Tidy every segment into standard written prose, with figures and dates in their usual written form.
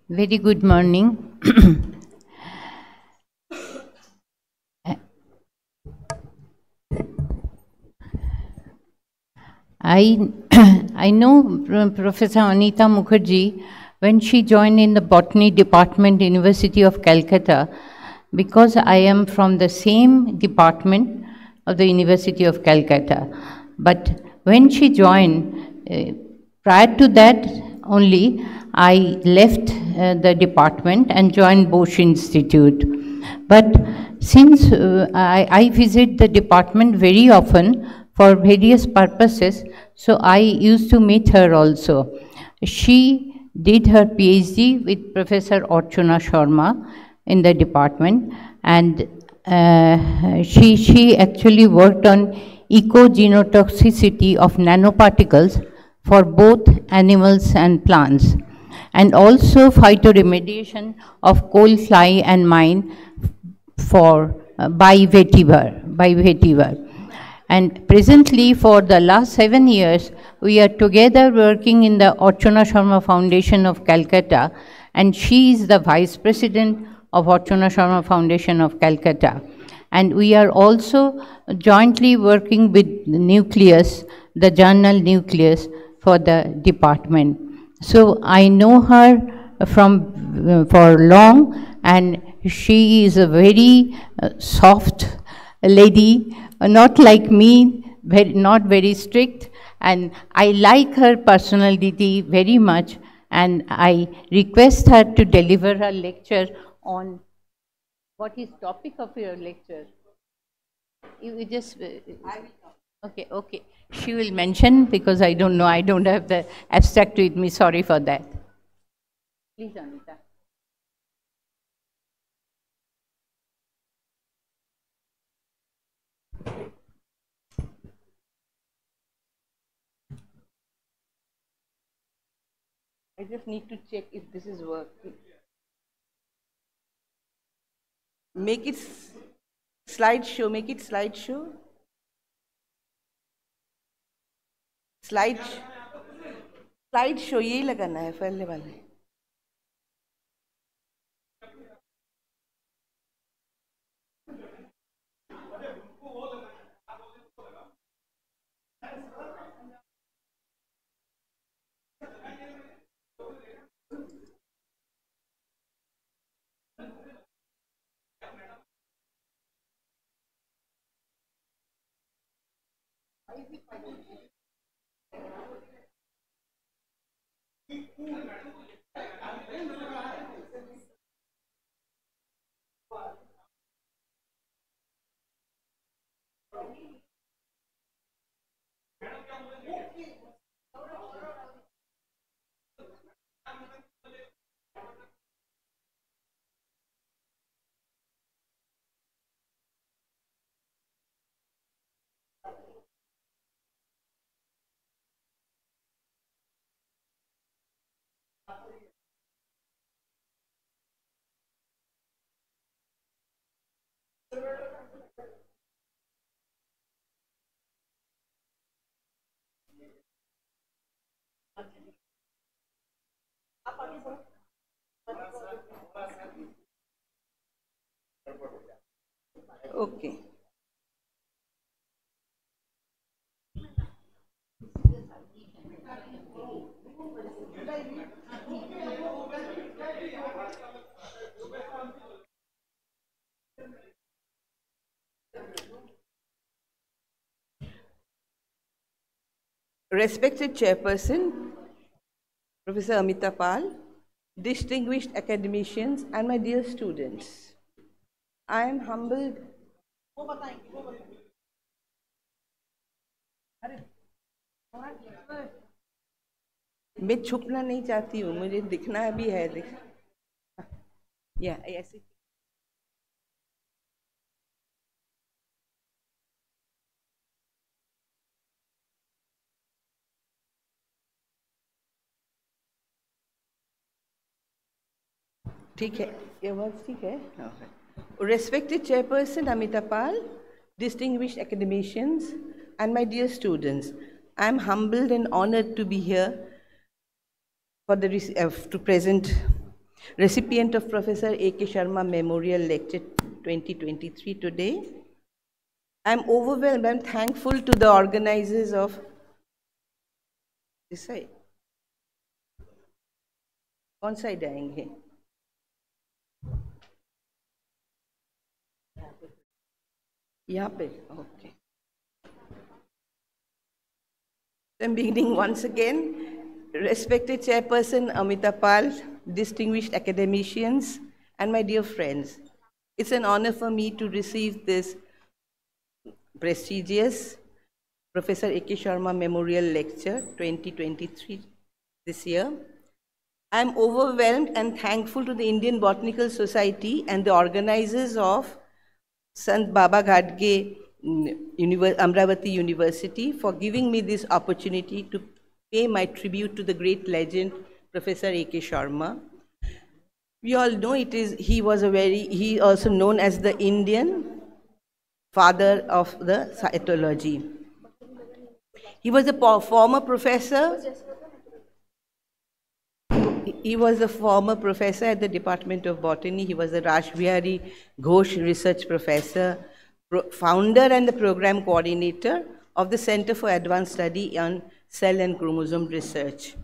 Very good morning. I I know Professor Anita Mukherjee when she joined in the botany department, University of Calcutta, because I am from the same department of the University of Calcutta. But when she joined, prior to that only, I left the department and joined Bosch Institute. But since I visit the department very often for various purposes, so I used to meet her also. She did her PhD with Professor Archana Sharma in the department, and she actually worked on ecogenotoxicity of nanoparticles for both animals and plants, and also phytoremediation of coal fly and mine for by vetiver. And presently, for the last 7 years, we are together working in the Archana Sharma Foundation of Calcutta, and she is the Vice President of Archana Sharma Foundation of Calcutta. And we are also jointly working with Nucleus, the journal Nucleus, for the department. So I know her from for long, and she is a very soft lady, not like me, not very strict, and I like her personality very much, and I request her to deliver her lecture on what is topic of your lecture. You just okay. She will mention because I don't know. I don't have the abstract with me. Sorry for that. Please, Anita. I just need to check if this is working. Make it slideshow. Make it slideshow. Slideshow यही लगाना है पहले वाले. Okay. Respected Chairperson, Professor Amita Pal, distinguished academicians, and my dear students, I am humbled. मैं छुपना नहीं चाहती हूँ, मुझे दिखना भी है. ऐसे. ठीक है, ये वर्क ठीक है. Respected Chairperson Amita Pal, distinguished academicians, and my dear students, I am humbled and honored to be here for to present recipient of Professor A.K. Sharma Memorial Lecture 2023 today. I'm overwhelmed and thankful to the organizers of this side. कौन side आएंगे? यहाँ पे, okay. I'm beginning once again. Respected Chairperson Amita Pal, distinguished academicians, and my dear friends, it's an honor for me to receive this prestigious Professor A.K. Sharma Memorial Lecture 2023 this year. I am overwhelmed and thankful to the Indian Botanical Society and the organizers of Sant Baba Gadge Amravati University for giving me this opportunity to pay my tribute to the great legend, Professor A.K. Sharma. We all know he also known as the Indian father of the cytology. He was a former professor. He was a former professor at the Department of Botany. He was the Rashbihari Ghosh Research Professor, founder and the program coordinator of the Center for Advanced Study on Cell and Chromosome Research.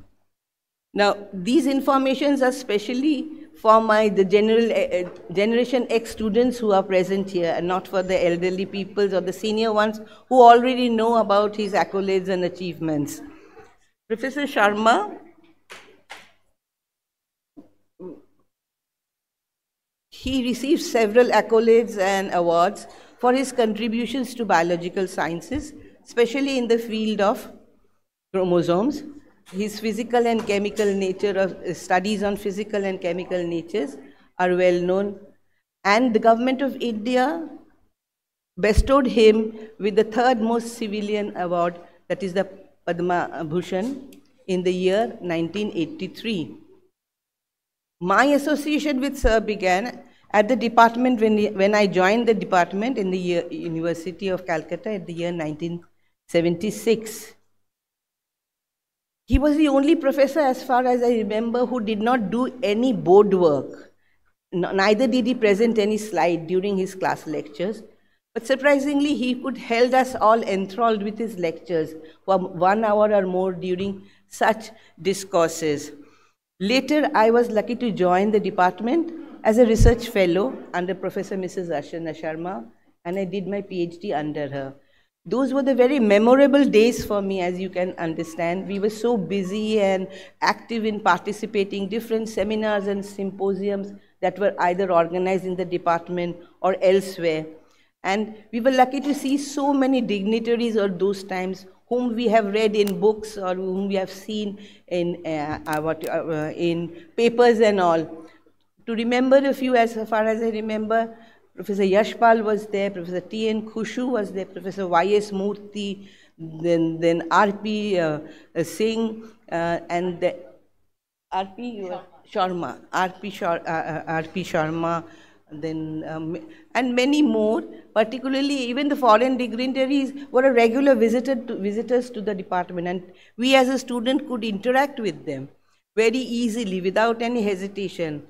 Now, these informations are specially for the Generation X students who are present here, and not for the elderly peoples or the senior ones who already know about his accolades and achievements. Professor Sharma, he received several accolades and awards for his contributions to biological sciences, especially in the field of chromosomes. His physical and chemical nature of studies on physical and chemical natures are well known, and the government of India bestowed him with the third most civilian award, that is the Padma Bhushan, in the year 1983. My association with Sir began at the department when I joined the department in the University of Calcutta in the year 1976. He was the only professor, as far as I remember, who did not do any board work. Neither did he present any slide during his class lectures. But surprisingly, he could held us all enthralled with his lectures for 1 hour or more during such discourses. Later, I was lucky to join the department as a research fellow under Professor Mrs. Archana Sharma, and I did my PhD under her. Those were the very memorable days for me, as you can understand. We were so busy and active in participating in different seminars and symposiums that were either organized in the department or elsewhere. And we were lucky to see so many dignitaries of those times whom we have read in books or whom we have seen in papers and all. To remember a few, as far as I remember, Professor Yashpal was there, Professor T.N. Khushu was there, Professor Y.S. Murthy, then R.P. Singh, and R.P. Sharma, then and many more. Particularly, even the foreign dignitaries were a regular visitors to the department, and we as a student could interact with them very easily without any hesitation.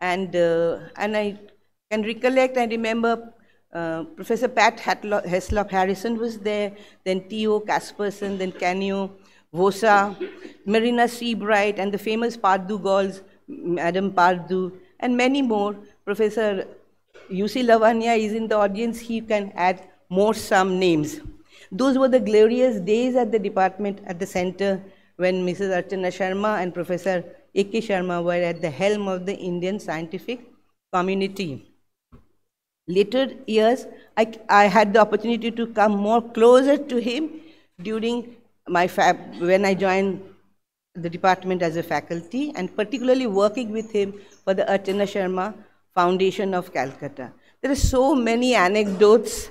And I can recollect, I remember Professor Pat Heslop Harrison was there, then T.O. Casperson, then Canio, Vosa, Marina Seabright, and the famous Pardu Gauls, Madam Pardu, and many more. Professor U.C. Lavanya is in the audience, he can add more some names. Those were the glorious days at the department, at the center, when Mrs. Archana Sharma and Professor A.K. Sharma were at the helm of the Indian scientific community. Later years, I had the opportunity to come more closer to him during my when I joined the department as a faculty, and particularly working with him for the Archana Sharma Foundation of Calcutta. There are so many anecdotes,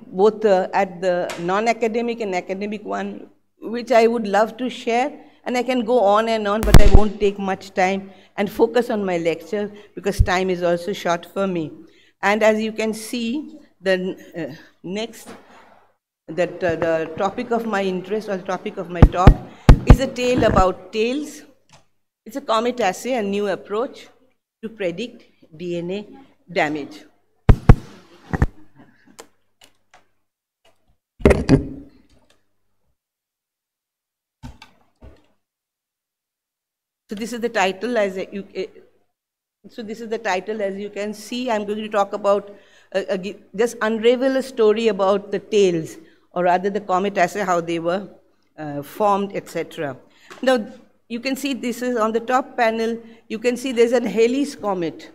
both at the non-academic and academic one, which I would love to share, and I can go on and on, but I won't take much time and focus on my lecture because time is also short for me. And as you can see, the the topic of my interest or the topic of my talk is a tale about tales. It's a comet assay, a new approach. to predict DNA damage. So this is the title as you can see. I'm going to talk about, just unravel a story about the tails, or rather the comet assay, how they were formed, etc. Now, you can see this is on the top panel, you can see there's an Halley's comet,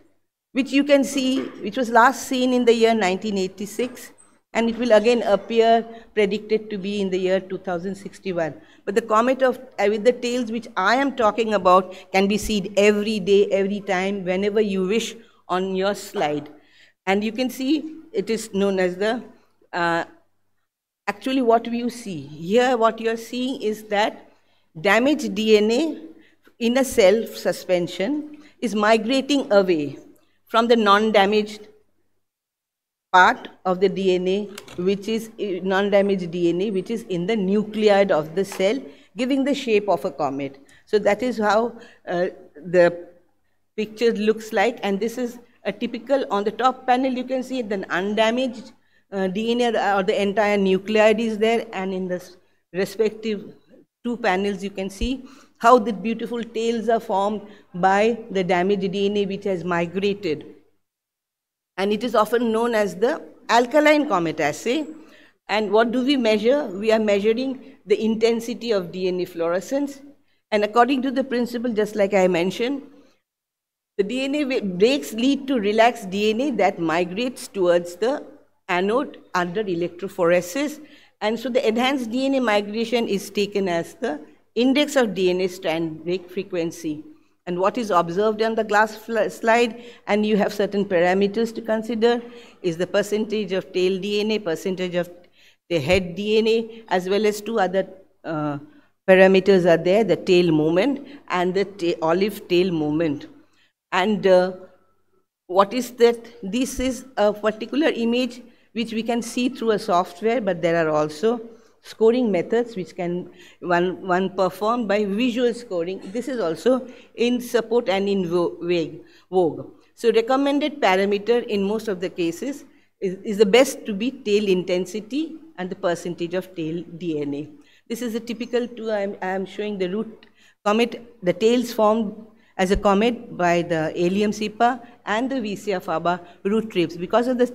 which you can see, which was last seen in the year 1986, and it will again appear predicted to be in the year 2061. But the comet with the tails which I am talking about can be seen every day, every time, whenever you wish on your slide. And you can see it is known as the, actually what you see here, what you are seeing is that damaged DNA in a cell suspension is migrating away from the non-damaged part of the DNA, which is non-damaged DNA, which is in the nucleus of the cell, giving the shape of a comet. So that is how the picture looks like, and this is a typical, on the top panel you can see the undamaged DNA, or the entire nuclide is there, and in the respective two panels you can see how the beautiful tails are formed by the damaged DNA which has migrated. And it is often known as the alkaline comet assay. And what do we measure? We are measuring the intensity of DNA fluorescence. And according to the principle, just like I mentioned, the DNA breaks lead to relaxed DNA that migrates towards the anode under electrophoresis. And so the enhanced DNA migration is taken as the index of DNA strand break frequency. And what is observed on the glass slide, and you have certain parameters to consider, is the percentage of tail DNA, percentage of the head DNA, as well as two other parameters are there, the tail moment and the olive tail moment. And what is that? This is a particular image which we can see through a software, but there are also scoring methods which can one performed by visual scoring. This is also in support and in vogue. So recommended parameter in most of the cases is the best to be tail intensity and the percentage of tail DNA. This is a typical two. I am showing the root comet, the tails formed as a comet by the Allium cepa and the Vicia faba root trips. Because of the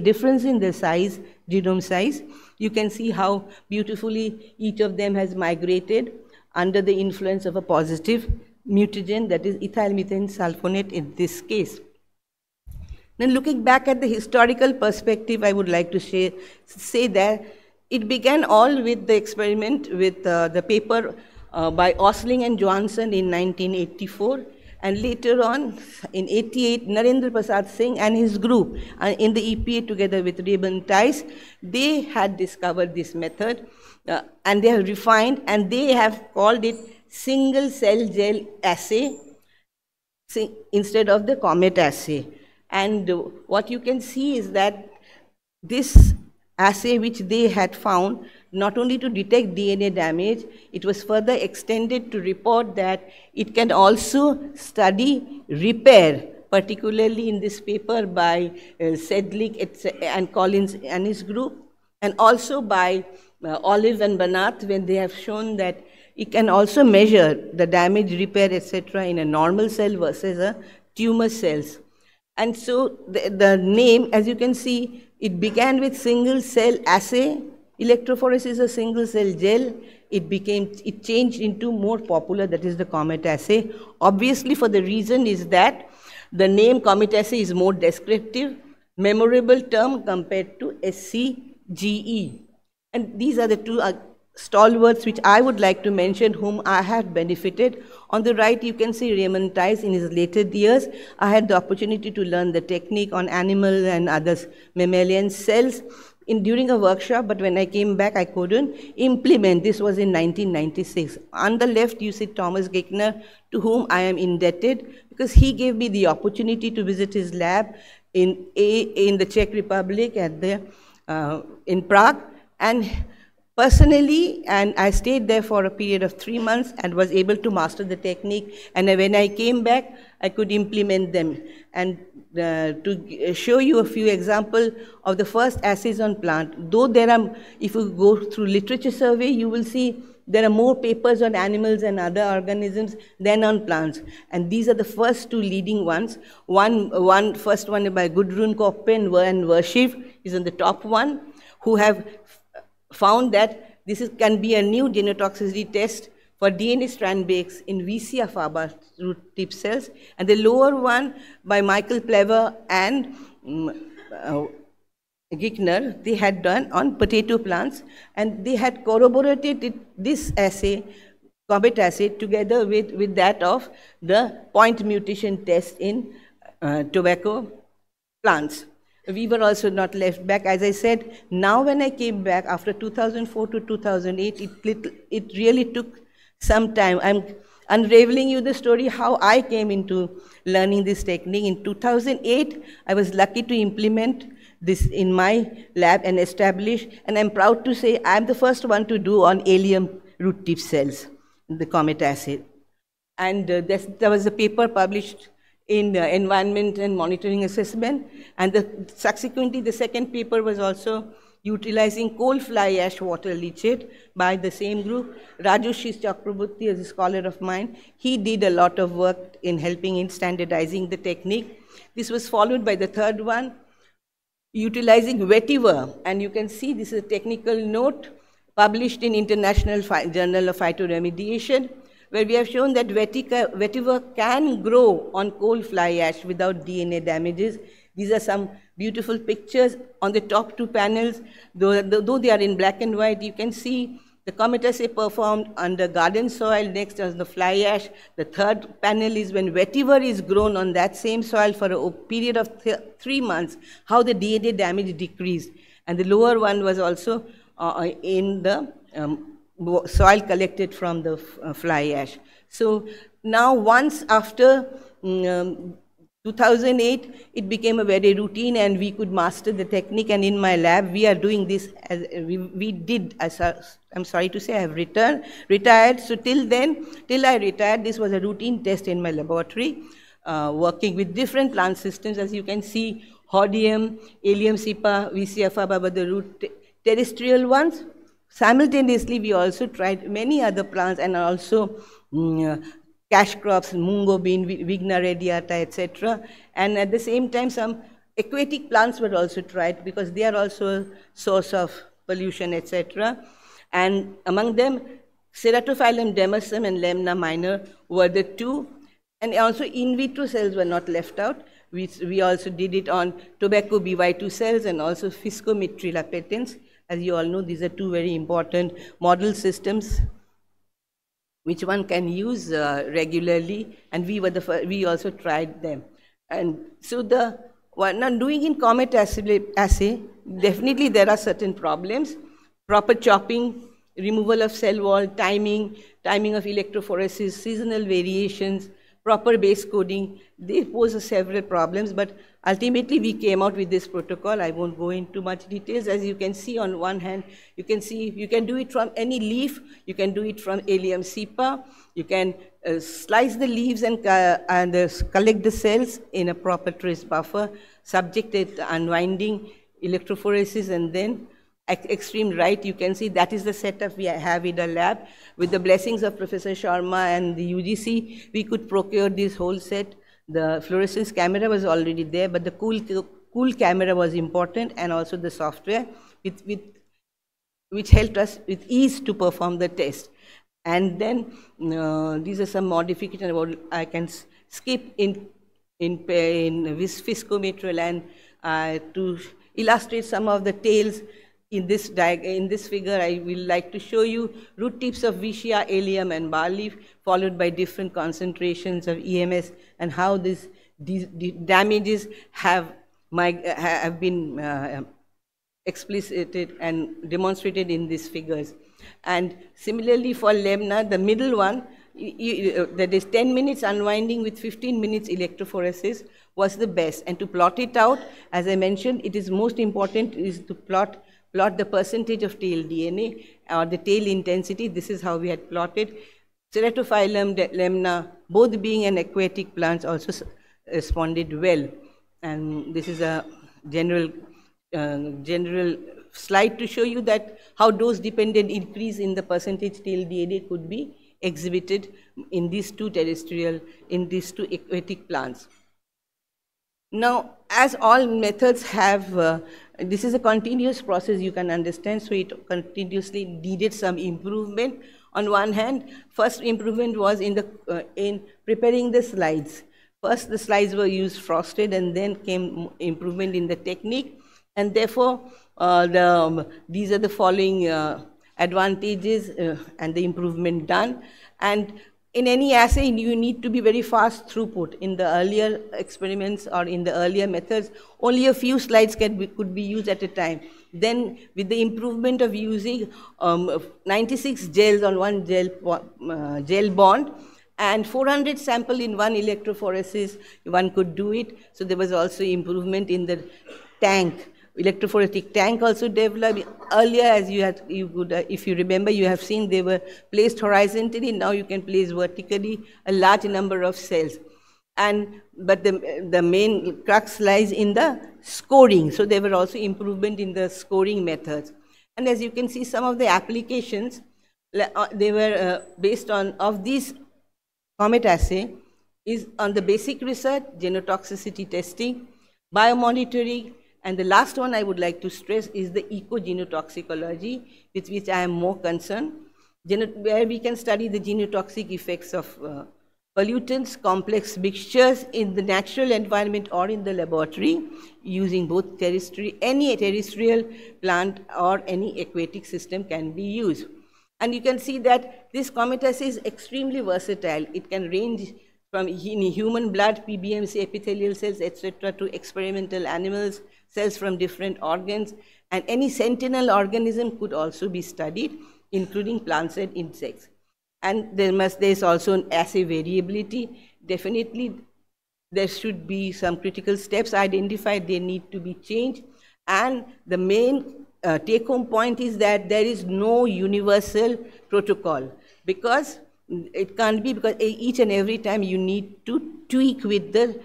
difference in the size, genome size, you can see how beautifully each of them has migrated under the influence of a positive mutagen, that is ethyl methane sulfonate in this case. Then looking back at the historical perspective, I would like to say that it began all with the experiment with the paper by Osling and Johansson in 1984. And later on, in 88, Narendra Prasad Singh and his group in the EPA together with Reuben Tice, they had discovered this method and they have refined, and they have called it single cell gel assay instead of the comet assay. And what you can see is that this assay which they had found, not only to detect DNA damage, it was further extended to report that it can also study repair, particularly in this paper by Sedlik and Collins and his group, and also by Olive and Banath, when they have shown that it can also measure the damage, repair, etc. in a normal cell versus a tumor cells. And so the name, as you can see, it began with single cell assay. Electrophoresis is a single cell gel. It changed into more popular, that is the comet assay. Obviously, for the reason is that the name comet assay is more descriptive, memorable term compared to SCGE. And these are the two stalwarts which I would like to mention, whom I have benefited. On the right, you can see Raymond Tice in his later years. I had the opportunity to learn the technique on animal and other mammalian cells during a workshop, but when I came back, I couldn't implement. This was in 1996. On the left, you see Thomas Gechner, to whom I am indebted, because he gave me the opportunity to visit his lab in the Czech Republic in Prague, and personally, and I stayed there for a period of 3 months and was able to master the technique. And when I came back, I could implement them. And to show you a few examples of the first assays on plant, though there are, if you go through literature survey, you will see there are more papers on animals and other organisms than on plants. And these are the first two leading ones. First one by Gudrun Koppen and Vershiv is on the top one, who have found that can be a new genotoxicity test for DNA strand breaks in Vicia faba root tip cells. And the lower one by Michael Plever and Gickner, they had done on potato plants, and they had corroborated this assay, COMET assay, together with that of the point mutation test in tobacco plants. We were also not left back. As I said, now when I came back after 2004 to 2008, it really took some time. I'm unraveling you the story how I came into learning this technique. In 2008, I was lucky to implement this in my lab and establish, and I'm proud to say I'm the first one to do on allium root tip cells, the COMET assay. And there was a paper published in Environment and Monitoring Assessment, and subsequently the second paper was also utilizing coal fly ash water leachate by the same group. Rajushish Chakraborty is a scholar of mine. He did a lot of work in helping in standardizing the technique. This was followed by the third one, utilizing vetiver, and you can see this is a technical note published in International Journal of Phytoremediation, where we have shown that vetiver can grow on coal fly ash without DNA damages. These are some beautiful pictures on the top two panels. Though they are in black and white, you can see the COMET assay performed under garden soil, next is the fly ash. The third panel is when vetiver is grown on that same soil for a period of 3 months, how the DNA damage decreased. And the lower one was also in the soil collected from the fly ash. So now once after 2008, it became a very routine and we could master the technique, and in my lab we are doing this as we did. I'm sorry to say I have retired, so till I retired, this was a routine test in my laboratory, working with different plant systems. As you can see, Hodium, Allium cepa, Vicia faba were the root terrestrial ones. Simultaneously, we also tried many other plants and also cash crops, mungo bean, Vigna radiata, etc. And at the same time, some aquatic plants were also tried because they are also a source of pollution, etc. And among them, Ceratophyllum demosum and Lemna minor were the two. And also in vitro cells were not left out. We also did it on tobacco BY2 cells and also Fiscomitrilla petens. As you all know, these are two very important model systems which one can use regularly, and we also tried them. And so now doing in COMET assay, definitely there are certain problems. Proper chopping, removal of cell wall, timing of electrophoresis, seasonal variations, proper base coding, they pose several problems, but ultimately we came out with this protocol. I won't go into much details. As you can see on one hand, you can see you can do it from any leaf, you can do it from Allium cepa, you can slice the leaves and collect the cells in a proper trace buffer, subject it to unwinding, electrophoresis, and then extreme right, you can see that is the setup we have in the lab. With the blessings of Professor Sharma and the UGC, we could procure this whole set. The fluorescence camera was already there, but the cool camera was important, and also the software, which helped us with ease to perform the test. And then these are some modifications. I can skip in Fiscomitral and to illustrate some of the tails. In this figure, I will like to show you root tips of Vicia, Allium, and barleaf, followed by different concentrations of EMS, and how these damages have been explicited and demonstrated in these figures. And similarly for Lemna, the middle one, that is 10 minutes unwinding with 15 minutes electrophoresis was the best. And to plot it out, as I mentioned, it is most important is to plot the percentage of tail DNA or the tail intensity. This is how we had plotted. Ceratophyllum, lemna, both being an aquatic plants, also responded well. And this is a general slide to show you that how dose-dependent increase in the percentage tail DNA could be exhibited in these two aquatic plants. Now, as all methods have, this is a continuous process, you can understand, so it continuously needed some improvement. On one hand, first improvement was in preparing the slides. First, the slides were used frosted, and then came improvement in the technique, and therefore, these are the following advantages and the improvement done. And in any assay, you need to be very fast throughput. In the earlier experiments or in the earlier methods, only a few slides could be used at a time. Then, with the improvement of using 96 gels on one gel bond, and 400 sample in one electrophoresis, one could do it. So there was also improvement in the tank. Electrophoretic tank also developed. Earlier, as if you remember, you have seen they were placed horizontally. Now you can place vertically a large number of cells. But the main crux lies in the scoring. So there were also improvement in the scoring methods. And as you can see, some of the applications, they were based on these COMET assay is on the basic research, genotoxicity testing, biomonitoring, and the last one I would like to stress is the ecogenotoxicology, with which I am more concerned, where we can study the genotoxic effects of pollutants, complex mixtures in the natural environment or in the laboratory, using both any terrestrial plant or any aquatic system can be used. And you can see that this COMET assay is extremely versatile. It can range from human blood, PBMC, epithelial cells, etc., to experimental animals, cells from different organs, and any sentinel organism could also be studied, including plants and insects. And there is also an assay variability. Definitely, there should be some critical steps identified. They need to be changed. And the main take-home point is that there is no universal protocol, because it can't be, because each and every time you need to tweak with the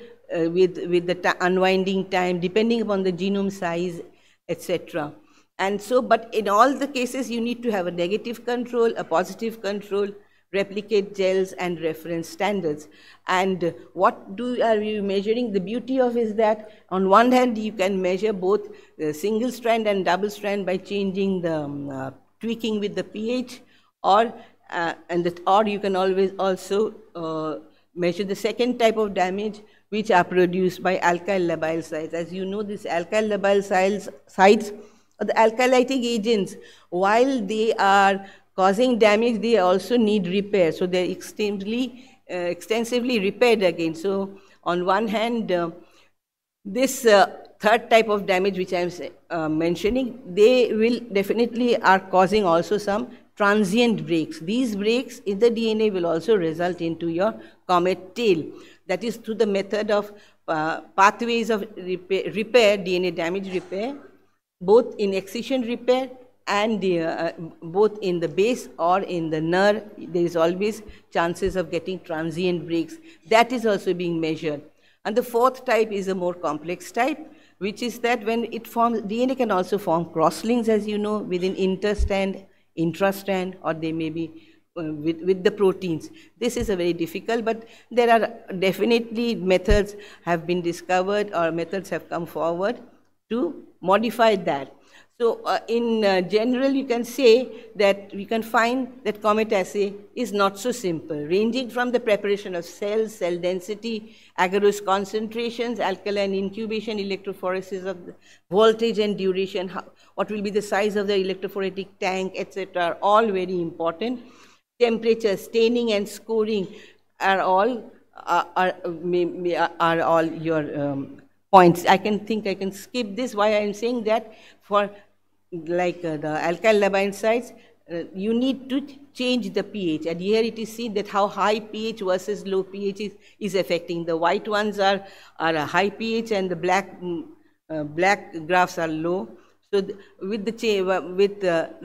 unwinding time, depending upon the genome size, etc. And so, but in all the cases, you need to have a negative control, a positive control, replicate gels, and reference standards. And what are you measuring? The beauty of is that on one hand, you can measure both single strand and double strand by changing the tweaking with the pH, or you can always also measure the second type of damage, which are produced by alkyl labile sites. As you know, these alkyl labile sites are the alkylating agents. While they are causing damage, they also need repair. So they're extensively repaired again. So on one hand, this third type of damage which I'm mentioning, they will definitely are causing also some transient breaks. These breaks in the DNA will also result into your COMET tail. That is through the method of pathways of repair, DNA damage repair, both in excision repair and both in the base or in the nerve. There is always chances of getting transient breaks. That is also being measured. And the fourth type is a more complex type, which is that when it forms, DNA can also form crosslinks, as you know, within interstrand, intrastrand, or they may be with the proteins. This is a very difficult, but there are definitely methods have been discovered or methods have come forward to modify that. So in general, you can say that we can find that COMET assay is not so simple, ranging from the preparation of cells, cell density, agarose concentrations, alkaline incubation, electrophoresis of the voltage and duration, what will be the size of the electrophoretic tank, etc., are all very important. Temperature, staining, and scoring are all your points. I can skip this. Why I am saying that, for like the alkyl labile sites, you need to change the pH. And here it is seen that how high pH versus low pH is affecting. The white ones are a high pH and the black graphs are low. So with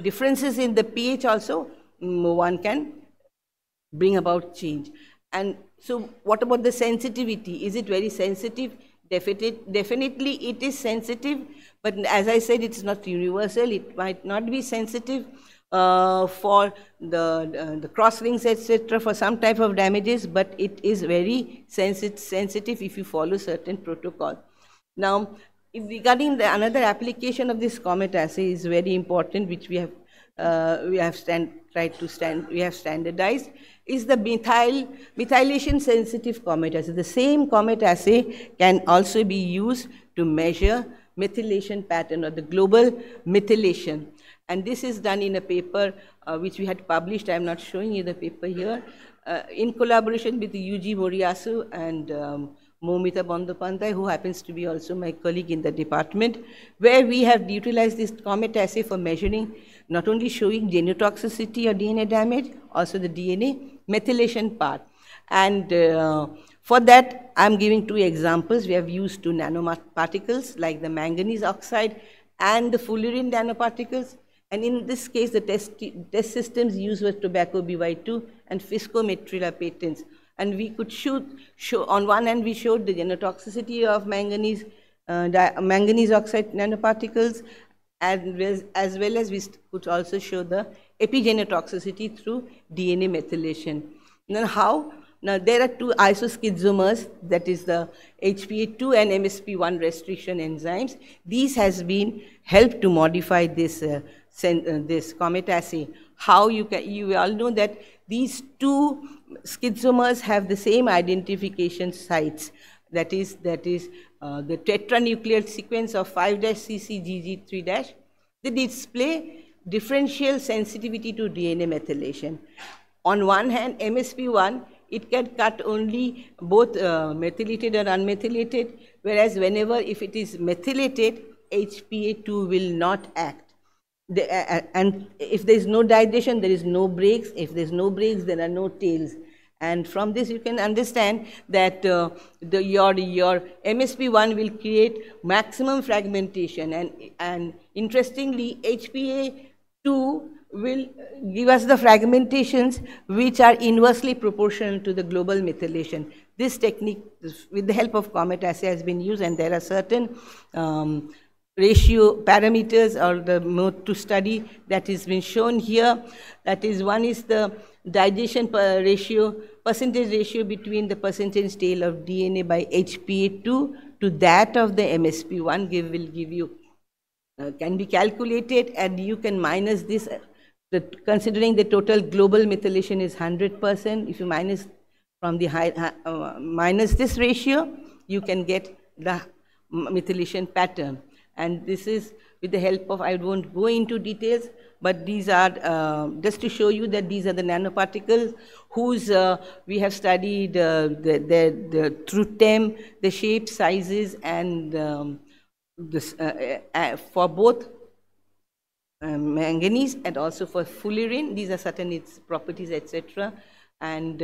differences in the pH also, one can bring about change. And so what about the sensitivity? Is it very sensitive? Definitely it is sensitive, but as I said, it's not universal. It might not be sensitive for the cross links, etc., for some type of damages, but it is very sensitive if you follow certain protocol. Now, regarding another application of this COMET assay is very important, which we have standardized, is the methylation sensitive COMET assay. The same COMET assay can also be used to measure methylation pattern or the global methylation. And this is done in a paper which we had published. I am not showing you the paper here, in collaboration with Yuji Moriyasu and Momita Bandopandey, who happens to be also my colleague in the department, where we have utilized this COMET assay for measuring, not only showing genotoxicity or DNA damage, also the DNA methylation part. And for that, I'm giving two examples. We have used two nanoparticles like the manganese oxide and the fullerene nanoparticles. And in this case, the test systems used were tobacco BY2 and Fiscometrilla patents. And we could show on one hand, we showed the genotoxicity of manganese oxide nanoparticles, as well as we could also show the epigenotoxicity through DNA methylation. Now how? Now there are two isoschizomas, that is the HPA2 and MSP1 restriction enzymes. These has been helped to modify this this COMET assay. How you all know that these two schizomers have the same identification sites. That is the tetranuclear sequence of 5-CCGG3-. They display differential sensitivity to DNA methylation. On one hand, MSP1, it can cut only both methylated and unmethylated, whereas whenever if it is methylated, HPA2 will not act. And if there is no dihydration, there is no breaks. If there is no breaks, there are no tails. And from this, you can understand that your MSP1 will create maximum fragmentation. And interestingly, HPA2 will give us the fragmentations which are inversely proportional to the global methylation. This technique, with the help of COMET assay, has been used, and there are certain ratio parameters or the mode to study that has been shown here. That is, one is the digestion percentage ratio between the percentage tail of DNA by HPA2 to that of the MSP1 will give you, can be calculated, and you can minus this, considering the total global methylation is 100%, if you minus from the minus this ratio, you can get the methylation pattern. And this is with the help of, I won't go into details, but these are just to show you that these are the nanoparticles whose we have studied through TEM, the shape, sizes, and for both manganese and also for fullerene. These are certain its properties, etc. And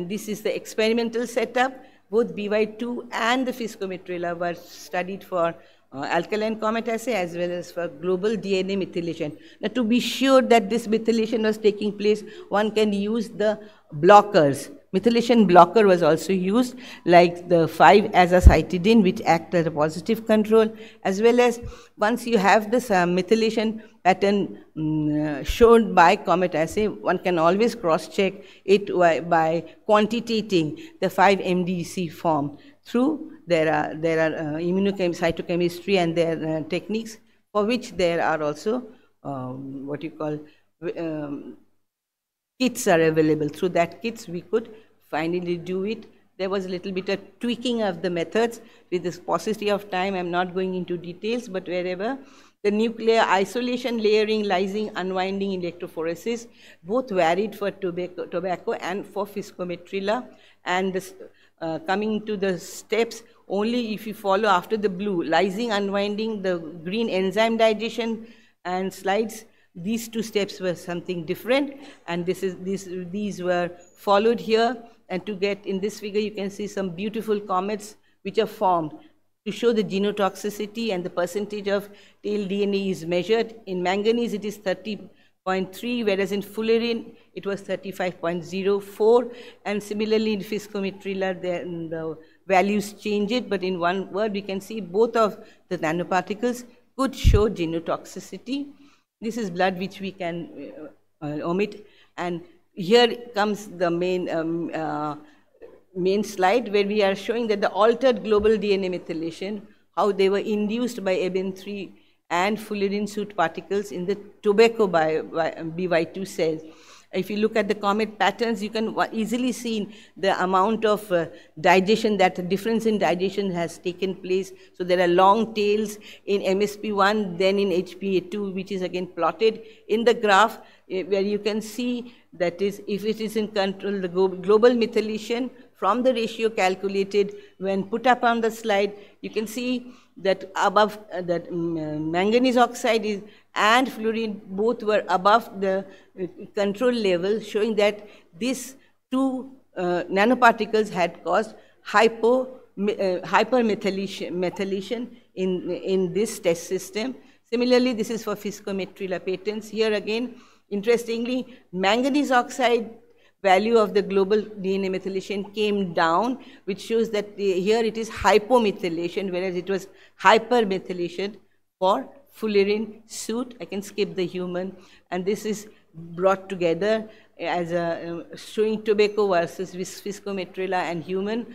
this is the experimental setup. Both BY2 and the Fiscometrilla were studied for alkaline COMET assay as well as for global DNA methylation. Now, to be sure that this methylation was taking place, one can use the blockers. Methylation blocker was also used, like the 5-azacitidine, which act as a positive control, as well as once you have this methylation pattern shown by COMET assay, one can always cross-check it by quantitating the 5-MDC form. Through there are cytochemistry and their techniques, for which there are also what you call kits are available. Through that kits we could finally do it. There was a little bit of tweaking of the methods. With this paucity of time, I'm not going into details, but wherever the nuclear isolation, layering, lysing, unwinding, electrophoresis, both varied for tobacco and for Fiscometrilla. And this, coming to the steps, only if you follow after the blue, lysing, unwinding, the green enzyme digestion and slides, these two steps were something different, and these were followed here. And to get in this figure, you can see some beautiful comets which are formed to show the genotoxicity, and the percentage of tail DNA is measured. In manganese, it is 30.3, whereas in fullerene, it was 35.04. And similarly, in viscometrilla, the values change it, but in one word, we can see both of the nanoparticles could show genotoxicity. This is blood which we can omit. And here comes the main slide, where we are showing that the altered global DNA methylation, how they were induced by EBN3 and fullerene soot particles in the tobacco BY2 cells. If you look at the comet patterns, you can easily see the amount of digestion, that the difference in digestion has taken place. So there are long tails in MSP1, then in HPA2, which is again plotted in the graph, where you can see that is, if it is in control, the global methylation from the ratio calculated when put up on the slide, you can see that above that manganese oxide is and fluorine both were above the control level, showing that these two nanoparticles had caused hypermethylation in this test system. Similarly, this is for viscometrilla patents. Here again, interestingly, manganese oxide value of the global DNA methylation came down, which shows that here it is hypomethylation, whereas it was hypermethylation for fullerene soot. I can skip the human, and this is brought together as a showing tobacco versus viscometrilla and human,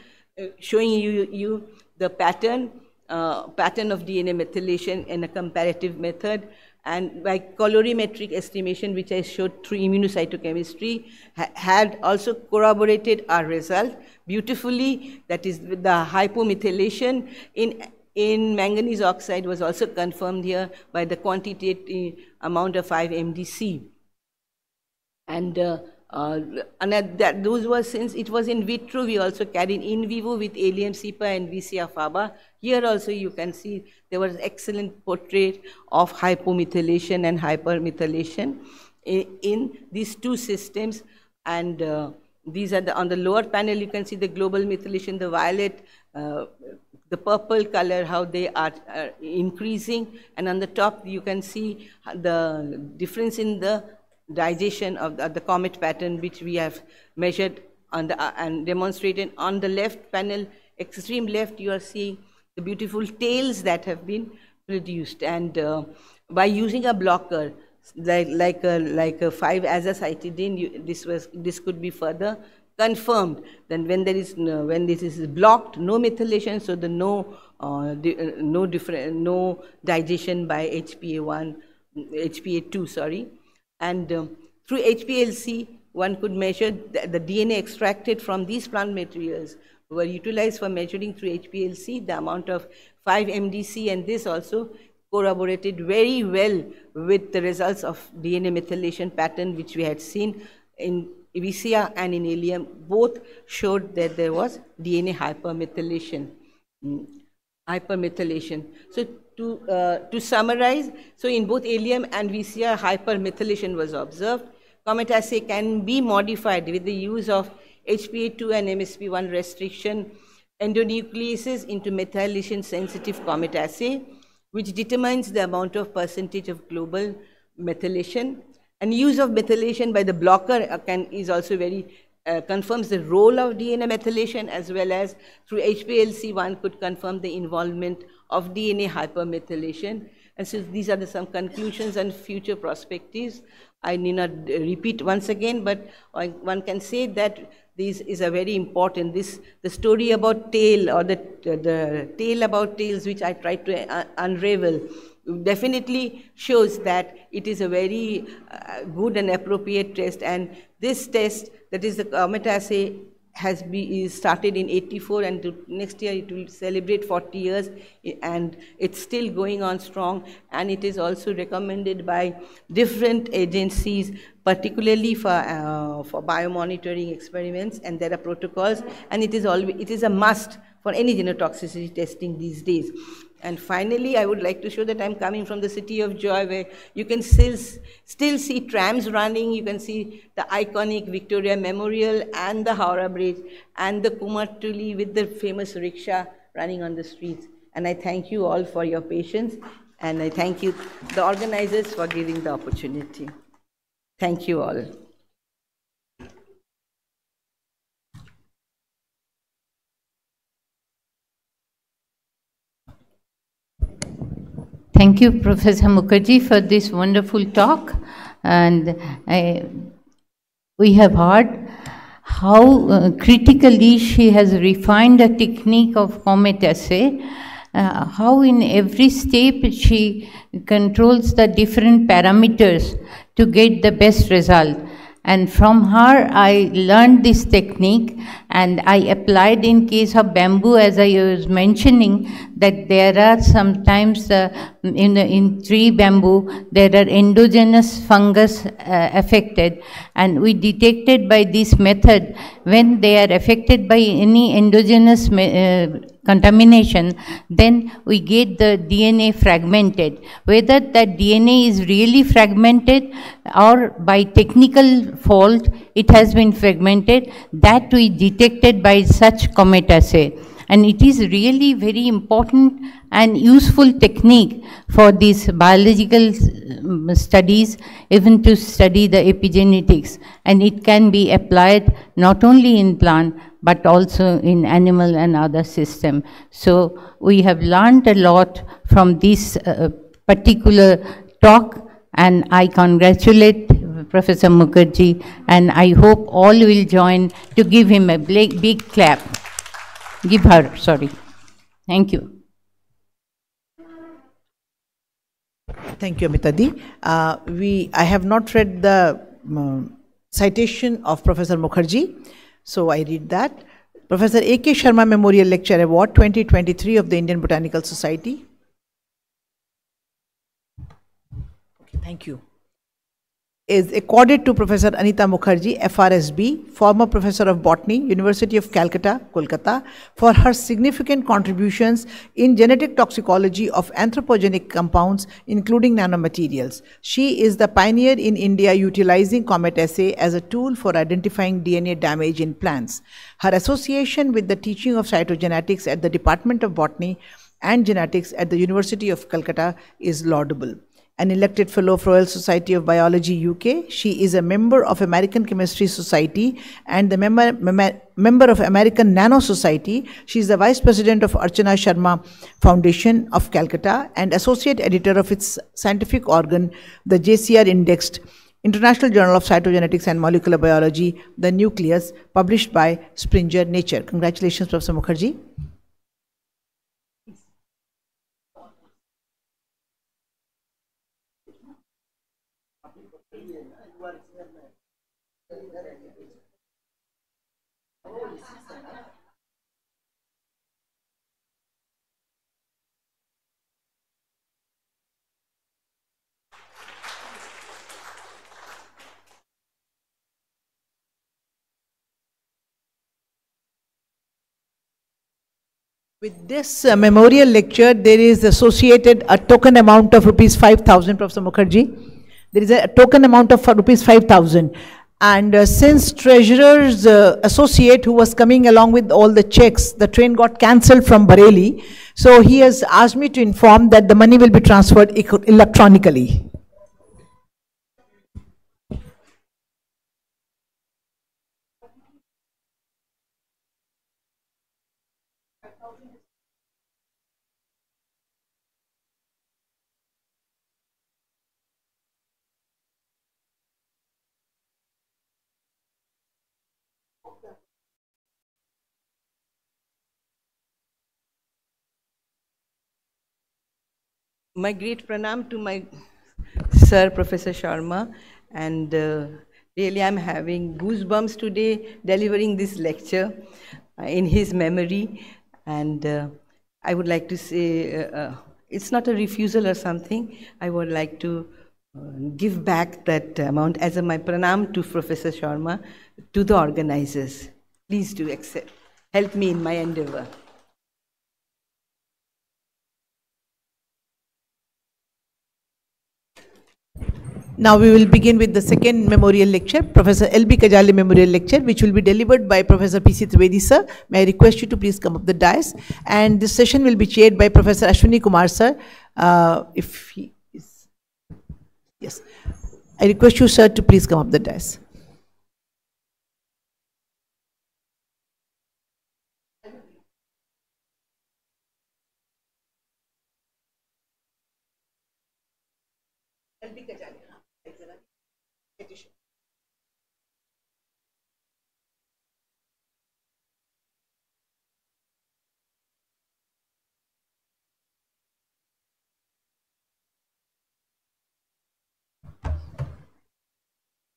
showing you the pattern of DNA methylation in a comparative method. And by colorimetric estimation, which I showed through immunocytochemistry, had also corroborated our result beautifully. That is, the hypomethylation in manganese oxide was also confirmed here by the quantitative amount of 5 MDC. And those were, since it was in vitro, we also carried in vivo with allium cepa and VCR-FABA. Here also you can see there was excellent portrait of hypomethylation and hypermethylation in these two systems. And these are on the lower panel, you can see the global methylation, the violet, the purple color, how they are increasing. And on the top, you can see the difference in the digestion of the comet pattern, which we have measured on the, and demonstrated. On the left panel, extreme left, you are seeing the beautiful tails that have been produced. And by using a blocker like a 5-azacitidine, this could be further confirmed. Then when there is when this is blocked, no methylation, so the no digestion by HPA2, sorry. And through HPLC, one could measure the DNA extracted from these plant materials were utilized for measuring through HPLC the amount of 5 MDC, and this also corroborated very well with the results of DNA methylation pattern which we had seen in VCR and in allium. Both showed that there was DNA hypermethylation. So to summarize, so in both allium and VCR, hypermethylation was observed. Comet assay can be modified with the use of HPA2 and MSP1 restriction endonucleases into methylation sensitive comet assay, which determines the amount of percentage of global methylation. And use of methylation by the blocker is also very confirms the role of DNA methylation, as well as through HPLC one could confirm the involvement of DNA hypermethylation. And so these are some conclusions and future perspectives. I need not repeat once again, but one can say that this is a very important, the story about tail, or the tale about tails, which I tried to unravel, definitely shows that it is a very good and appropriate test. And this test, that is the comet assay, is started in '84, and next year it will celebrate 40 years, and it's still going on strong. And it is also recommended by different agencies, particularly for biomonitoring experiments, and there are protocols, and it is a must for any genotoxicity testing these days. And finally, I would like to show that I'm coming from the city of joy, where you can still see trams running. You can see the iconic Victoria Memorial and the Howrah Bridge and the Kumartuli with the famous rickshaw running on the streets. And I thank you all for your patience, and I thank you, the organizers, for giving the opportunity. Thank you all. Thank you, Professor Mukherjee, for this wonderful talk. And we have heard how critically she has refined the technique of comet assay, how in every step she controls the different parameters to get the best result. And from her, I learned this technique, and I applied in case of bamboo, as I was mentioning, that there are sometimes in tree bamboo, there are endogenous fungus affected, and we detected by this method when they are affected by any endogenous contamination, then we get the DNA fragmented. Whether that DNA is really fragmented or by technical fault it has been fragmented, that we detected by such comet assay. And it is really very important and useful technique for these biological studies, even to study the epigenetics. And it can be applied not only in plant, but also in animal and other system. So we have learned a lot from this particular talk, and I congratulate Professor Mukherjee, and I hope all will join to give him a big clap. Give her, sorry. Thank you. Thank you, Amitadi. I have not read the citation of Professor Mukherjee, so I read that. Professor A.K. Sharma Memorial Lecture Award 2023 of the Indian Botanical Society. Okay, thank you. Is accorded to Professor Anita Mukherjee, FRSB, former Professor of Botany, University of Calcutta, Kolkata, for her significant contributions in genetic toxicology of anthropogenic compounds, including nanomaterials. She is the pioneer in India utilizing comet assay as a tool for identifying DNA damage in plants. Her association with the teaching of cytogenetics at the Department of Botany and Genetics at the University of Calcutta is laudable. An elected fellow of Royal Society of Biology, UK. She is a member of American Chemistry Society and the member of American Nano Society. She is the vice president of Archana Sharma Foundation of Calcutta and associate editor of its scientific organ, the JCR Indexed International Journal of Cytogenetics and Molecular Biology, The Nucleus, published by Springer Nature. Congratulations, Professor Mukherjee. With this memorial lecture, there is associated a token amount of rupees 5,000, Professor Mukherjee. There is a token amount of rupees 5,000. And since Treasurer's associate who was coming along with all the checks, the train got cancelled from Bareilly. So he has asked me to inform that the money will be transferred electronically. My great pranam to my sir, Professor Sharma, and really I'm having goosebumps today delivering this lecture in his memory, and I would like to say it's not a refusal or something. I would like to give back that amount as my pranam to Professor Sharma, to the organizers. Please do accept, help me in my endeavor. Now we will begin with the second memorial lecture, Professor L.B. Kajale Memorial Lecture, which will be delivered by Professor P.C. Trivedi sir. May I request you to please come up the dais. And this session will be chaired by Professor Ashwini Kumar sir. If he is, yes. I request you sir to please come up the dais.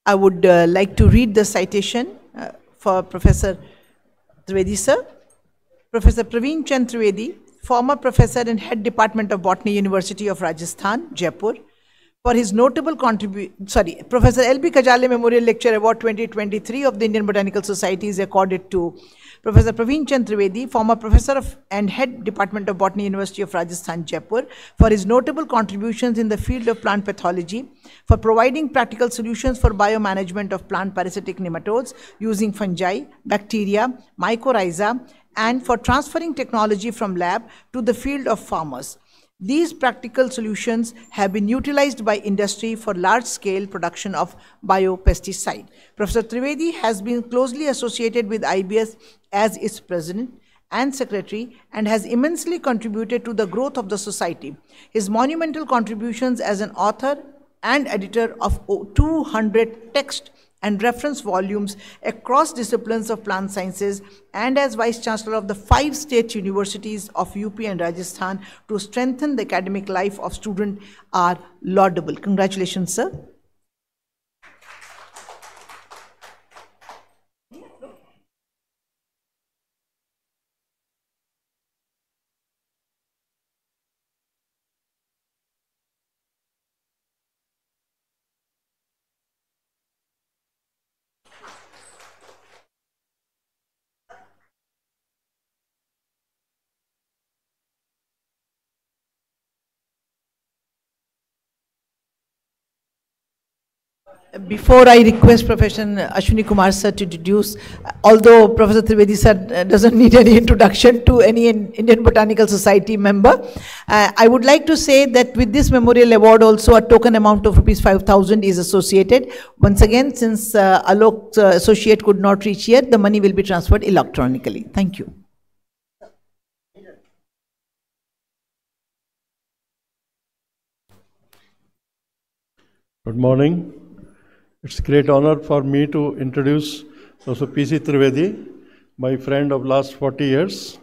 I would like to read the citation for Professor Trivedi sir. Professor Praveen Chand Trivedi, former professor and head department of Botany, University of Rajasthan, Jaipur, for his notable contribution. Professor L.B. Kajale Memorial Lecture Award 2023 of the Indian Botanical Society is accorded to Professor Praveen Chand Trivedi, former professor and head department of Botany, University of Rajasthan, Jaipur, for his notable contributions in the field of plant pathology, for providing practical solutions for biomanagement of plant parasitic nematodes using fungi, bacteria, mycorrhiza, and for transferring technology from lab to the field of farmers. These practical solutions have been utilized by industry for large-scale production of biopesticide. Professor Trivedi has been closely associated with IBS as its president and secretary and has immensely contributed to the growth of the society. His monumental contributions as an author and editor of 200 text and reference volumes across disciplines of plant sciences, and as Vice Chancellor of the 5 state universities of UP and Rajasthan to strengthen the academic life of students are laudable. Congratulations, sir. Before I request Professor Ashwini Kumar sir to introduce, although Professor Trivedi sir doesn't need any introduction to any Indian Botanical Society member, I would like to say that with this memorial award also a token amount of ₹5,000 is associated. Once again, since Alok's associate could not reach here, the money will be transferred electronically. Thank you. Good morning. It's a great honor for me to introduce Professor P.C. Trivedi, my friend of last 40 years.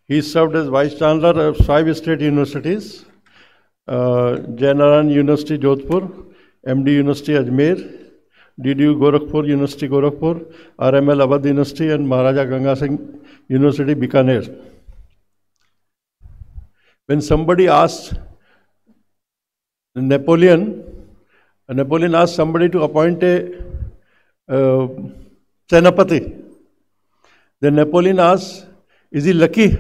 He served as Vice Chancellor of 5 state universities, Jain University, Jodhpur, MD University, Ajmer, DDU Gorakhpur, University, Gorakhpur, RML Awadh University, and Maharaja Ganga Singh University, Bikaner. When somebody asked Napoleon asked somebody to appoint a Senapati. Then Napoleon asked, is he lucky?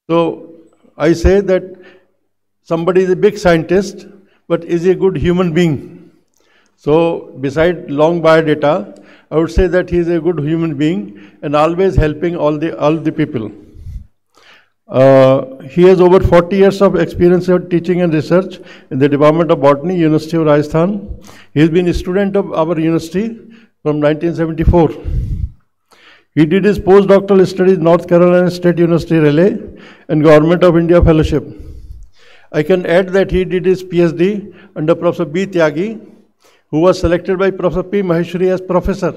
So I say that somebody is a big scientist, but is he a good human being? So beside long biodata, I would say that he is a good human being and always helping all the people. He has over 40 years of experience of teaching and research in the Department of Botany, University of Rajasthan. He has been a student of our university from 1974. He did his postdoctoral studies in North Carolina State University, Raleigh, and Government of India Fellowship. I can add that he did his PhD under Professor B. Tyagi, who was selected by Professor P. Maheshwari as professor.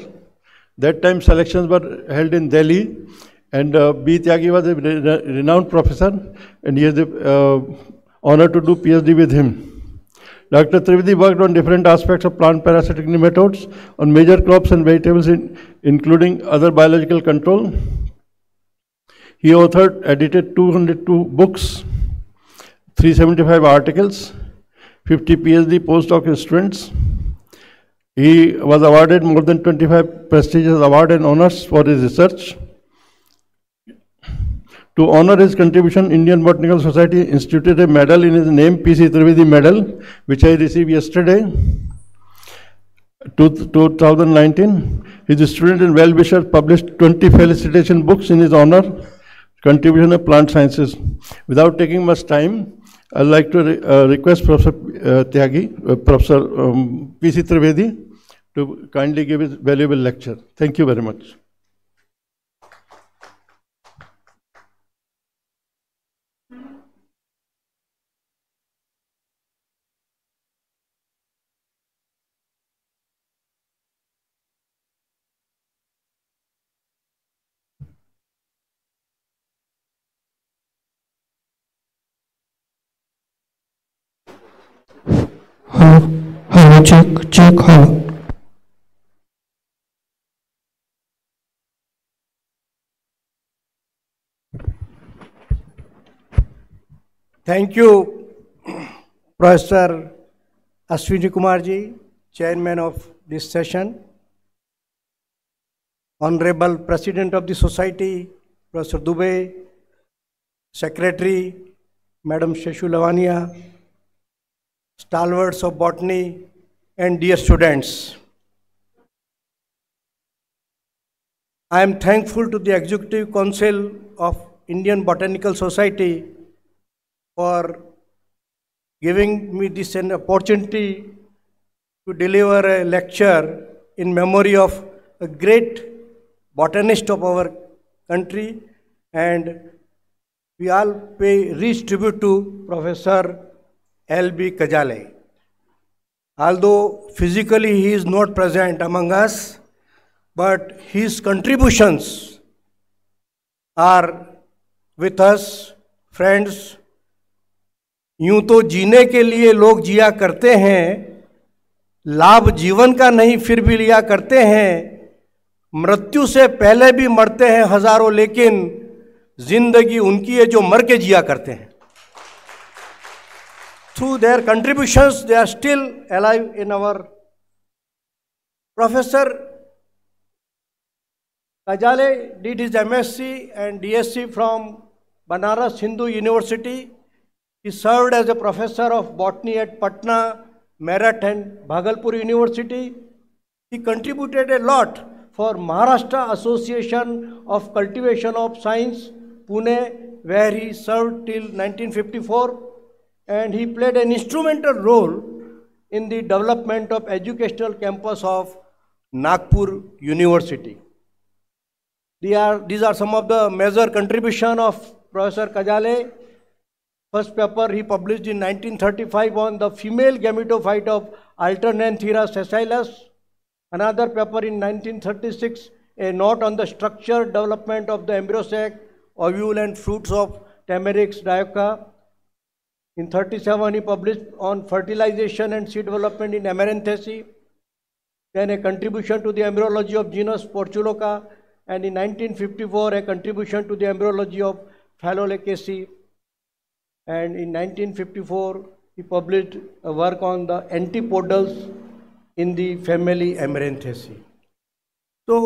That time selections were held in Delhi. And B. Tyagi was a renowned professor, and he has the honor to do PhD with him. Dr. Trivedi worked on different aspects of plant parasitic nematodes on major crops and vegetables, including other biological control. He authored, edited 202 books, 375 articles, 50 PhD postdoc students. He was awarded more than 25 prestigious awards and honors for his research. To honor his contribution, Indian Botanical Society instituted a medal in his name, P.C. Trivedi Medal, which I received yesterday, 2019. His student and well-wisher published 20 felicitation books in his honor, contribution of plant sciences. Without taking much time, I'd like to request Professor Professor P.C. Trivedi to kindly give his valuable lecture. Thank you very much. Hello, check, hello. Thank you, Professor Ashwini Kumar ji, Chairman of this session. Honorable President of the Society, Professor Dubey, Secretary, Madam Sheshu Lavania, stalwarts of botany, and dear students. I am thankful to the Executive Council of Indian Botanical Society for giving me this an opportunity to deliver a lecture in memory of a great botanist of our country, and we all pay rich tribute to Professor L.B. Kajale. Although physically he is not present among us, but his contributions are with us. Friends, यूं तो जीने के लिए लोग जिया करते हैं, लाभ जीवन का नहीं फिर भी लिया करते हैं, मृत्यु से पहले भी मरते हैं हजारों, लेकिन जिंदगी उनकी है जो मर के जिया करते हैं. Through their contributions, they are still alive in our. Professor Kajale did his MSc and DSc from Banaras Hindu University. He served as a professor of botany at Patna, Meerut and Bhagalpur University. He contributed a lot for Maharashtra Association of Cultivation of Science, Pune, where he served till 1954. And he played an instrumental role in the development of educational campus of Nagpur University. These are some of the major contributions of Professor Kajale. First paper he published in 1935 on the female gametophyte of Alternanthera sessilis. Another paper in 1936, a note on the structure development of the embryo sac, ovule and fruits of Tamarix dioica. In 1937, he published on fertilization and seed development in Amaranthus. Then a contribution to the embryology of genus Portulaca, and in 1954, a contribution to the embryology of Phallolaceae. And in 1954, he published a work on the antipodals in the family Amaranthus. तो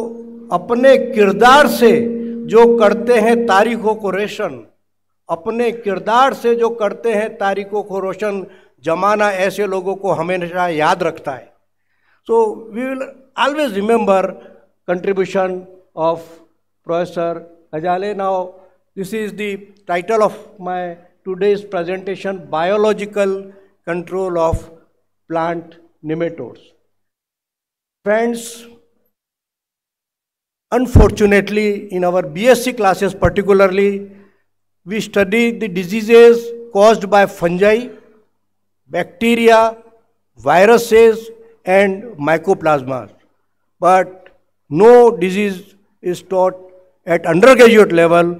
अपने किरदार से जो करते हैं तारीखों को रोशन, अपने किरदार से जो करते हैं तारीखों को रोशन, जमाना ऐसे लोगों को हमेशा याद रखता है. So we will always remember contribution of Professor Kajale. Now this is the title of my today's presentation, Biological Control of Plant Nematodes. Friends, unfortunately in our BSc classes particularly, we study the diseases caused by fungi, bacteria, viruses and mycoplasmas. But no disease is taught at undergraduate level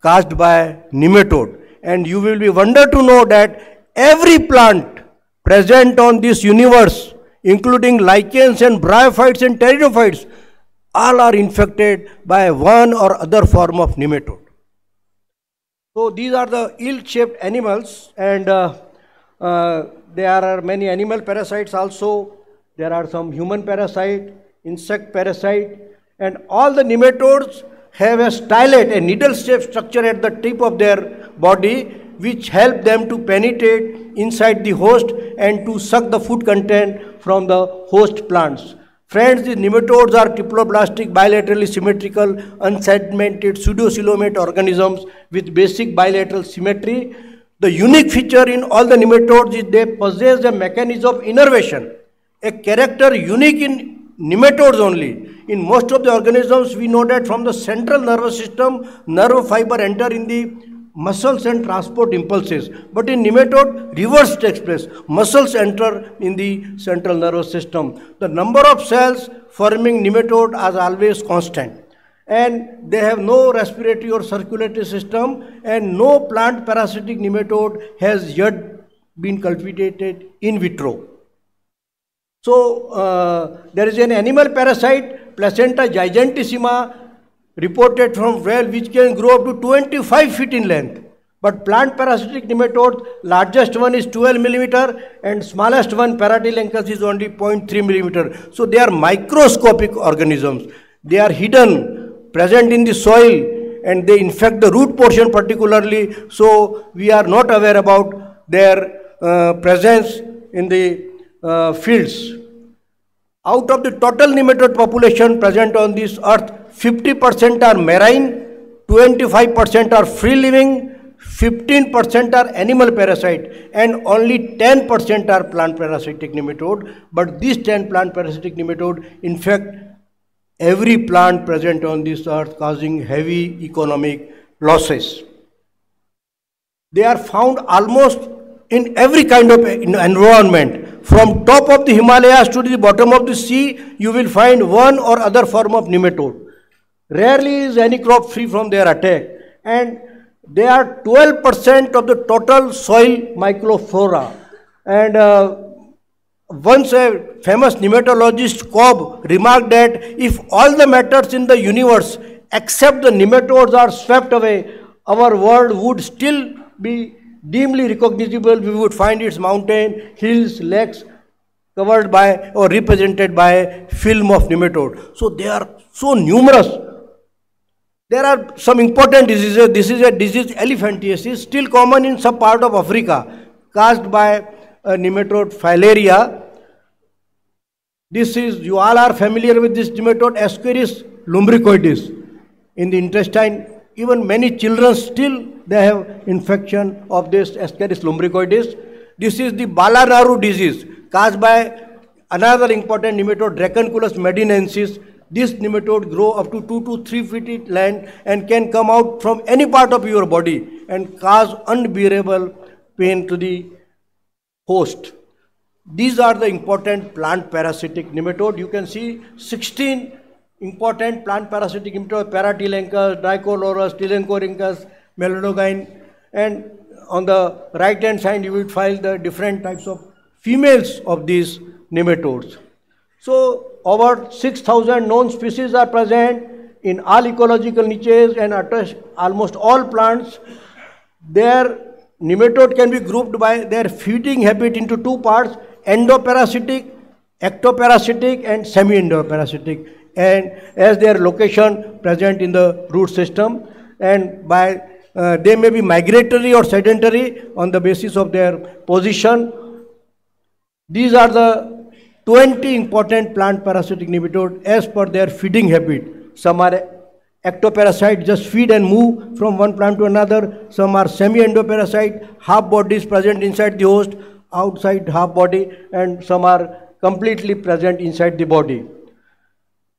caused by nematode. And you will be wondered to know that every plant present on this universe, including lichens and bryophytes and pteridophytes, all are infected by one or other form of nematode. So these are the eel-shaped animals, and there are many animal parasites also. There are some human parasite, insect parasite, and all the nematodes have a stylet, a needle-shaped structure at the tip of their body, which help them to penetrate inside the host and to suck the food content from the host plants. Friends, the nematodes are triploblastic, bilaterally symmetrical, unsegmented, pseudocoelomate organisms with basic bilateral symmetry. The unique feature in all the nematodes is they possess a mechanism of innervation, a character unique in nematodes only. In most of the organisms, we know that from the central nervous system, nerve fiber enter in the muscles and transport impulses. But in nematode, reverse takes place. Muscles enter in the central nervous system. The number of cells forming nematode is always constant. And they have no respiratory or circulatory system, and no plant parasitic nematode has yet been cultivated in vitro. So, there is an animal parasite, placenta gigantissima, reported from whale, which can grow up to 25 feet in length. But plant parasitic nematodes, largest one is 12 millimeter and smallest one, Paratylencus, is only 0.3 millimeter. So they are microscopic organisms. They are hidden, present in the soil, and they infect the root portion particularly. So we are not aware about their presence in the fields. Out of the total nematode population present on this earth, 50% are marine, 25% are free living, 15% are animal parasite, and only 10% are plant parasitic nematode. But these 10 plant parasitic nematode infect every plant present on this earth, causing heavy economic losses. They are found almost in every kind of environment. From top of the Himalayas to the bottom of the sea, you will find one or other form of nematode. Rarely is any crop free from their attack, and they are 12% of the total soil microflora. And once a famous nematologist, Cobb, remarked that if all the matters in the universe except the nematodes are swept away, our world would still be dimly recognizable. We would find its mountain, hills, lakes covered by or represented by a film of nematode. So they are so numerous. There are some important diseases. This is a disease, elephantiasis, still common in some part of Africa, caused by a nematode filaria. This is, you all are familiar with this nematode, Ascaris lumbricoides. In the intestine, even many children still they have infection of this Ascaris lumbricoides. This is the Balanaru disease, caused by another important nematode, Dracunculus medinensis. This nematode grow up to 2 to 3 feet in length and can come out from any part of your body and cause unbearable pain to the host. These are the important plant parasitic nematode. You can see 16 important plant parasitic nematode, Paratylencus, Dicolorus, Telencorhynchus, Melodogyne, and on the right hand side you will find the different types of females of these nematodes. So over 6,000 known species are present in all ecological niches and almost all plants. Their nematode can be grouped by their feeding habit into two parts: endoparasitic, ectoparasitic, and semi-endoparasitic, and as their location present in the root system, and by they may be migratory or sedentary on the basis of their position. These are the 20 important plant parasitic nematodes as per their feeding habit. Some are ectoparasite, just feed and move from one plant to another. Some are semi-endoparasite, half bodies present inside the host, outside half body, and some are completely present inside the body.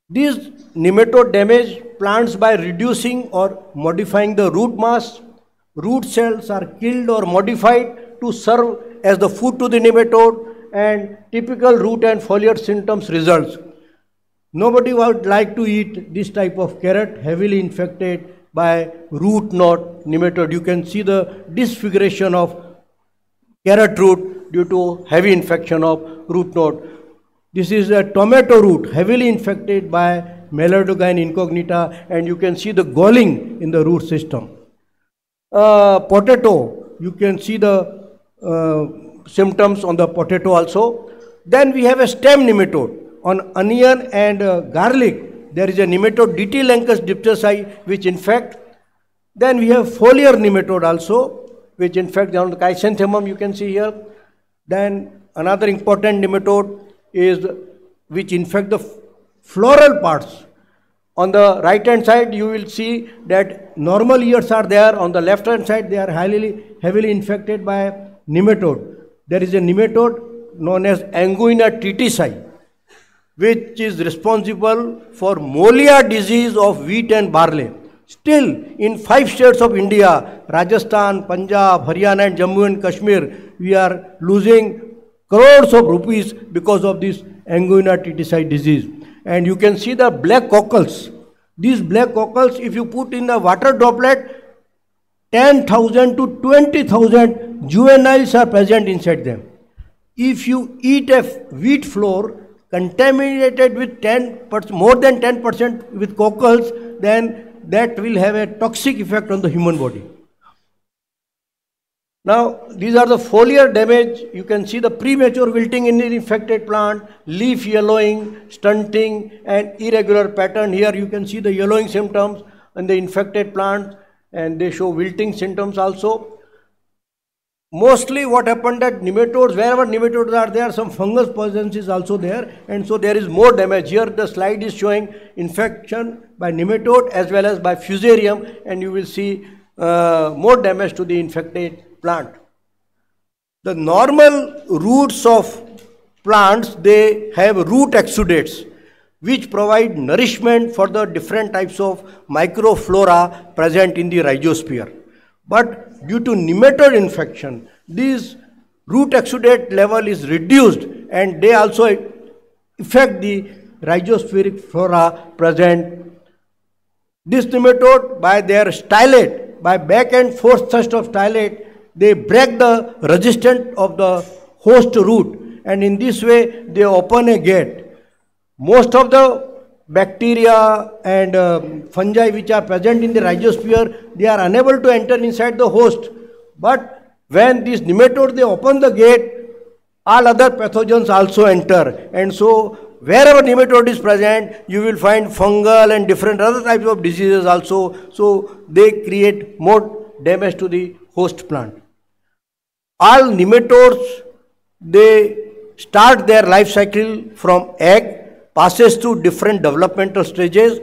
These nematode damage plants by reducing or modifying the root mass. Root cells are killed or modified to serve as the food to the nematode, and typical root and foliar symptoms results. Nobody would like to eat this type of carrot heavily infected by root knot nematode. You can see the disfiguration of carrot root due to heavy infection of root knot. This is a tomato root heavily infected by Melodogyne incognita, and you can see the galling in the root system. Potato, you can see the symptoms on the potato also. Then we have a stem nematode. On onion and garlic, there is a nematode DT-Lancus dipterosae which infect. Then we have foliar nematode also, which infect on the chrysanthemum, you can see here. Then another important nematode is which infect the floral parts. On the right hand side, you will see that normal ears are there. On the left hand side, they are heavily infected by nematode. There is a nematode known as Angina tritici, which is responsible for molia disease of wheat and barley. Still, in 5 states of India, Rajasthan, Punjab, Haryana and Jammu and Kashmir, we are losing crores of rupees because of this Angina tritici disease. And you can see the black cockles. These black cockles, if you put in the water droplet, 10,000 to 20,000 juveniles are present inside them. If you eat a wheat flour contaminated with more than 10% with cockles, then that will have a toxic effect on the human body. Now, these are the foliar damage. You can see the premature wilting in the infected plant, leaf yellowing, stunting, and irregular pattern. Here you can see the yellowing symptoms in the infected plant, and they show wilting symptoms also. Mostly what happened that nematodes, wherever nematodes are there, some fungus presence is also there, and so there is more damage. Here the slide is showing infection by nematode as well as by fusarium, and you will see more damage to the infected plant. The normal roots of plants, they have root exudates which provide nourishment for the different types of microflora present in the rhizosphere. But due to nematode infection, this root exudate level is reduced and they also affect the rhizospheric flora present. This nematode, by their stylate, by back and forth thrust of stylate, they break the resistance of the host root, and in this way they open a gate. Most of the bacteria and fungi which are present in the rhizosphere, they are unable to enter inside the host. But when these nematodes, they open the gate, all other pathogens also enter. And so wherever nematode is present, you will find fungal and different other types of diseases also. So they create more damage to the host plant. All nematodes, they start their life cycle from egg, passes through different developmental stages,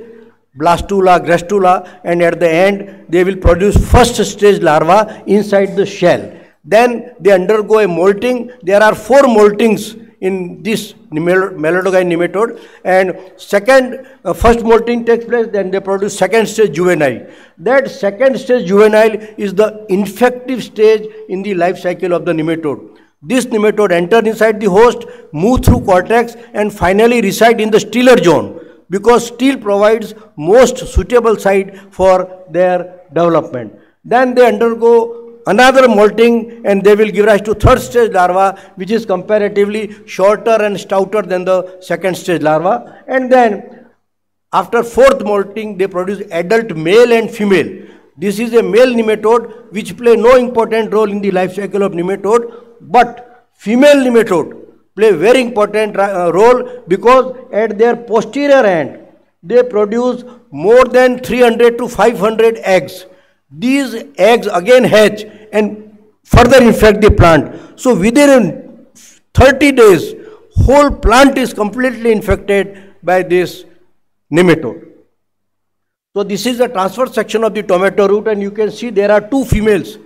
blastula, gastrula, and at the end they will produce first stage larva inside the shell. Then they undergo a molting. There are 4 moltings in this melodogyne nematode, and first molting takes place, then they produce second stage juvenile. That second stage juvenile is the infective stage in the life cycle of the nematode. This nematode enter inside the host, move through cortex, and finally reside in the stellar zone, because stele provides most suitable site for their development. Then they undergo another molting and they will give rise to third stage larva, which is comparatively shorter and stouter than the second stage larva. And then after fourth molting, they produce adult male and female. This is a male nematode which play no important role in the life cycle of nematode, but female nematode play very important role, because at their posterior end, they produce more than 300 to 500 eggs. These eggs again hatch and further infect the plant. So within 30 days, whole plant is completely infected by this nematode. So this is the transverse section of the tomato root, and you can see there are 2 females.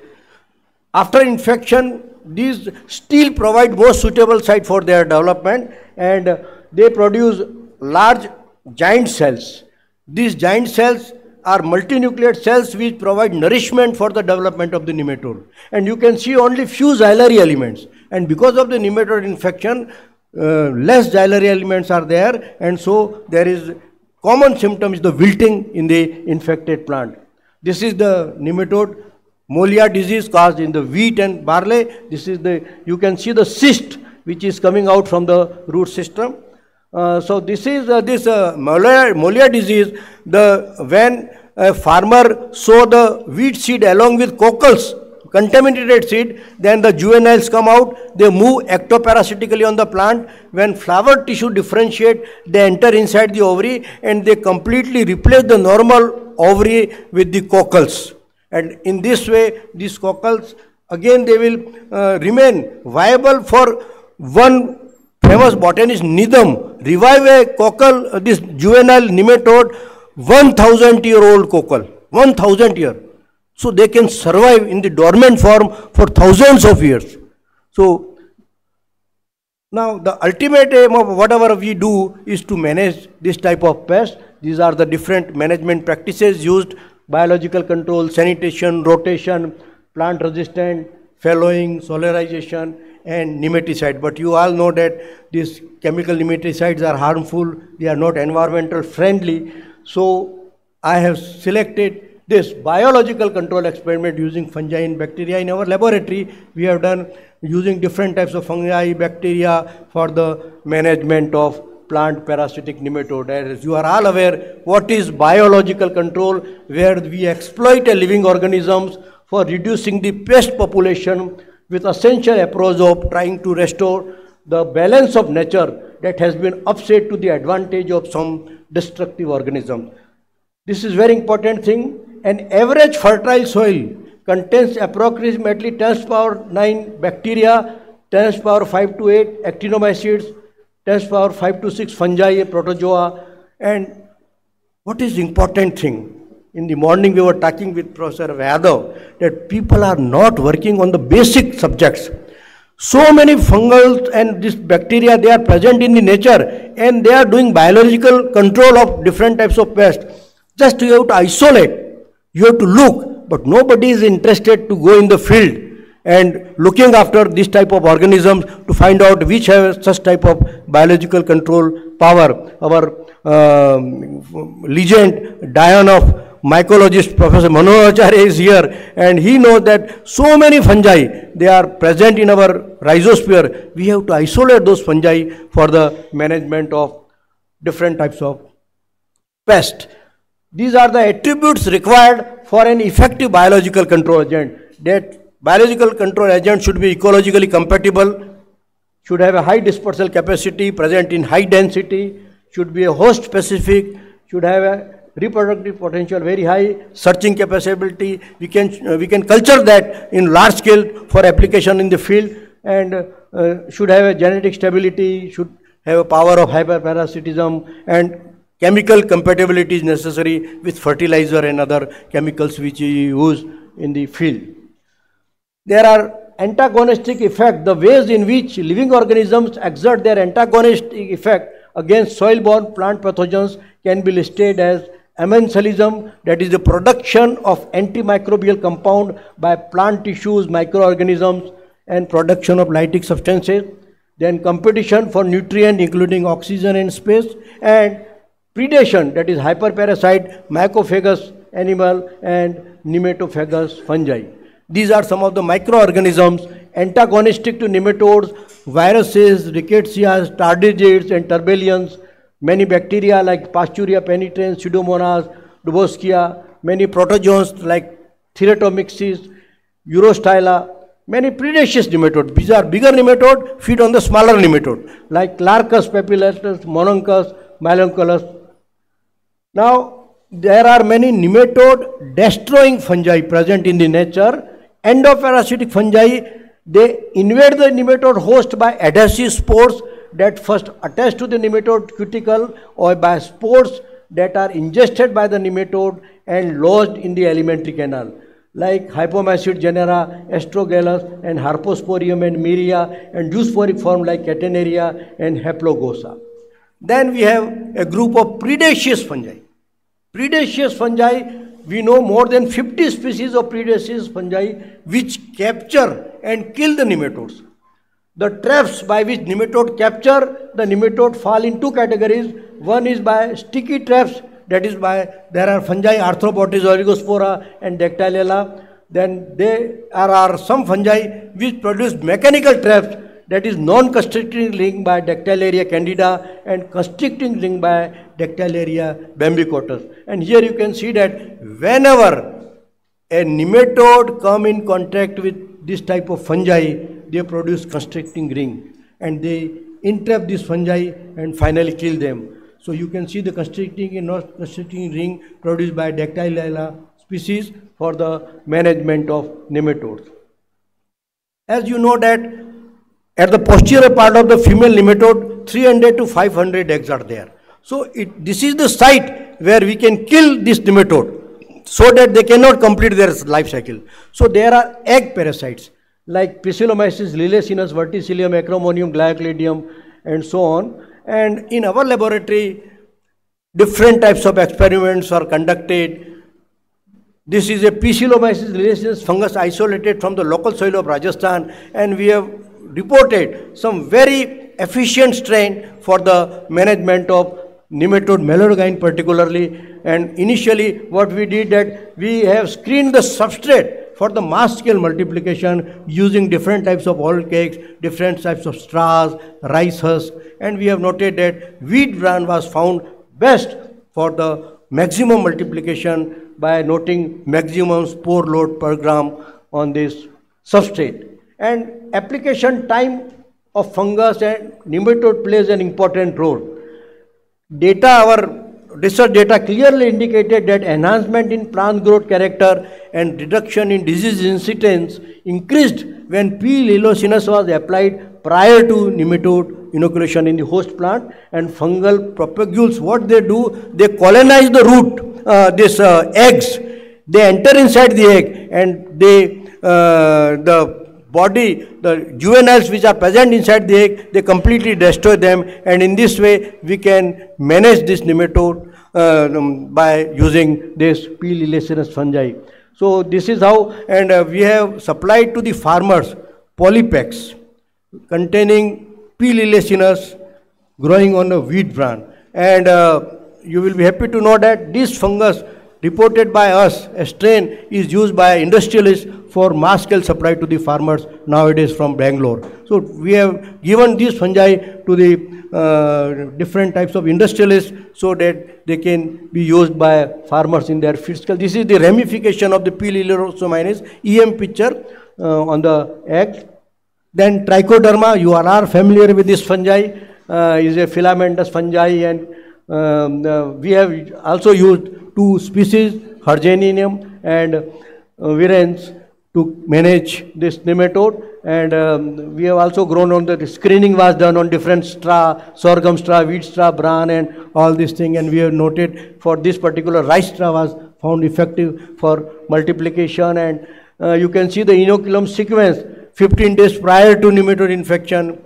After infection, these still provide most suitable site for their development, and they produce large giant cells. These giant cells are multinucleate cells which provide nourishment for the development of the nematode. And you can see only few xylary elements. And because of the nematode infection, less xylary elements are there, and so there is common symptom is the wilting in the infected plant. This is the nematode molia disease caused in the wheat and barley. This is you can see the cyst which is coming out from the root system. So this is molia disease. When a farmer sow the wheat seed along with cockles, contaminated seed, then the juveniles come out, they move ectoparasitically on the plant. When flower tissue differentiate, they enter inside the ovary and they completely replace the normal ovary with the coccals. And in this way, these coccals, again they will remain viable for one famous botanist Needham, revive a cockle, this juvenile nematode, 1,000-year-old cockle, 1,000 year. So they can survive in the dormant form for thousands of years. So now the ultimate aim of whatever we do is to manage this type of pest. These are the different management practices used: biological control, sanitation, rotation, plant resistant, fallowing, solarization, and nematicide. But you all know that these chemical nematicides are harmful, they are not environmental friendly. So I have selected this biological control experiment using fungi and bacteria. In our laboratory, we have done using different types of fungi, bacteria for the management of plant parasitic nematode. As you are all aware, what is biological control? Where we exploit a living organisms for reducing the pest population with essential approach of trying to restore the balance of nature that has been upset to the advantage of some destructive organism. This is very important thing. An average fertile soil contains approximately 10⁹ bacteria, 10⁵ to 8 actinomycetes, 10⁵ to 6 fungi, protozoa. And what is important thing? In the morning we were talking with Professor Yadav that people are not working on the basic subjects. So many fungal and this bacteria, they are present in the nature and they are doing biological control of different types of pests. Just you have to isolate, you have to look, but nobody is interested to go in the field and looking after this type of organisms to find out which have such type of biological control power. Our legend, Dion of mycologist Professor Manoharacharya is here and he knows that so many fungi, they are present in our rhizosphere. We have to isolate those fungi for the management of different types of pests. These are the attributes required for an effective biological control agent. That biological control agent should be ecologically compatible, should have a high dispersal capacity, present in high density, should be a host specific, should have a reproductive potential very high, searching capability. We can culture that in large scale for application in the field, and should have a genetic stability, should have a power of hyperparasitism, and chemical compatibility is necessary with fertilizer and other chemicals which we use in the field. There are antagonistic effects, the ways in which living organisms exert their antagonistic effect against soil-borne plant pathogens can be listed as amensalism, that is the production of antimicrobial compound by plant tissues, microorganisms, and production of lytic substances. Then competition for nutrient including oxygen and space, and predation, that is hyperparasite, mycophagous animal, and nematophagous fungi. These are some of the microorganisms antagonistic to nematodes, viruses, rickettsias, tardigrades, and turbulins. Many bacteria like Pasturia penetrans, Pseudomonas, Duboschia, many protozoans like Theratomyces, Urostyla, many predaceous nematodes. These are bigger nematodes, feed on the smaller nematode like Larcus papillatus, Mononchus, Malonculus. Now, there are many nematode destroying fungi present in the nature. Endoparasitic fungi, they invade the nematode host by adhesive spores that first attach to the nematode cuticle, or by spores that are ingested by the nematode and lodged in the alimentary canal, like hypomycete genera, Astrogallus, and Harposporium and Miria, and zoosporic form like Catenaria and Haplogosa. Then we have a group of predaceous fungi. Predaceous fungi, we know more than 50 species of predaceous fungi which capture and kill the nematodes. The traps by which nematode capture the nematode fall in two categories. One is by sticky traps, that is by, there are fungi Arthropods, Oligospora, and Dactylella. Then there are some fungi which produce mechanical traps, that is non-constricting ring by Dactylaria candida and constricting ring by Dactylaria bambicotus. And here you can see that whenever a nematode come in contact with this type of fungi, they produce constricting ring, and they entrap this fungi and finally kill them. So you can see the constricting and not constricting ring produced by Dactyla species for the management of nematodes. As you know that at the posterior part of the female nematode, 300 to 500 eggs are there. So this is the site where we can kill this nematode so that they cannot complete their life cycle. So there are egg parasites like Pseudomyces liliaceus, verticillium, acromonium, glycolidium, and so on. And in our laboratory, different types of experiments are conducted. This is a Pseudomyces liliaceus fungus isolated from the local soil of Rajasthan, and we have reported some very efficient strain for the management of nematode Melaleucine particularly. And initially what we did that we have screened the substrate for the mass scale multiplication using different types of oil cakes, different types of straws, rice husk, and we have noted that wheat bran was found best for the maximum multiplication by noting maximum spore load per gram on this substrate. And application time of fungus and nematode plays an important role. Data, our research data clearly indicated that enhancement in plant growth character and reduction in disease incidence increased when P. liliaceus was applied prior to nematode inoculation in the host plant. And fungal propagules, what they do, they colonize the root, eggs. They enter inside the egg, and the juveniles which are present inside the egg, they completely destroy them, and in this way we can manage this nematode by using this P. liliaceus fungi. So this is how, and we have supplied to the farmers polypacks containing P. liliaceus growing on a wheat bran, and you will be happy to know that this fungus reported by us, a strain is used by industrialists for mass scale supply to the farmers nowadays from Bangalore. So we have given these fungi to the different types of industrialists so that they can be used by farmers in their field scale. This is the ramification of the P. liliaceus EM picture on the egg. Then trichoderma, you are familiar with this fungi, is a filamentous fungi, and we have also used two species, Hergenium and virens, to manage this nematode. And we have also grown on the screening was done on different straw, sorghum straw, wheat straw, bran, and all these things. And we have noted for this particular rice straw was found effective for multiplication. And you can see the inoculum sequence 15 days prior to nematode infection,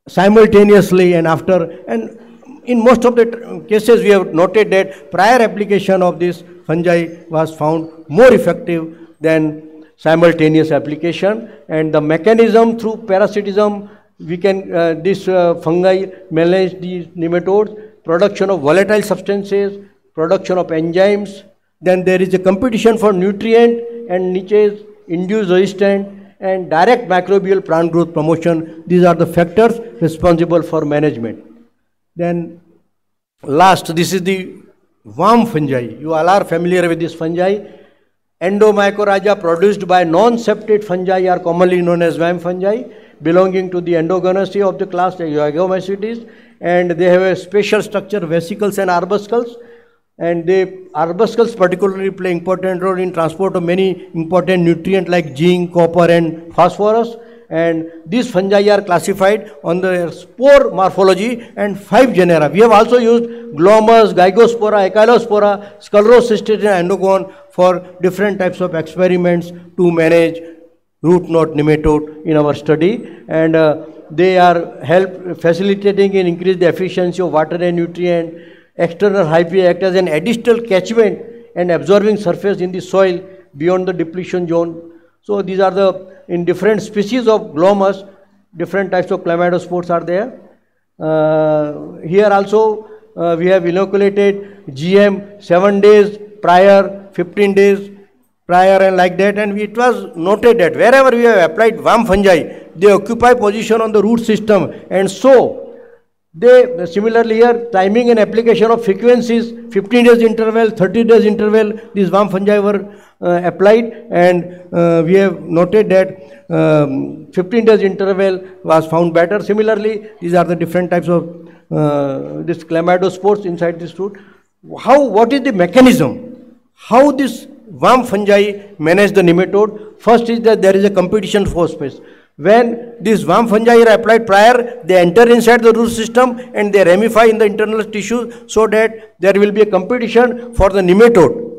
simultaneously and after. And in most of the cases we have noted that prior application of this fungi was found more effective than simultaneous application. And the mechanism through parasitism, we can this fungi manage these nematodes, production of volatile substances, production of enzymes. Then there is a competition for nutrient and niches, induced resistance, and direct microbial plant growth promotion. These are the factors responsible for management. Then last, this is the worm fungi. You all are familiar with this fungi. Endomycorrhiza produced by non-septate fungi are commonly known as worm fungi, belonging to the Endogonaceae of the class Zygomycetes, and they have a special structure, vesicles and arbuscles. And the arbuscles particularly play important role in transport of many important nutrients like zinc, copper, and phosphorus. And these fungi are classified on the spore morphology and 5 genera. We have also used glomus, gygospora, echylospora, sclerocystidae, and endogon for different types of experiments to manage root knot nematode in our study. And they are facilitating and increase the efficiency of water and nutrient. External hyphae act as an additional catchment and absorbing surface in the soil beyond the depletion zone. So these are the, in different species of glomus, different types of chlamydospores are there. Here also we have inoculated GM 7 days prior, 15 days prior, and like that. And it was noted that wherever we have applied worm fungi, they occupy position on the root system, and so They similarly here timing and application of frequencies, 15 days interval, 30 days interval, these worm fungi were applied, and we have noted that 15 days interval was found better. Similarly, these are the different types of this chlamydospores inside this fruit. What is the mechanism? How this worm fungi manage the nematode? First is that there is a competition for space. When these worm fungi are applied prior, they enter inside the root system and they ramify in the internal tissue, so that there will be a competition for the nematode.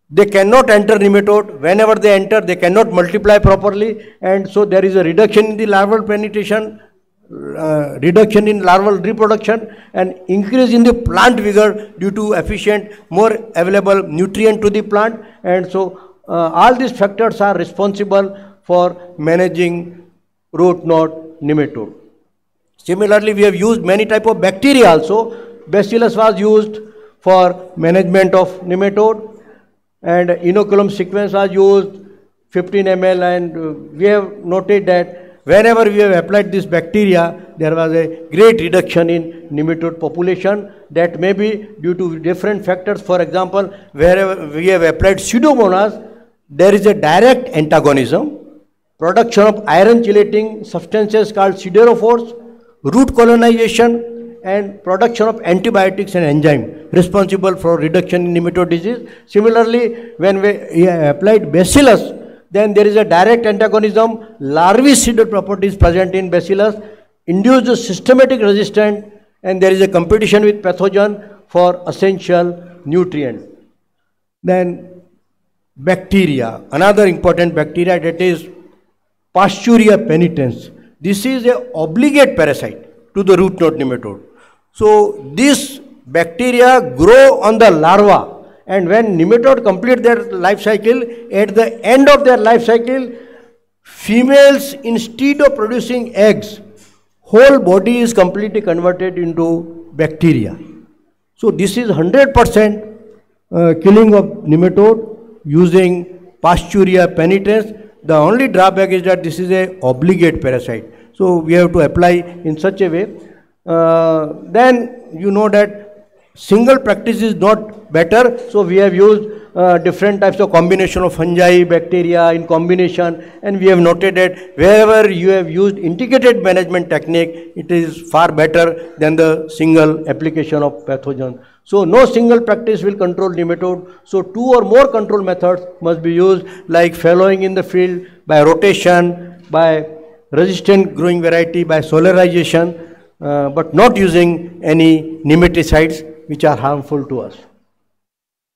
They cannot enter nematode. Whenever they enter, they cannot multiply properly, and so there is a reduction in the larval penetration, reduction in larval reproduction, and increase in the plant vigor due to efficient, more available nutrient to the plant. And so all these factors are responsible for managing root knot nematode. Similarly, we have used many type of bacteria also. Bacillus was used for management of nematode, and inoculum sequence was used 15 ml, and we have noted that whenever we have applied this bacteria, there was a great reduction in nematode population. That may be due to different factors. For example, wherever we have applied Pseudomonas, there is a direct antagonism, production of iron chelating substances called siderophores, root colonization, and production of antibiotics and enzyme responsible for reduction in nematode disease. Similarly, when we applied Bacillus, then there is a direct antagonism, larvicidal properties present in Bacillus, induced systematic resistance, and there is a competition with pathogen for essential nutrient. Then bacteria, another important bacteria, that is Pasteuria penitens. This is an obligate parasite to the root knot nematode. So this bacteria grow on the larva, and when nematode complete their life cycle, at the end of their life cycle, females, instead of producing eggs, whole body is completely converted into bacteria. So this is 100% killing of nematode using Pasteuria penitens. The only drawback is that this is a obligate parasite. So we have to apply in such a way. Then you know that single practice is not better. So we have used different types of combination of fungi, bacteria in combination, and we have noted that wherever you have used integrated management technique, it is far better than the single application of pathogen. So no single practice will control nematode. So 2 or more control methods must be used, like fallowing in the field, by rotation, by resistant growing variety, by solarization, but not using any nematicides which are harmful to us.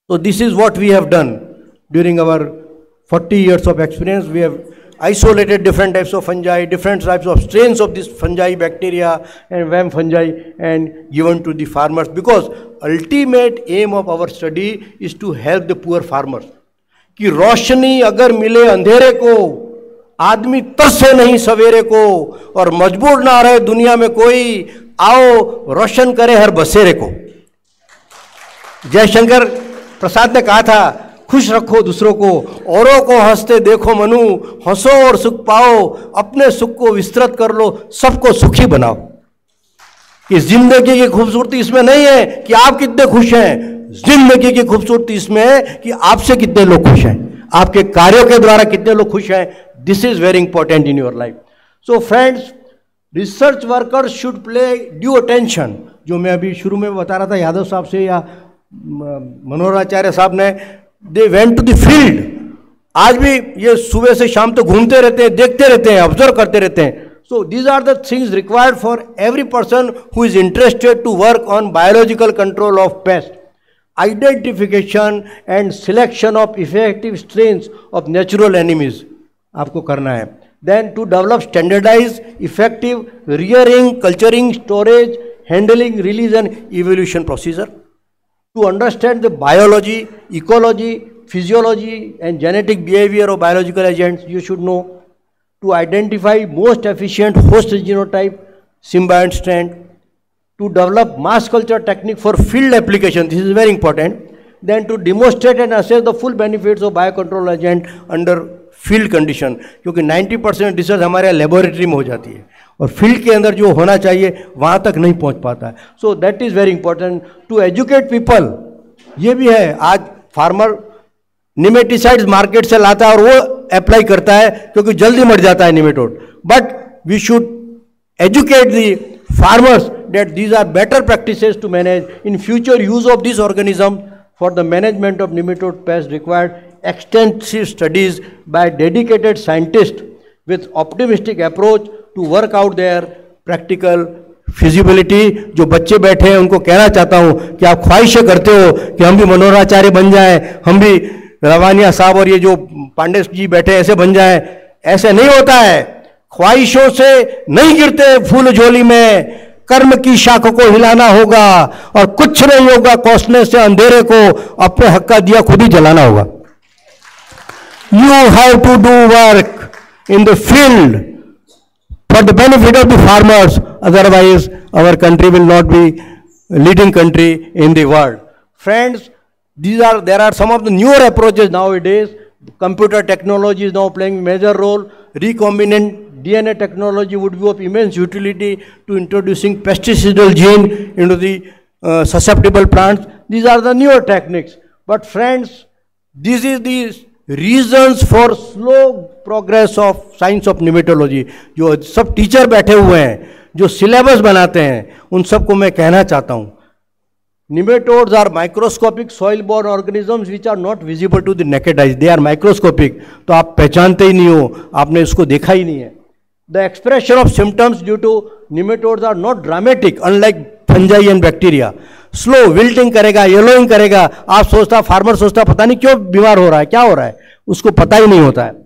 So this is what we have done during our 40 years of experience. We have isolated different types of fungi, different types of strains of this fungi, bacteria and worm fungi, and given to the farmers, because ultimate aim of our study is to help the poor farmers. कि रोशनी अगर मिले अंधेरे को, आदमी तरसे नहीं सवेरे को, और मजबूर ना रहे दुनिया में कोई, आओ रोशन करे हर बसेरे को. जयशंकर प्रसाद ने कहा था, खुश रखो दूसरों को, औरों को हंसते देखो मनु, हंसो और सुख पाओ, अपने सुख को विस्तृत कर लो, सबको सुखी बनाओ. इस जिंदगी की खूबसूरती इसमें नहीं है कि आप कितने खुश हैं, जिंदगी की खूबसूरती इसमें है कि आपसे कितने लोग खुश हैं, आपके कार्यों के द्वारा कितने लोग खुश हैं. This is very important in your life. So friends, research workers should play due attention. जो मैं अभी शुरू में बता रहा था यादव साहब से या मनोहराचार्य साहब ने, they went to the field. आज भी ये सुबह से शाम तक घूमते रहते हैं, देखते रहते हैं, ऑब्जर्व करते रहते हैं. So these are the things required for every person who is interested to work on biological control of pests. Identification and selection of effective strains of natural enemies आपको करना है. Then to develop standardized, effective rearing, culturing, storage, handling, release and evolution procedure. To understand the biology, ecology, physiology and genetic behavior of biological agents, you should know. To identify most efficient host genotype, symbiont strain. To develop mass culture technique for field application, this is very important. Then to demonstrate and assess the full benefits of biocontrol agent under field condition, क्योंकि 90% research हमारे laboratory में हो जाती है और field के अंदर जो होना चाहिए वहाँ तक नहीं पहुँच पाता है. So that is very important to educate people. ये भी है, आज फार्मर निमेटिसाइड्स मार्केट से लाता है और वो अप्लाई करता है क्योंकि जल्दी मर जाता है nematode. But we should educate the farmers that these are better practices to manage. In future use of this organism for the management of nematode pests required extensive studies by dedicated scientists with optimistic approach to work out their practical feasibility. जो बच्चे बैठे हैं उनको कहना चाहता हूँ कि आप ख्वाहिशें करते हो कि हम भी मनोराचार्य बन जाएं, हम भी रवानिया साहब और ये जो पांडे जी बैठे ऐसे बन जाएं. ऐसे नहीं होता है. ख्वाहिशों से नहीं गिरते फूल झोली में, कर्म की शाखों को हिलाना होगा और कुछ नहीं होगा कोसने से अंधेरे को, अपने हक का दिया खुद ही जलाना होगा. You have to do work in the field for the benefit of the farmers, otherwise our country will not be leading country in the world. Friends, there are some of the newer approaches nowadays. Computer technology is now playing major role. Recombinant DNA technology would be of immense utility to introducing pesticidal gene into the susceptible plants. These are the newer techniques. But friends, this is the reasons for slow progress of science of nematology. जो सब teacher बैठे हुए हैं, जो syllabus बनाते हैं, उन सबको मैं कहना चाहता हूँ, nematodes are microscopic soil-borne organisms which are not visible to the naked eyes. They are microscopic. तो आप पहचानते ही नहीं हो, आपने इसको देखा ही नहीं है. The expression of symptoms due to nematodes are not dramatic, unlike fungi and bacteria. Slow, wilting करेगा, yellowing करेगा. आप सोचता, फार्मर सोचता पता नहीं क्यों बीमार हो रहा है, क्या हो रहा है, उसको पता ही नहीं होता है.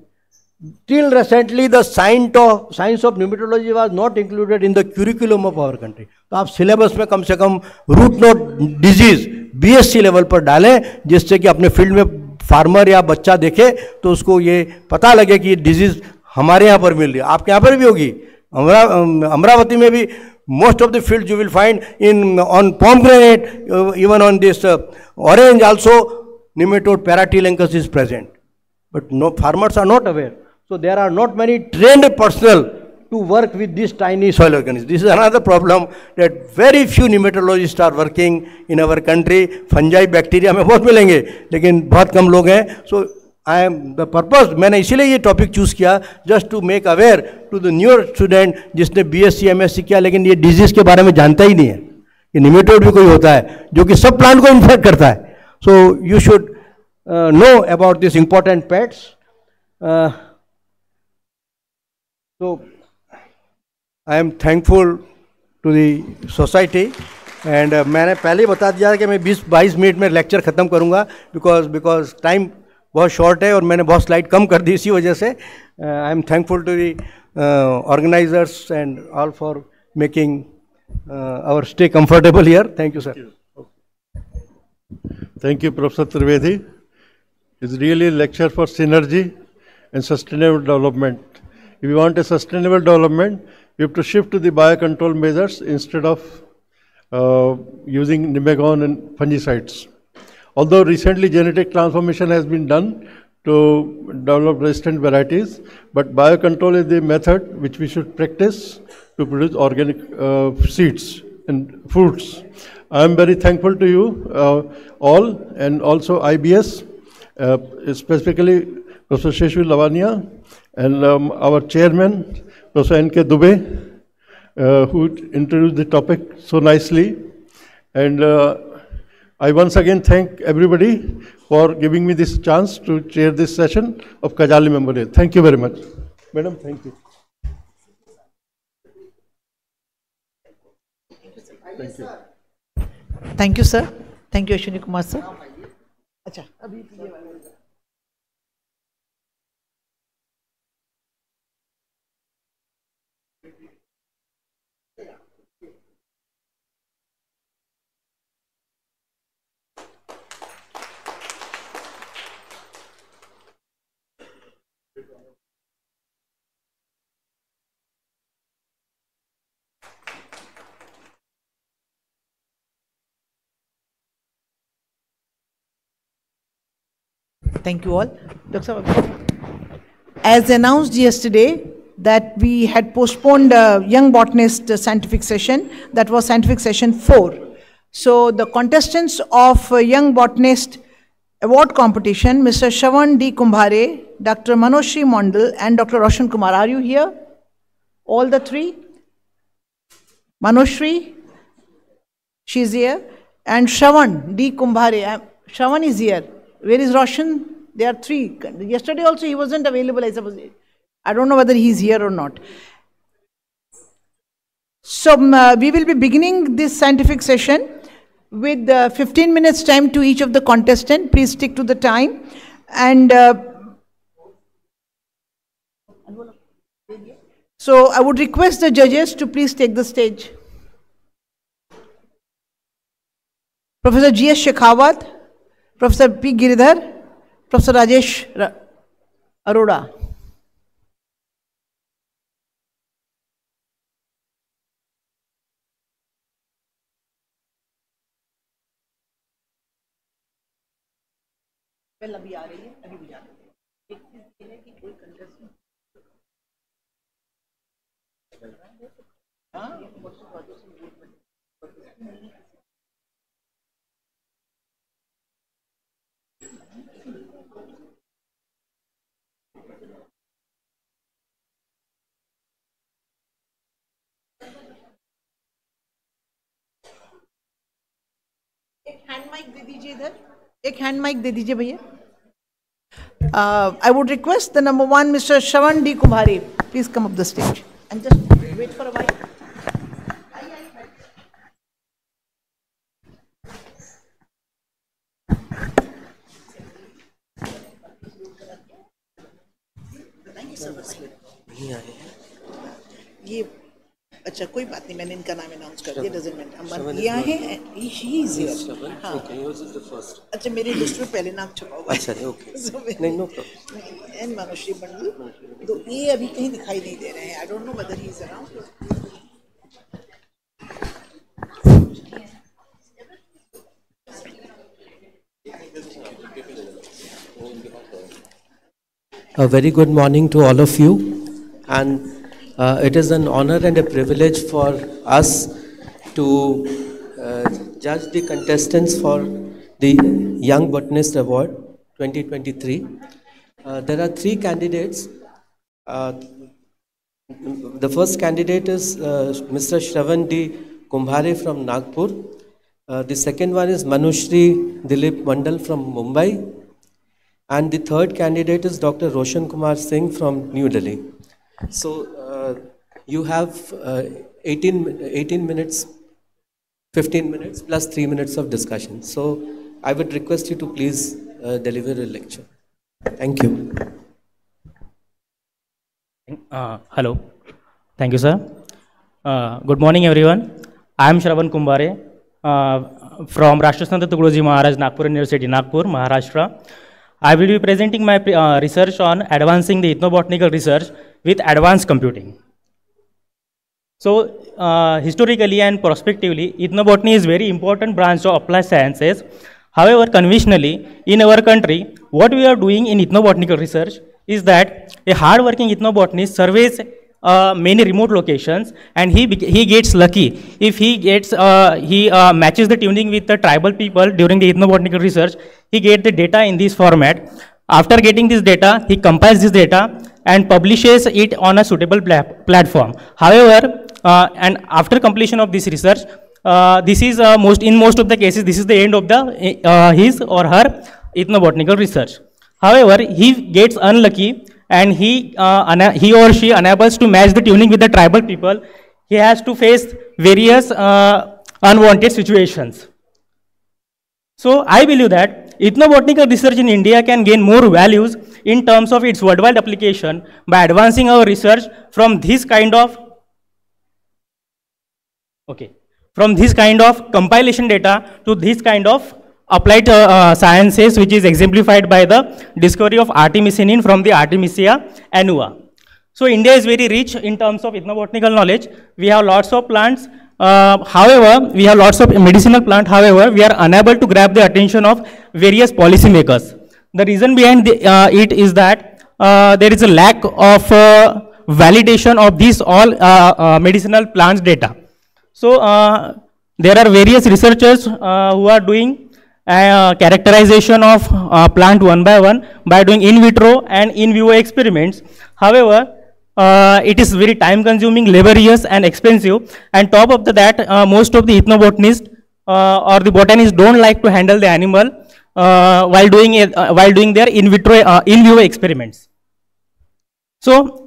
Till recently, the science of nematology was not included in the curriculum of our country. तो आप सिलेबस में कम से कम root knot disease BSc level पर डालें, जिससे कि अपने फील्ड में फार्मर या बच्चा देखे तो उसको ये पता लगे कि ये डिजीज हमारे यहाँ पर मिल रही है. आपके यहाँ पर भी होगी. अमरावती में भी most of the fields you will find on pomegranate, even on this orange also, nematode Paratylenchus is present. But no, farmers are not aware. So there are not many trained personnel to work with these tiny soil organisms. This is another problem, that very few nematologists are working in our country. Fungi, bacteria में बहुत मिलेंगे, लेकिन बहुत कम लोग हैं. So I am the purpose, मैंने इसीलिए ये टॉपिक चूज किया, just to make aware to the newer student जिसने BSc MSc किया लेकिन ये डिजीज के बारे में जानता ही नहीं है कि निमेटोड भी कोई होता है जो कि सब प्लांट को इन्फेक्ट करता है. So you should know about these important pests. So I am thankful to the society, and मैंने पहले ही बता दिया कि मैं 20-22 मिनट में लेक्चर ख़त्म करूँगा, बिकॉज टाइम बहुत शॉर्ट है और मैंने बहुत स्लाइड कम कर दी इसी वजह से. I am thankful to the organizers and all for making our stay comfortable here. Thank you sir. Thank you, Professor Trivedi. It's really a lecture for synergy and sustainable development. If you want a sustainable development, you have to shift to the biocontrol measures instead of using nemagon and fungicides. Although recently genetic transformation has been done to develop resistant varieties, but biocontrol is the method which we should practice to produce organic seeds and fruits. I am very thankful to you all, and also IBS, specifically Professor Sheshwar Lavania, and our chairman, Professor N.K. Dubey, who introduced the topic so nicely. And I once again thank everybody for giving me this chance to chair this session of Kajali Memorial. Thank you very much. Madam, thank you. Thank you. Thank you, sir. Thank you, Ashwini Kumar, sir. अच्छा, अभी ये वाला Thank you all. Dr. Sahab, as announced yesterday, that we had postponed Young Botanist scientific session. That was scientific session 4. So the contestants of Young Botanist Award competition, Mr. Shravan D. Kumbhare, Dr. Manoshri Mondal, and Dr. Roshan Kumar. Are you here? All the three? Manoshri, she's here. And Shravan D. Kumbhare. Shravan is here. Where is Roshan? There are three. Yesterday also he wasn't available, I suppose. I don't know whether he's here or not. So we will be beginning this scientific session with 15 minutes time to each of the contestants. Please stick to the time. And so I would request the judges to please take the stage. Professor G.S. Shekhawat, Professor P. Giridhar, Professor Rajesh Arora. एक hand mic दे दीजिए इधर, एक hand mic दे दीजिए भैया. I would request the number 1, Mr. Shravan D. Kumbhare, please come up the stage and just wait for a while. ये अच्छा कोई बात नहीं, मैंने इनका नाम अनाउंस कर दिया, डजंट मैटर. यहाँ है, ही इज हियर. हाँ अच्छा, मेरी लिस्ट में पहले नाम छपा हुआ है. अच्छा ओके, नहीं नो प्रॉब्लम. एंड मनोश्री मंडल, तो ये अभी कहीं दिखाई नहीं दे रहे हैं. I don't know whether he is around. A very good morning to all of you, and it is an honor and a privilege for us to judge the contestants for the Young Botanist Award 2023. There are 3 candidates. The first candidate is Mr. Shravan D. Kumbhare from Nagpur. The second one is Manoshri Dilip Mandal from Mumbai. And the third candidate is Dr. Roshan Kumar Singh from New Delhi. So you have 18 minutes, 15 minutes plus 3 minutes of discussion. So I would request you to please deliver a lecture. Thank you. Hello. Thank you, sir. Good morning, everyone. I am Shravan Kumbhare from Rashtrasanta Tughaloji Maharaj, Nagpur University, Nagpur, Maharashtra. I will be presenting my research on advancing the ethnobotanical research with advanced computing. So, historically and prospectively, ethnobotany is very important branch of applied sciences. However, conventionally, in our country, what we are doing in ethnobotanical research is that a hard-working ethnobotanist surveys many remote locations, and he gets lucky if he matches the tuning with the tribal people during the ethnobotanical research. He gets the data in this format. After getting this data, he compiles this data and publishes it on a suitable platform. However, and after completion of this research, this is in most of the cases, this is the end of the his or her ethnobotanical research. However, he gets unlucky and he or she unable to match the tuning with the tribal people. He has to face various unwanted situations. So I believe that ethnobotanical research in India can gain more values in terms of its worldwide application by advancing our research from this kind of compilation data to this kind of applied sciences, which is exemplified by the discovery of artemisinin from the Artemisia annua. So India is very rich in terms of ethnobotanical knowledge. We have lots of plants. However, we have lots of medicinal plants. However, we are unable to grab the attention of various policymakers. The reason behind it is that there is a lack of validation of these all medicinal plants data. So there are various researchers who are doing characterization of plant one by one by doing in vitro and in vivo experiments. However, it is very time consuming, laborious and expensive, and top of that, most of the ethnobotanists or the botanists don't like to handle the animal while doing their in vitro in vivo experiments. So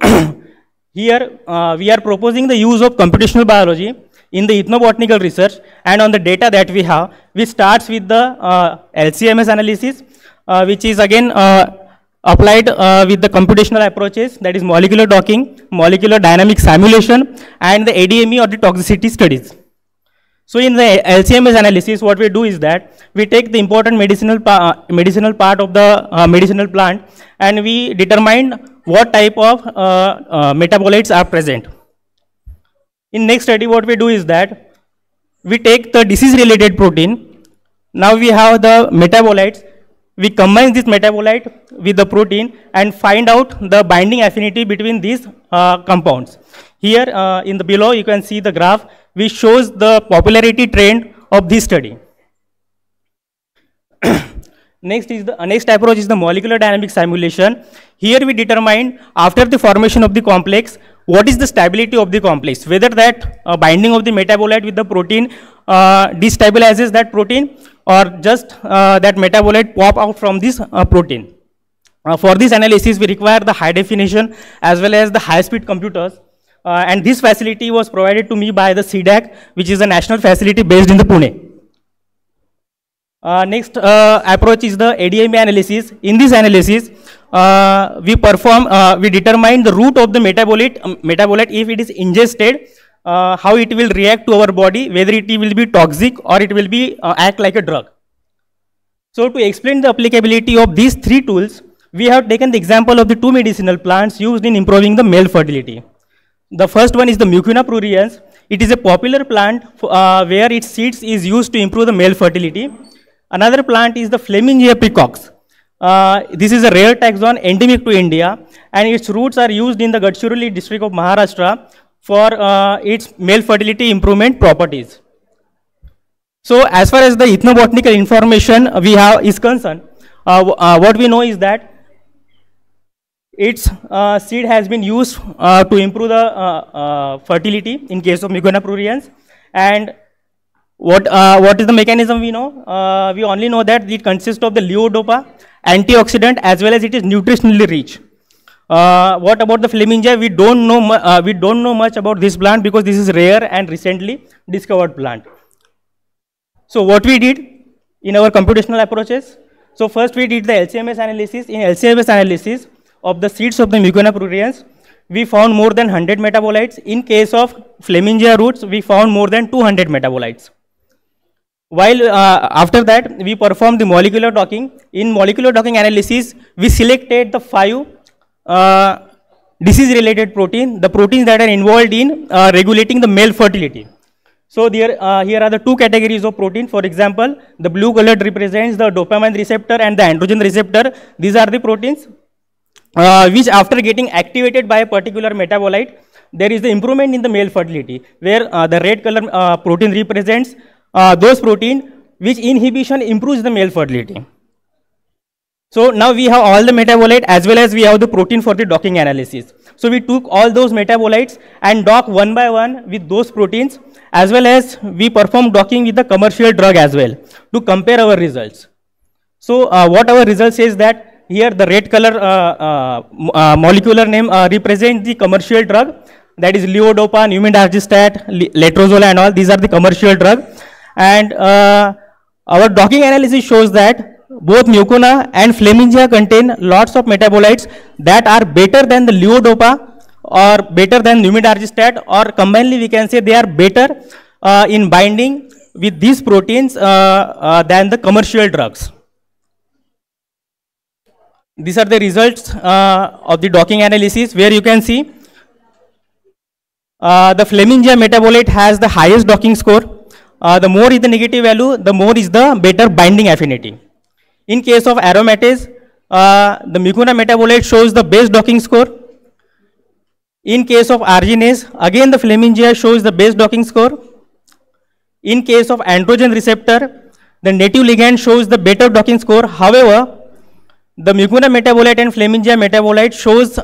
here we are proposing the use of computational biology in the ethnobotanical research, and on the data that we have, we starts with the LCMS analysis, which is again applied with the computational approaches, that is molecular docking, molecular dynamic simulation, and the ADME or the toxicity studies. So in the LCMS analysis, what we do is that we take the important medicinal part of the medicinal plant, and we determine what type of metabolites are present. In next study, what we do is that we take the disease-related protein. Now we have the metabolites. We combine this metabolite with the protein and find out the binding affinity between these compounds. Here in the below, you can see the graph which shows the popularity trend of this study. Next approach is the molecular dynamic simulation. Here we determine, after the formation of the complex, what is the stability of the complex, whether that binding of the metabolite with the protein destabilizes that protein, or just that metabolite pop out from this protein. For this analysis, we require the high definition as well as the high speed computers, and this facility was provided to me by the CDAC, which is a national facility based in the Pune. Next approach is the ADME analysis. In this analysis, we determine the route of the metabolite if it is ingested, how it will react to our body, whether it will be toxic or it will be act like a drug. So to explain the applicability of these three tools, we have taken the example of the two medicinal plants used in improving the male fertility. The first one is the Mucuna pruriens. It is a popular plant where its seeds is used to improve the male fertility. Another plant is the Flamingia precox. This is a rare taxon endemic to India, and its roots are used in the Gadchiroli district of Maharashtra for its male fertility improvement properties. So as far as the ethnobotanical information we have is concerned, what we know is that its seed has been used to improve the fertility in case of Mucuna pruriens. And what is the mechanism we know? We only know that it consists of the levodopa, antioxidant, as well as it is nutritionally rich. What about the Flamingia? We don't know much about this plant because this is rare and recently discovered plant. So what we did in our computational approaches? So first we did the LCMS analysis. In LCMS analysis of the seeds of the Mucuna pruriens, we found more than 100 metabolites. In case of Flamingia roots, we found more than 200 metabolites. While after that, we performed the molecular docking. In molecular docking analysis, we selected the 5 disease-related proteins, the proteins that are involved in regulating the male fertility. So here are the 2 categories of protein. For example, the blue colored represents the dopamine receptor and the androgen receptor. These are the proteins which, after getting activated by a particular metabolite, there is the improvement in the male fertility, where the red color protein represents those proteins which inhibition improves the male fertility. So now we have all the metabolite as well as we have the protein for the docking analysis. So we took all those metabolites and docked one by one with those proteins, as well as we performed docking with the commercial drug as well to compare our results. So what our result says that here the red color molecular name represents the commercial drug, that is levodopa, numidargistat, letrozole and all. These are the commercial drug. And our docking analysis shows that both Mucuna and Flamingia contain lots of metabolites that are better than the levodopa or better than numidargistat, or combinedly we can say they are better in binding with these proteins than the commercial drugs. These are the results of the docking analysis, where you can see the Flamingia metabolite has the highest docking score. The more is the negative value, the more is the better binding affinity. In case of aromatase, the Mucuna metabolite shows the best docking score. In case of arginase, again the Fleming GI shows the base docking score. In case of androgen receptor, the native ligand shows the better docking score. However, the mucuna metabolite and Fleming GI metabolite shows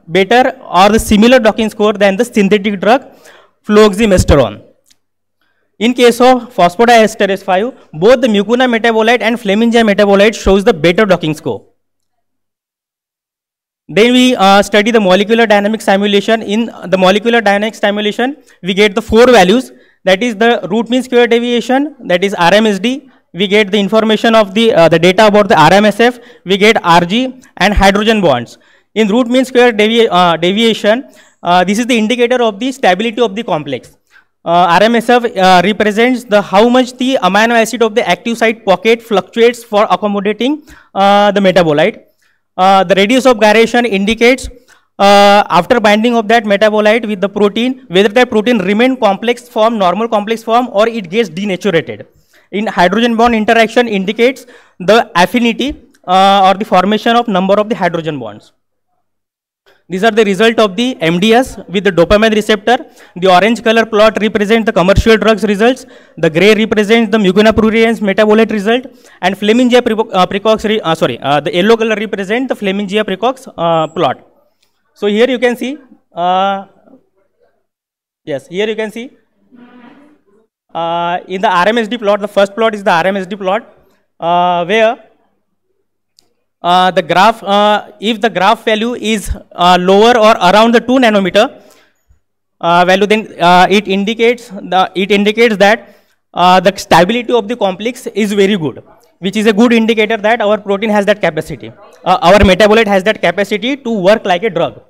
better or the similar docking score than the synthetic drug fluoxymesterone. In case of phosphodiesterase 5, both the mucuna metabolite and Fleming GI metabolite shows the better docking score. Then we study the molecular dynamic simulation. In the molecular dynamic simulation, we get the 4 values. That is the root mean square deviation, that is RMSD. We get the information of the data about the RMSF. We get RG and hydrogen bonds. In root mean square deviation, this is the indicator of the stability of the complex. RMSF represents the how much the amino acid of the active site pocket fluctuates for accommodating the metabolite. The radius of gyration indicates after binding of that metabolite with the protein, whether that protein remain complex form, normal complex form, or it gets denaturated. In hydrogen bond interaction indicates the affinity or the formation of number of the hydrogen bonds. These are the result of the MDS with the dopamine receptor. The orange color plot represents the commercial drugs results. The gray represents the mucuna pruriens metabolite result. And Fleming GI precox, the yellow color represents the Fleming GI precox plot. So here you can see, yes, here you can see in the RMSD plot, the first plot is the RMSD plot, where the graph, if the graph value is lower or around the 2 nanometer value, then it indicates that the stability of the complex is very good, which is a good indicator that our protein has that capacity. Our metabolite has that capacity to work like a drug.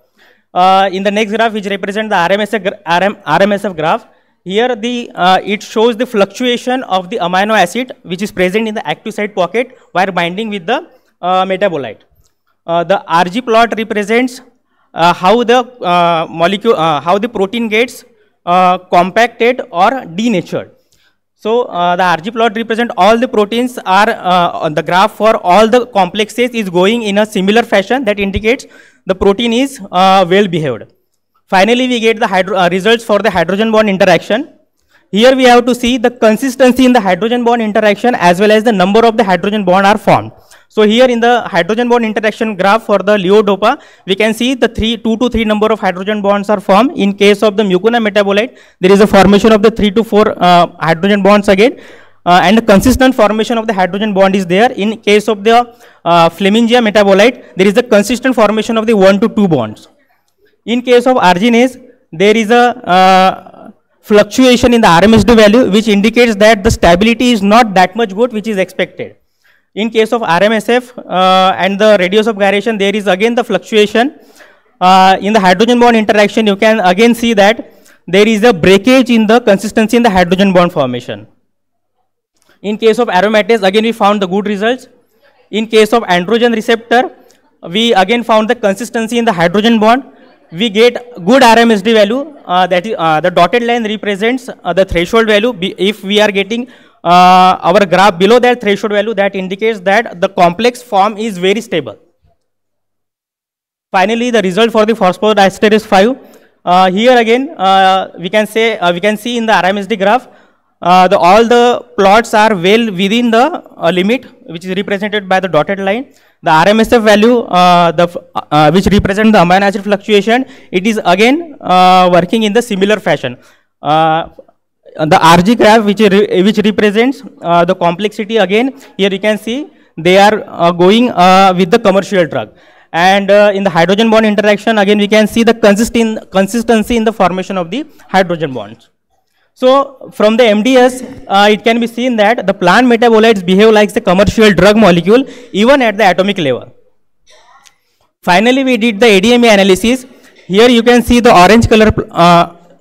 In the next graph, which represents the RMSF graph, here the it shows the fluctuation of the amino acid which is present in the active site pocket while binding with the metabolite. The RG plot represents how the molecule, how the protein gets compacted or denatured. So the RG plot represents all the proteins are on the graph for all the complexes is going in a similar fashion, that indicates the protein is well behaved. Finally, we get the results for the hydrogen bond interaction. Here we have to see the consistency in the hydrogen bond interaction as well as the number of the hydrogen bond are formed. So here in the hydrogen bond interaction graph for the levodopa, we can see the 2 to 3 number of hydrogen bonds are formed. In case of the mucuna metabolite, there is a formation of the 3 to 4 hydrogen bonds again, and a consistent formation of the hydrogen bond is there. In case of the Fleming GI metabolite, there is a consistent formation of the 1 to 2 bonds. In case of arginase, there is a fluctuation in the RMSD value, which indicates that the stability is not that much good, which is expected. In case of RMSF and the radius of gyration, there is again the fluctuation. In the hydrogen bond interaction, you can again see that there is a breakage in the consistency in the hydrogen bond formation. In case of aromatase, again we found the good results. In case of androgen receptor, we again found the consistency in the hydrogen bond. We get good RMSD value, that is the dotted line represents the threshold value. If we are getting our graph below that threshold value, that indicates that the complex form is very stable. Finally, the result for the phosphodiesterase 5. Here again, we can see in the RMSD graph, all the plots are well within the limit, which is represented by the dotted line. The RMSF value, which represents the amino acid fluctuation, it is again working in the similar fashion. The RG graph, which represents the complexity, again here you can see they are going with the commercial drug. And in the hydrogen bond interaction, again we can see the consistency in the formation of the hydrogen bonds. So from the MDS, it can be seen that the plant metabolites behave like the commercial drug molecule even at the atomic level. Finally, we did the ADME analysis. Here you can see the orange color.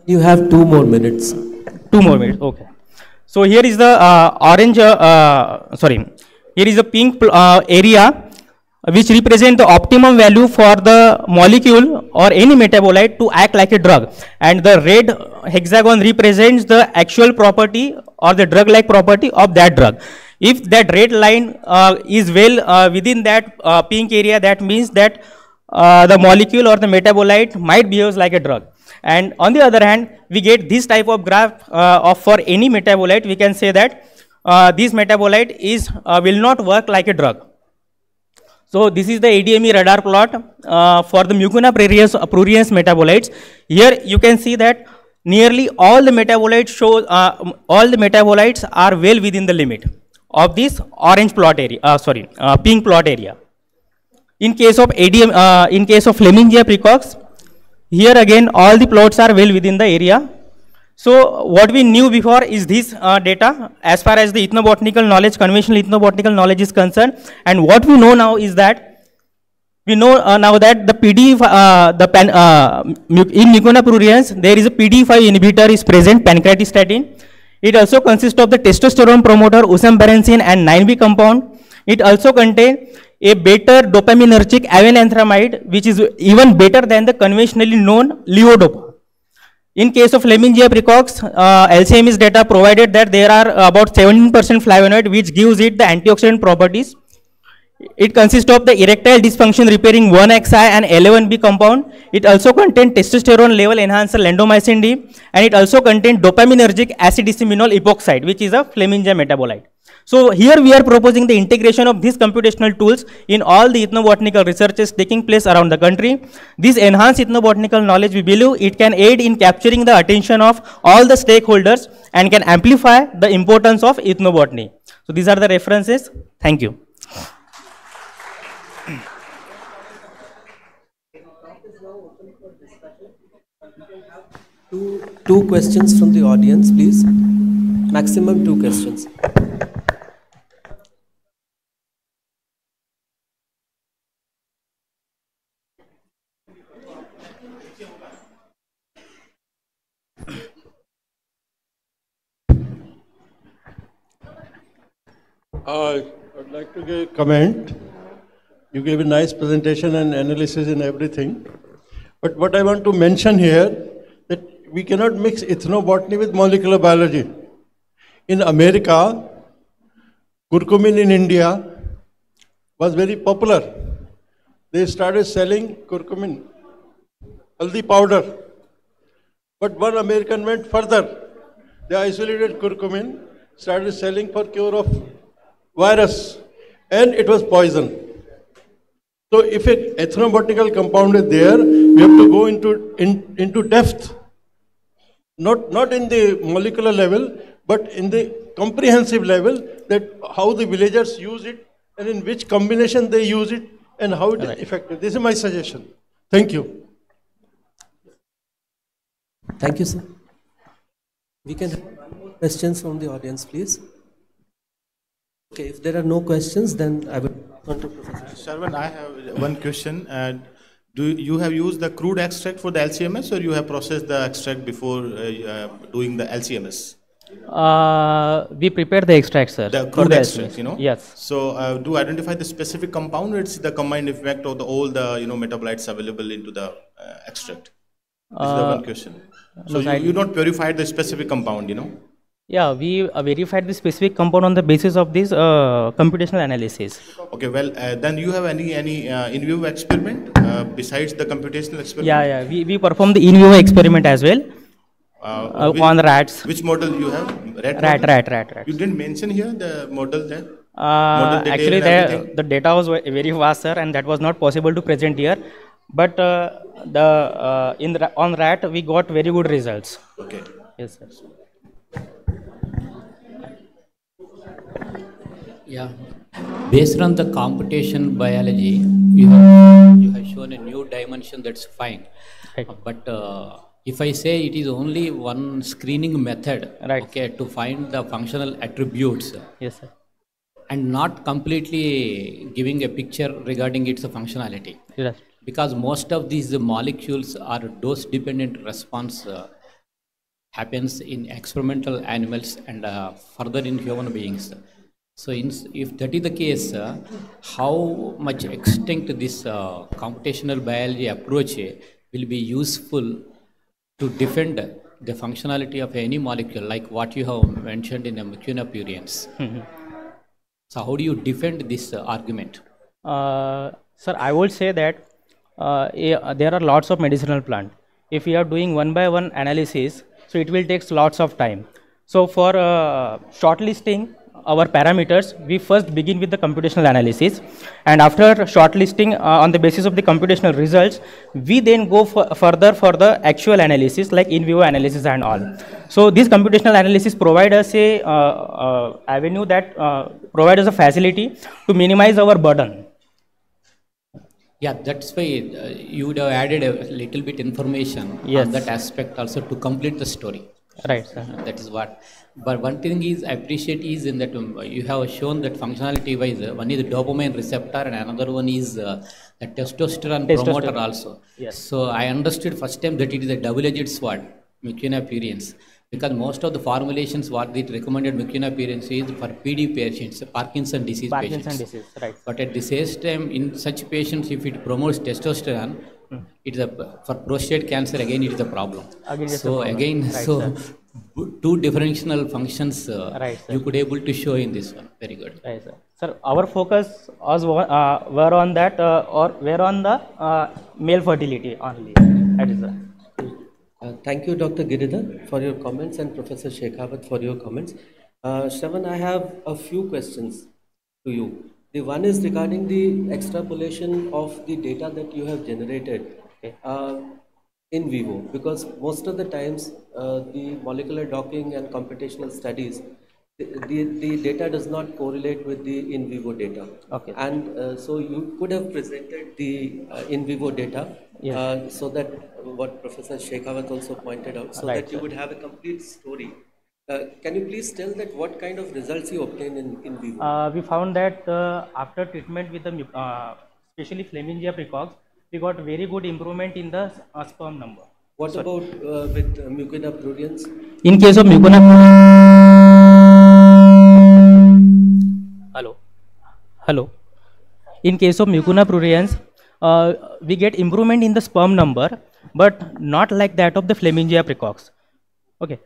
You have 2 more minutes. 2 more minutes, okay. So here is the here is the pink area which represent the optimum value for the molecule or any metabolite to act like a drug, and the red hexagon represents the actual property or the drug-like property of that drug. If that red line is well within that pink area, that means that the molecule or the metabolite might behave like a drug. And on the other hand, we get this type of graph for any metabolite. We can say that this metabolite is will not work like a drug. So this is the ADME radar plot for the mucuna pruriens metabolites. Here you can see that nearly all the metabolites show all the metabolites are well within the limit of this orange plot area. Pink plot area. In case of ADM, in case of Flemingia precox, here again all the plots are well within the area. So what we knew before is this data as far as the ethnobotanical knowledge, conventional ethnobotanical knowledge is concerned. And what we know now is that we know now that the PD, in mucuna pruriens, there is a PD5 inhibitor is present, pancreatistatin. It also consists of the testosterone promoter, usambarencin and 9B compound. It also contains a better dopaminergic avenanthramide, which is even better than the conventionally known levodopa. In case of Flemingia precox, LCMS data provided that there are about 17% flavonoid, which gives it the antioxidant properties. It consists of the erectile dysfunction repairing 1XI and 11B compound. It also contains testosterone level enhancer lendomycin D, and it also contains dopaminergic acidicyminol epoxide, which is a Flemingia metabolite. So here we are proposing the integration of these computational tools in all the ethnobotanical researches taking place around the country. This enhanced ethnobotanical knowledge, we believe it can aid in capturing the attention of all the stakeholders and can amplify the importance of ethnobotany. So these are the references. Thank you. Two questions from the audience, please. Maximum 2 questions. I'd like to give a comment. You gave a nice presentation and analysis and everything. But what I want to mention here, that we cannot mix ethnobotany with molecular biology. In America, curcumin in India was very popular. They started selling curcumin, haldi powder. But one American went further. They isolated curcumin, started selling for cure of virus, and it was poison. So if an ethnobotanical compound is there, we have to go into depth, not in the molecular level, but in the comprehensive level, that how the villagers use it and in which combination they use it and how it is effective. This is my suggestion. Thank you. Thank you, sir. We can have questions from the audience, please. Okay, if there are no questions, then I would want to Professor. Sharvan, I have one question. Do you have used the crude extract for the LCMS, or you have processed the extract before doing the LCMS? We prepare the extract, sir. The crude extract, you know? Yes. So do identify the specific compound, or it's the combined effect of all the metabolites available into the extract? This is the one question. So you not purified the specific compound, Yeah, we verified the specific compound on the basis of this computational analysis. Okay, well, then you have any in vivo experiment besides the computational experiment? Yeah, we perform the in vivo experiment as well on rats. Which model you have? Rat. You didn't mention here the model there? Actually, the data was very vast, sir, and that was not possible to present here. But on rat, we got very good results. Okay. Yes, sir. Yeah, based on the computation biology, you have shown a new dimension, that's fine. Right. But if I say it is only one screening method, right, okay, to find the functional attributes, yes, sir, and not completely giving a picture regarding its functionality. Yes. Because most of these molecules are dose-dependent response happens in experimental animals and further in human beings. So if that is the case, how much extent this computational biology approach will be useful to defend the functionality of any molecule, like what you have mentioned in the mucuna pruriens? So how do you defend this argument? Sir, I would say that there are lots of medicinal plant. If we are doing one by one analysis, so it will take lots of time. So for shortlisting our parameters, we first begin with the computational analysis, and after shortlisting on the basis of the computational results, we then go further for the actual analysis like in vivo analysis and all. So this computational analysis provide us a avenue that provide us a facility to minimize our burden. Yeah, that's why you would have added a little bit information on that aspect also to complete the story. Right, sir. That is what. But one thing is I appreciate is in that you have shown that functionality wise, one is the dopamine receptor and another one is the testosterone promoter also. Yes. So I understood first time that it is a double-edged sword, mucinapurience. Because most of the formulations what it recommended mucinapurience is for PD patients, Parkinson disease patients. Right. But at the same time, in such patients, if it promotes testosterone, it is for prostate cancer again it is a problem. So again, right, so two differential functions you could able to show in this one. Very good. Right, sir. Sir, our focus was were on that or were on the male fertility only. That is. Thank you, Dr. Giridhar, for your comments, and Professor Shekhawat for your comments. Shravan, I have a few questions to you. The one is regarding the extrapolation of the data that you have generated in vivo, because most of the times the molecular docking and computational studies, the data does not correlate with the in vivo data. Okay. And so you could have presented the in vivo data so that what Professor Shekhawat also pointed out, so that you would have a complete story. Can you please tell that what kind of results you obtained in vivo? We found that after treatment with the especially Flamingia precox, we got very good improvement in the sperm number. What about with Mucuna pruriens? In case of Mucuna Hello. In case of Mucuna pruriens, we get improvement in the sperm number, but not like that of the Flamingia precox. Okay,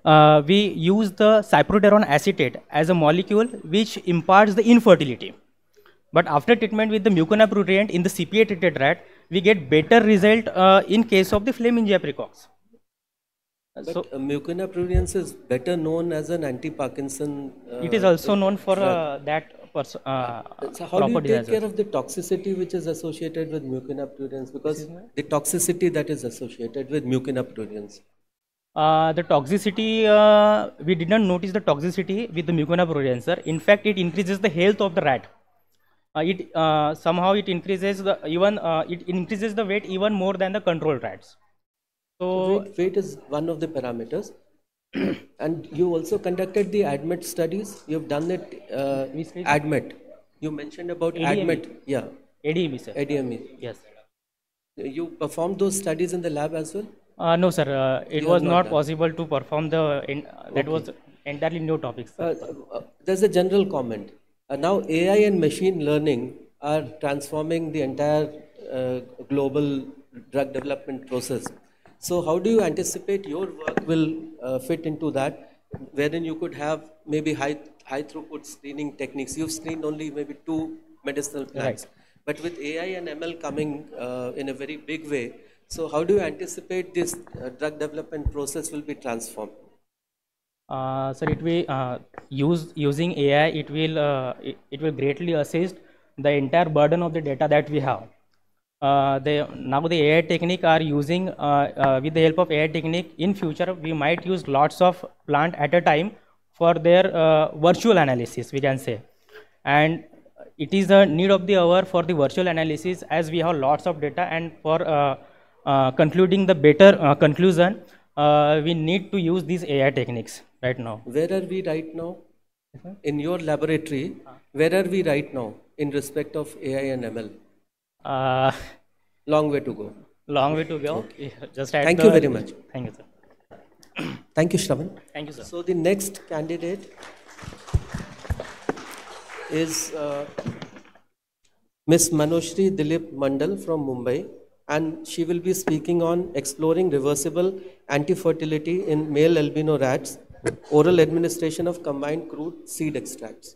we use the cyproterone acetate as a molecule which imparts the infertility. But after treatment with the Mucuna prurient in the CPA treated rat, we get better result in case of the Flamingia precox. But Mucuna pruriens is better known as an anti-Parkinson. It is also known for that so how do you take care of the toxicity which is associated with Mucuna pruriens? Because the toxicity that is associated with Mucuna pruriens. The toxicity, we did not notice the toxicity with the Mucuna pruriens, sir. In fact, it increases the health of the rat. Somehow it increases the it increases the weight even more than the control rats. So weight is one of the parameters. And you also conducted the ADMET studies. You've done it. ADMET. You mentioned about ADMET. Yeah. ADME, sir. ADME. Yes. You performed those studies in the lab as well? No, sir. It was not possible to perform the. That was entirely new topics. There's a general comment. Now AI and machine learning are transforming the entire global drug development process. So how do you anticipate your work will fit into that, wherein you could have maybe high throughput screening techniques? You've screened only maybe 2 medicinal plants, but with AI and ML coming in a very big way, so how do you anticipate this drug development process will be transformed? Sir, it will using AI. It will greatly assist the entire burden of the data that we have. Now the AI technique are using with the help of AI technique in future we might use lots of plant at a time for their virtual analysis, we can say, and it is a need of the hour for the virtual analysis as we have lots of data, and for concluding the better conclusion we need to use these AI techniques right now. Where are we right now in your laboratory? Where are we right now in respect of AI and ML? Long way to go. Long way to go. Okay. Just thank you very much. Thank you, sir. Thank you, Shravan. Thank you, sir. So the next candidate is Miss Manoshri Dilip Mandal from Mumbai, and she will be speaking on exploring reversible anti-fertility in male albino rats, oral administration of combined crude seed extracts.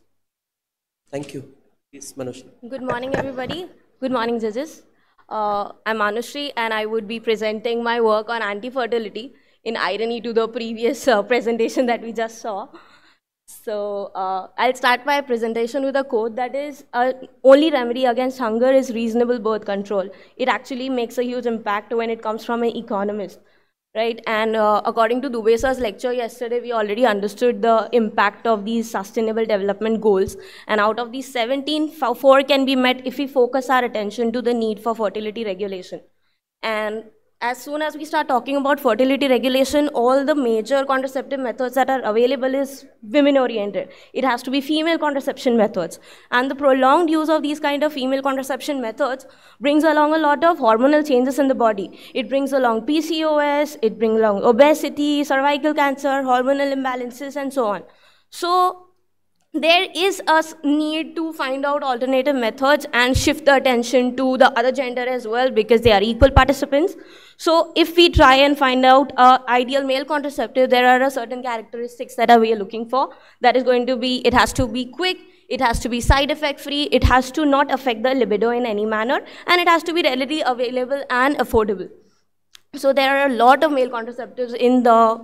Thank you. Please, Manoshri. Good morning, everybody. Good morning, judges. I'm Manushree, and I would be presenting my work on anti-fertility, in irony to the previous presentation that we just saw. So I'll start my presentation with a quote that is, only remedy against hunger is reasonable birth control. It actually makes a huge impact when it comes from an economist, right? And according to Dubey sir's lecture yesterday, we already understood the impact of these sustainable development goals. And out of these 17, 4 can be met if we focus our attention to the need for fertility regulation. And as soon as we start talking about fertility regulation, all the major contraceptive methods that are available is women-oriented. It has to be female contraception methods. And the prolonged use of these kind of female contraception methods brings along a lot of hormonal changes in the body. It brings along PCOS, it brings along obesity, cervical cancer, hormonal imbalances, and so on. So there is a need to find out alternative methods and shift the attention to the other gender as well, because they are equal participants. So if we try and find out ideal male contraceptive, there are certain characteristics that we are looking for. That is going to be, it has to be quick, it has to be side effect free, it has to not affect the libido in any manner, and it has to be readily available and affordable. So there are a lot of male contraceptives in the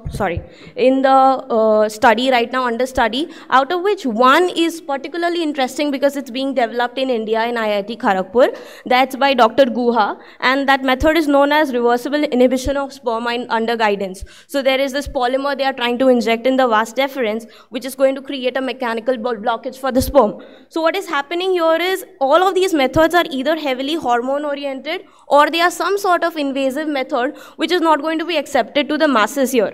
study right now, under study, out of which one is particularly interesting because it's being developed in India in IIT Kharagpur. That's by Dr. Guha, and that method is known as reversible inhibition of sperm under guidance. So there is this polymer they are trying to inject in the vas deferens, which is going to create a mechanical blockage for the sperm. So what is happening here is all of these methods are either heavily hormone oriented or they are some sort of invasive method which is not going to be accepted to the masses here.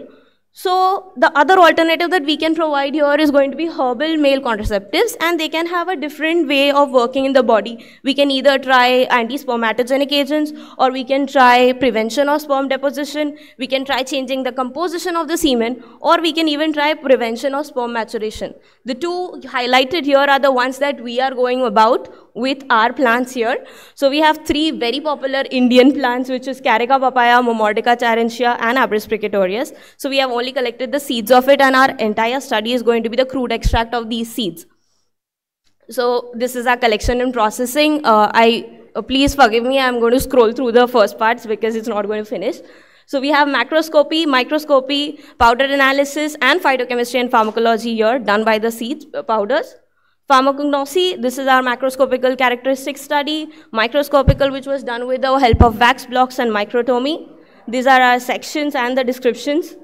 So the other alternative that we can provide here is going to be herbal male contraceptives, and they can have a different way of working in the body. We can either try anti-spermatogenic agents, or we can try prevention of sperm deposition, we can try changing the composition of the semen, or we can even try prevention of sperm maturation. The two highlighted here are the ones that we are going about with our plants here. So we have 3 very popular Indian plants, which is Carica papaya, Momordica charentia, and Abris precatorius. So we have only collected the seeds of it, and our entire study is going to be the crude extract of these seeds. So this is our collection and processing. Please forgive me, I'm going to scroll through the first parts because it's not going to finish. So we have macroscopy, microscopy, powder analysis, and phytochemistry and pharmacology here done by the seeds, powders. Pharmacognosy, this is our macroscopical characteristic study. Microscopical, which was done with the help of wax blocks and microtomy. These are our sections and the descriptions.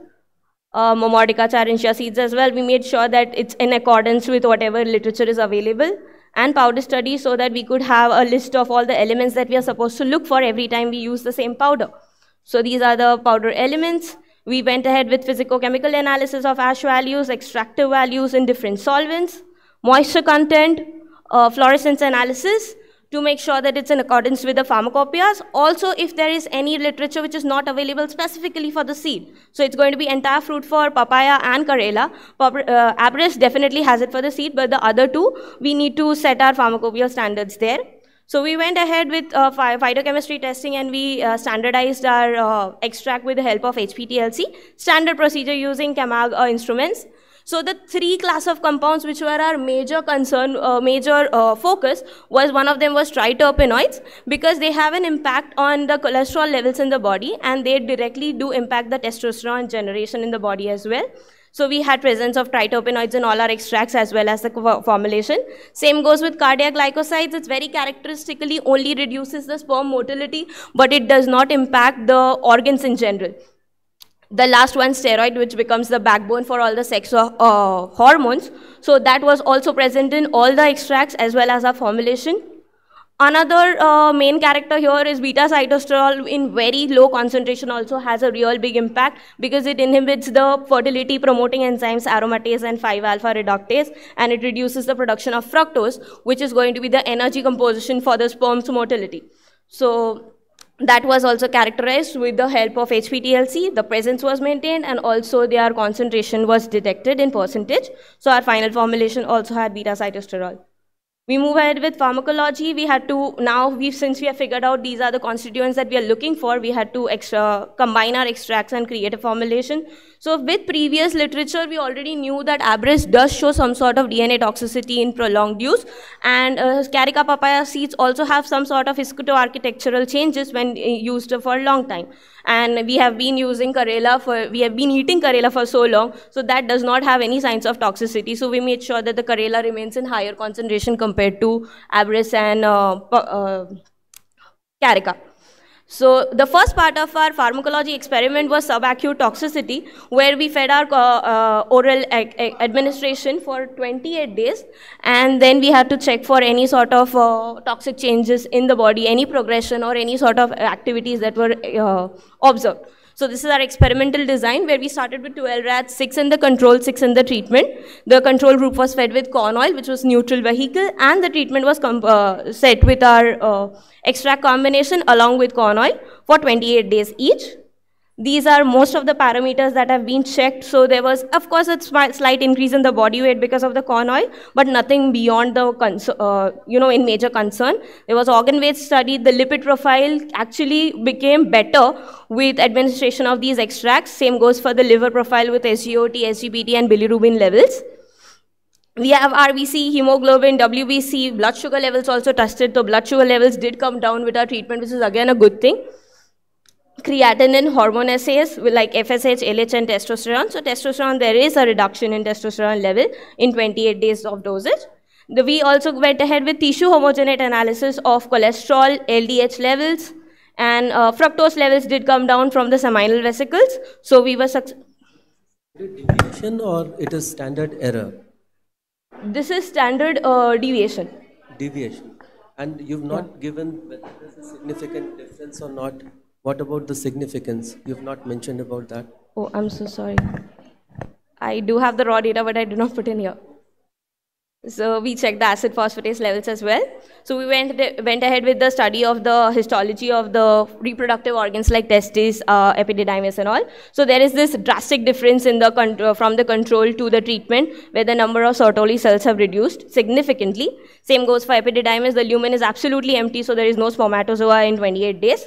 Momordica charentia seeds as well. We made sure that it's in accordance with whatever literature is available. And powder study, so that we could have a list of all the elements that we are supposed to look for every time we use the same powder. So these are the powder elements. We went ahead with physicochemical analysis of ash values, extractive values in different solvents, moisture content, fluorescence analysis, to make sure that it's in accordance with the pharmacopoeias. Also, if there is any literature which is not available specifically for the seed. So it's going to be entire fruit for papaya and Karela. Abris definitely has it for the seed, but the other two, we need to set our pharmacopoeial standards there. So we went ahead with phytochemistry testing, and we standardized our extract with the help of HPTLC, standard procedure using CAMAG instruments. So the 3 class of compounds which were our major concern, focus, was one of them was triterpenoids, because they have an impact on the cholesterol levels in the body, and they directly do impact the testosterone generation in the body as well. So we had presence of triterpenoids in all our extracts as well as the formulation. Same goes with cardiac glycosides. It's very characteristically only reduces the sperm motility, but it does not impact the organs in general. The last one, steroid, which becomes the backbone for all the sex hormones. So that was also present in all the extracts as well as our formulation. Another main character here is beta-cytosterol in very low concentration also has a real big impact, because it inhibits the fertility promoting enzymes aromatase and 5-alpha reductase, and it reduces the production of fructose, which is going to be the energy composition for the sperm's motility. So that was also characterized with the help of HPTLC. The presence was maintained, and also their concentration was detected in percentage. So our final formulation also had beta-cytosterol. We move ahead with pharmacology. We had to, since we have figured out these are the constituents that we are looking for, we had to combine our extracts and create a formulation. So with previous literature, we already knew that ABRIS does show some sort of DNA toxicity in prolonged use, and carica papaya seeds also have some sort of histoarchitectural changes when used for a long time. And we have been using we have been eating Karela for so long, so that does not have any signs of toxicity. So we made sure that the Karela remains in higher concentration compared to ABRIS and carica. So the first part of our pharmacology experiment was subacute toxicity, where we fed our oral administration for 28 days, and then we had to check for any sort of toxic changes in the body, any progression or any sort of activities that were observed. So this is our experimental design, where we started with 12 rats, 6 in the control, 6 in the treatment. The control group was fed with corn oil, which was neutral vehicle, and the treatment was set with our extract combination along with corn oil for 28 days each. These are most of the parameters that have been checked. So there was, of course, a slight increase in the body weight because of the corn oil, but nothing beyond the, in major concern. There was organ weight studied. The lipid profile actually became better with administration of these extracts. Same goes for the liver profile with SGOT, SGPT, and bilirubin levels. We have RBC, hemoglobin, WBC, blood sugar levels also tested. So blood sugar levels did come down with our treatment, which is again a good thing. Creatinine hormone assays like FSH, LH, and testosterone. So testosterone, there is a reduction in testosterone level in 28 days of dosage. We also went ahead with tissue homogeneity analysis of cholesterol, LDH levels, and fructose levels did come down from the seminal vesicles. So we were successful. Deviation, or it is standard error? This is standard deviation. Deviation. And you've not given whether there's a significant difference or not. What about the significance? You've not mentioned about that. Oh, I'm so sorry. I do have the raw data, but I do not put in here. So we checked the acid phosphatase levels as well. So we went ahead with the study of the histology of the reproductive organs like testes, epididymis, and all. So there is this drastic difference in the from the control to the treatment, where the number of Sertoli cells have reduced significantly. Same goes for epididymis. The lumen is absolutely empty, so there is no spermatozoa in 28 days.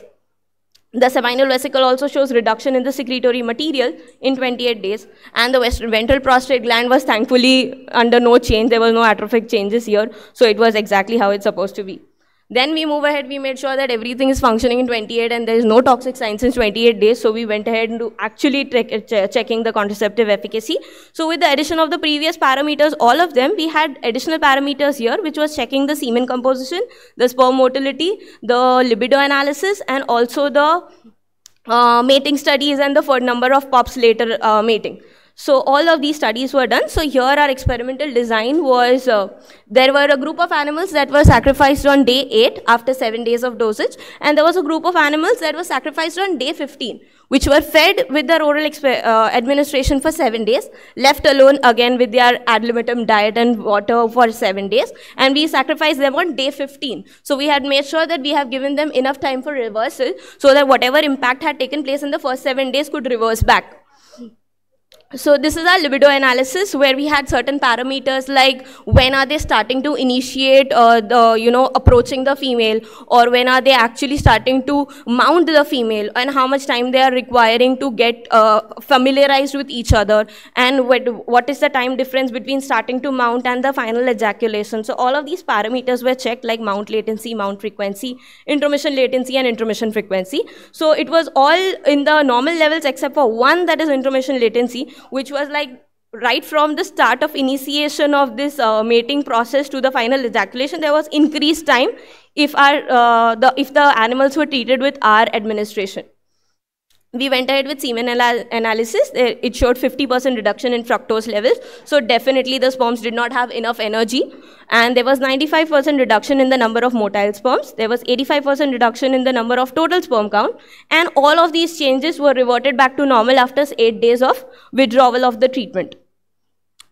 The seminal vesicle also shows reduction in the secretory material in 28 days, and the ventral prostate gland was thankfully under no change. There was no atrophic changes here, so it was exactly how it's supposed to be. Then we move ahead, we made sure that everything is functioning in 28 and there is no toxic signs in 28 days, so we went ahead and actually checking the contraceptive efficacy. So with the addition of the previous parameters, all of them, we had additional parameters here, which was checking the semen composition, the sperm motility, the libido analysis, and also the mating studies and the number of pups later mating. So all of these studies were done. So here our experimental design was, there were a group of animals that were sacrificed on day 8 after 7 days of dosage, and there was a group of animals that were sacrificed on day 15, which were fed with their oral administration for 7 days, left alone again with their ad libitum diet and water for 7 days, and we sacrificed them on day 15. So we had made sure that we have given them enough time for reversal so that whatever impact had taken place in the first 7 days could reverse back. So this is our libido analysis, where we had certain parameters like when are they starting to initiate approaching the female, or when are they actually starting to mount the female, and how much time they are requiring to get familiarized with each other, and what is the time difference between starting to mount and the final ejaculation. So all of these parameters were checked, like mount latency, mount frequency, intromission latency, and intromission frequency. So it was all in the normal levels except for one, that is intromission latency, which was like right from the start of initiation of this mating process to the final ejaculation, there was increased time if the animals were treated with our administration. We went ahead with semen analysis. It showed 50% reduction in fructose levels. So definitely the sperms did not have enough energy. And there was 95% reduction in the number of motile sperms. There was 85% reduction in the number of total sperm count. And all of these changes were reverted back to normal after 8 days of withdrawal of the treatment.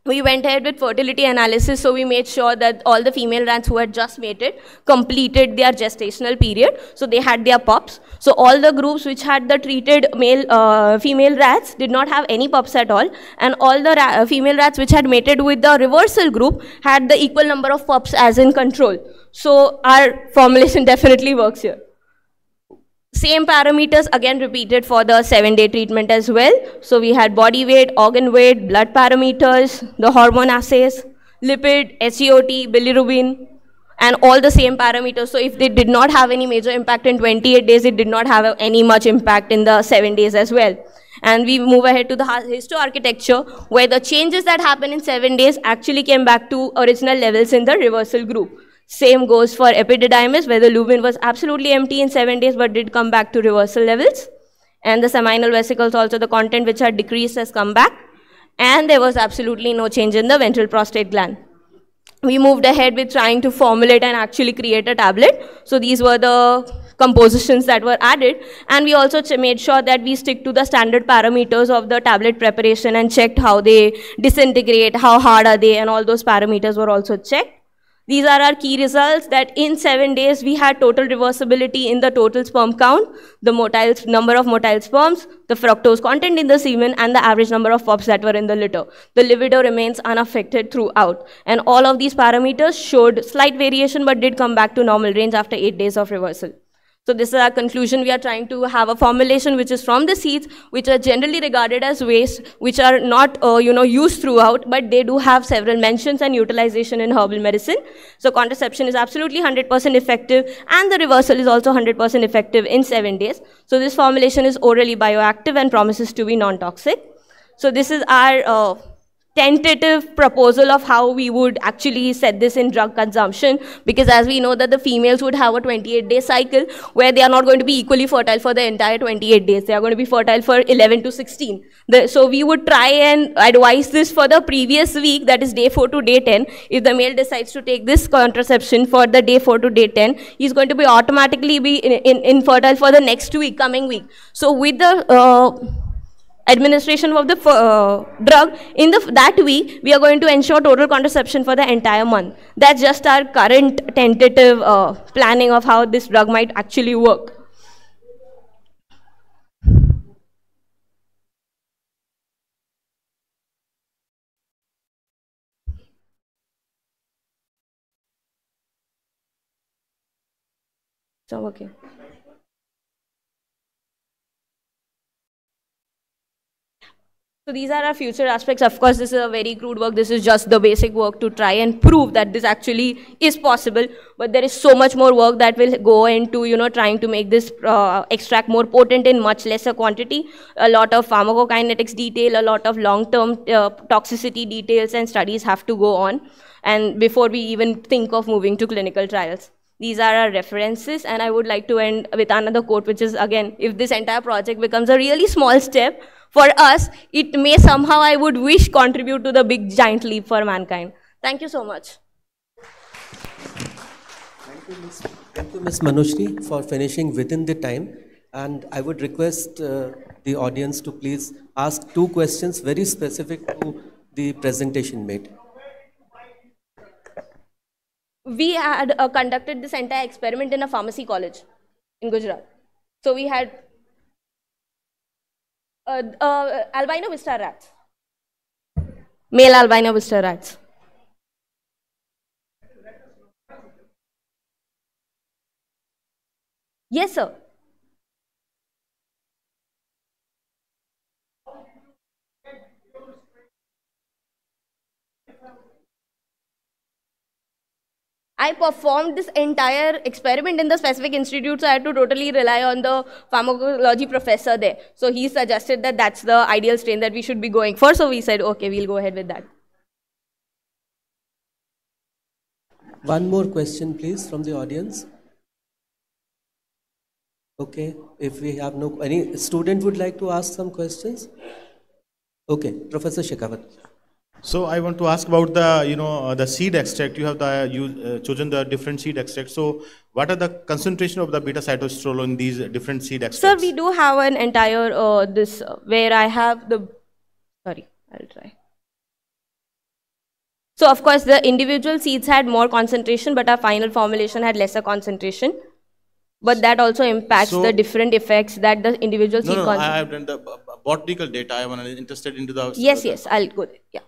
we went ahead with fertility analysis, so we made sure that all the female rats who had just mated completed their gestational period, so they had their pups. So all the groups which had the treated female rats did not have any pups at all, and all the female rats which had mated with the reversal group had the equal number of pups as in control. So our formulation definitely works here. Same parameters again repeated for the 7-day treatment as well. So we had body weight, organ weight, blood parameters, the hormone assays, lipid, SEOT, bilirubin, and all the same parameters. So if they did not have any major impact in 28 days, it did not have any much impact in the 7 days as well. And we move ahead to the histoarchitecture, where the changes that happened in 7 days actually came back to original levels in the reversal group. Same goes for epididymis, where the lumen was absolutely empty in 7 days but did come back to reversal levels. And the seminal vesicles, also the content which had decreased has come back. And there was absolutely no change in the ventral prostate gland. We moved ahead with trying to formulate and actually create a tablet. So these were the compositions that were added. And we also made sure that we stick to the standard parameters of the tablet preparation and checked how they disintegrate, how hard are they, and all those parameters were also checked. These are our key results, that in 7 days we had total reversibility in the total sperm count, the motile, number of motile sperms, the fructose content in the semen, and the average number of pups that were in the litter. The libido remains unaffected throughout. And all of these parameters showed slight variation but did come back to normal range after 8 days of reversal. So this is our conclusion. We are trying to have a formulation which is from the seeds, which are generally regarded as waste, which are not used throughout, but they do have several mentions and utilization in herbal medicine. So contraception is absolutely 100% effective, and the reversal is also 100% effective in 7 days. So this formulation is orally bioactive and promises to be non-toxic. So this is our tentative proposal of how we would actually set this in drug consumption, because as we know that the females would have a 28-day cycle where they are not going to be equally fertile for the entire 28 days. They are going to be fertile for 11 to 16. So we would try and advise this for the previous week, that is day 4 to day 10. If the male decides to take this contraception for the day 4 to day 10, he's going to be automatically be infertile for the next week, coming week. So with the administration of the drug in that week, we are going to ensure total contraception for the entire month. That's just our current tentative planning of how this drug might actually work. So, okay. So these are our future aspects. Of course, this is a very crude work. This is just the basic work to try and prove that this actually is possible. But there is so much more work that will go into, trying to make this extract more potent in much lesser quantity. A lot of pharmacokinetics detail, a lot of long-term toxicity details and studies have to go on, and before we even think of moving to clinical trials. These are our references, and I would like to end with another quote, which is, again, if this entire project becomes a really small step, for us, it may somehow, I would wish, contribute to the big giant leap for mankind. Thank you so much. Thank you, Ms. Manushri, for finishing within the time. And I would request the audience to please ask 2 questions very specific to the presentation made. We had conducted this entire experiment in a pharmacy college in Gujarat. So we had albino vista rats, male albino vista rats. Yes, sir. I performed this entire experiment in the specific institute, so I had to totally rely on the pharmacology professor there. So he suggested that that's the ideal strain that we should be going for. So we said, okay, we'll go ahead with that. One more question, please, from the audience. Okay, if we have any student would like to ask some questions? Okay, Professor Shekhawat. So I want to ask about the the seed extract. You have chosen the different seed extracts. So what are the concentration of the beta cytosterol in these different seed extracts? Sir, we do have an entire where I have the. Sorry, I'll try. So of course the individual seeds had more concentration, but our final formulation had lesser concentration. But that also impacts the different effects that the individual seed concentration. I have done the botanical data. I am interested into the... Yes, I'll go there, yeah.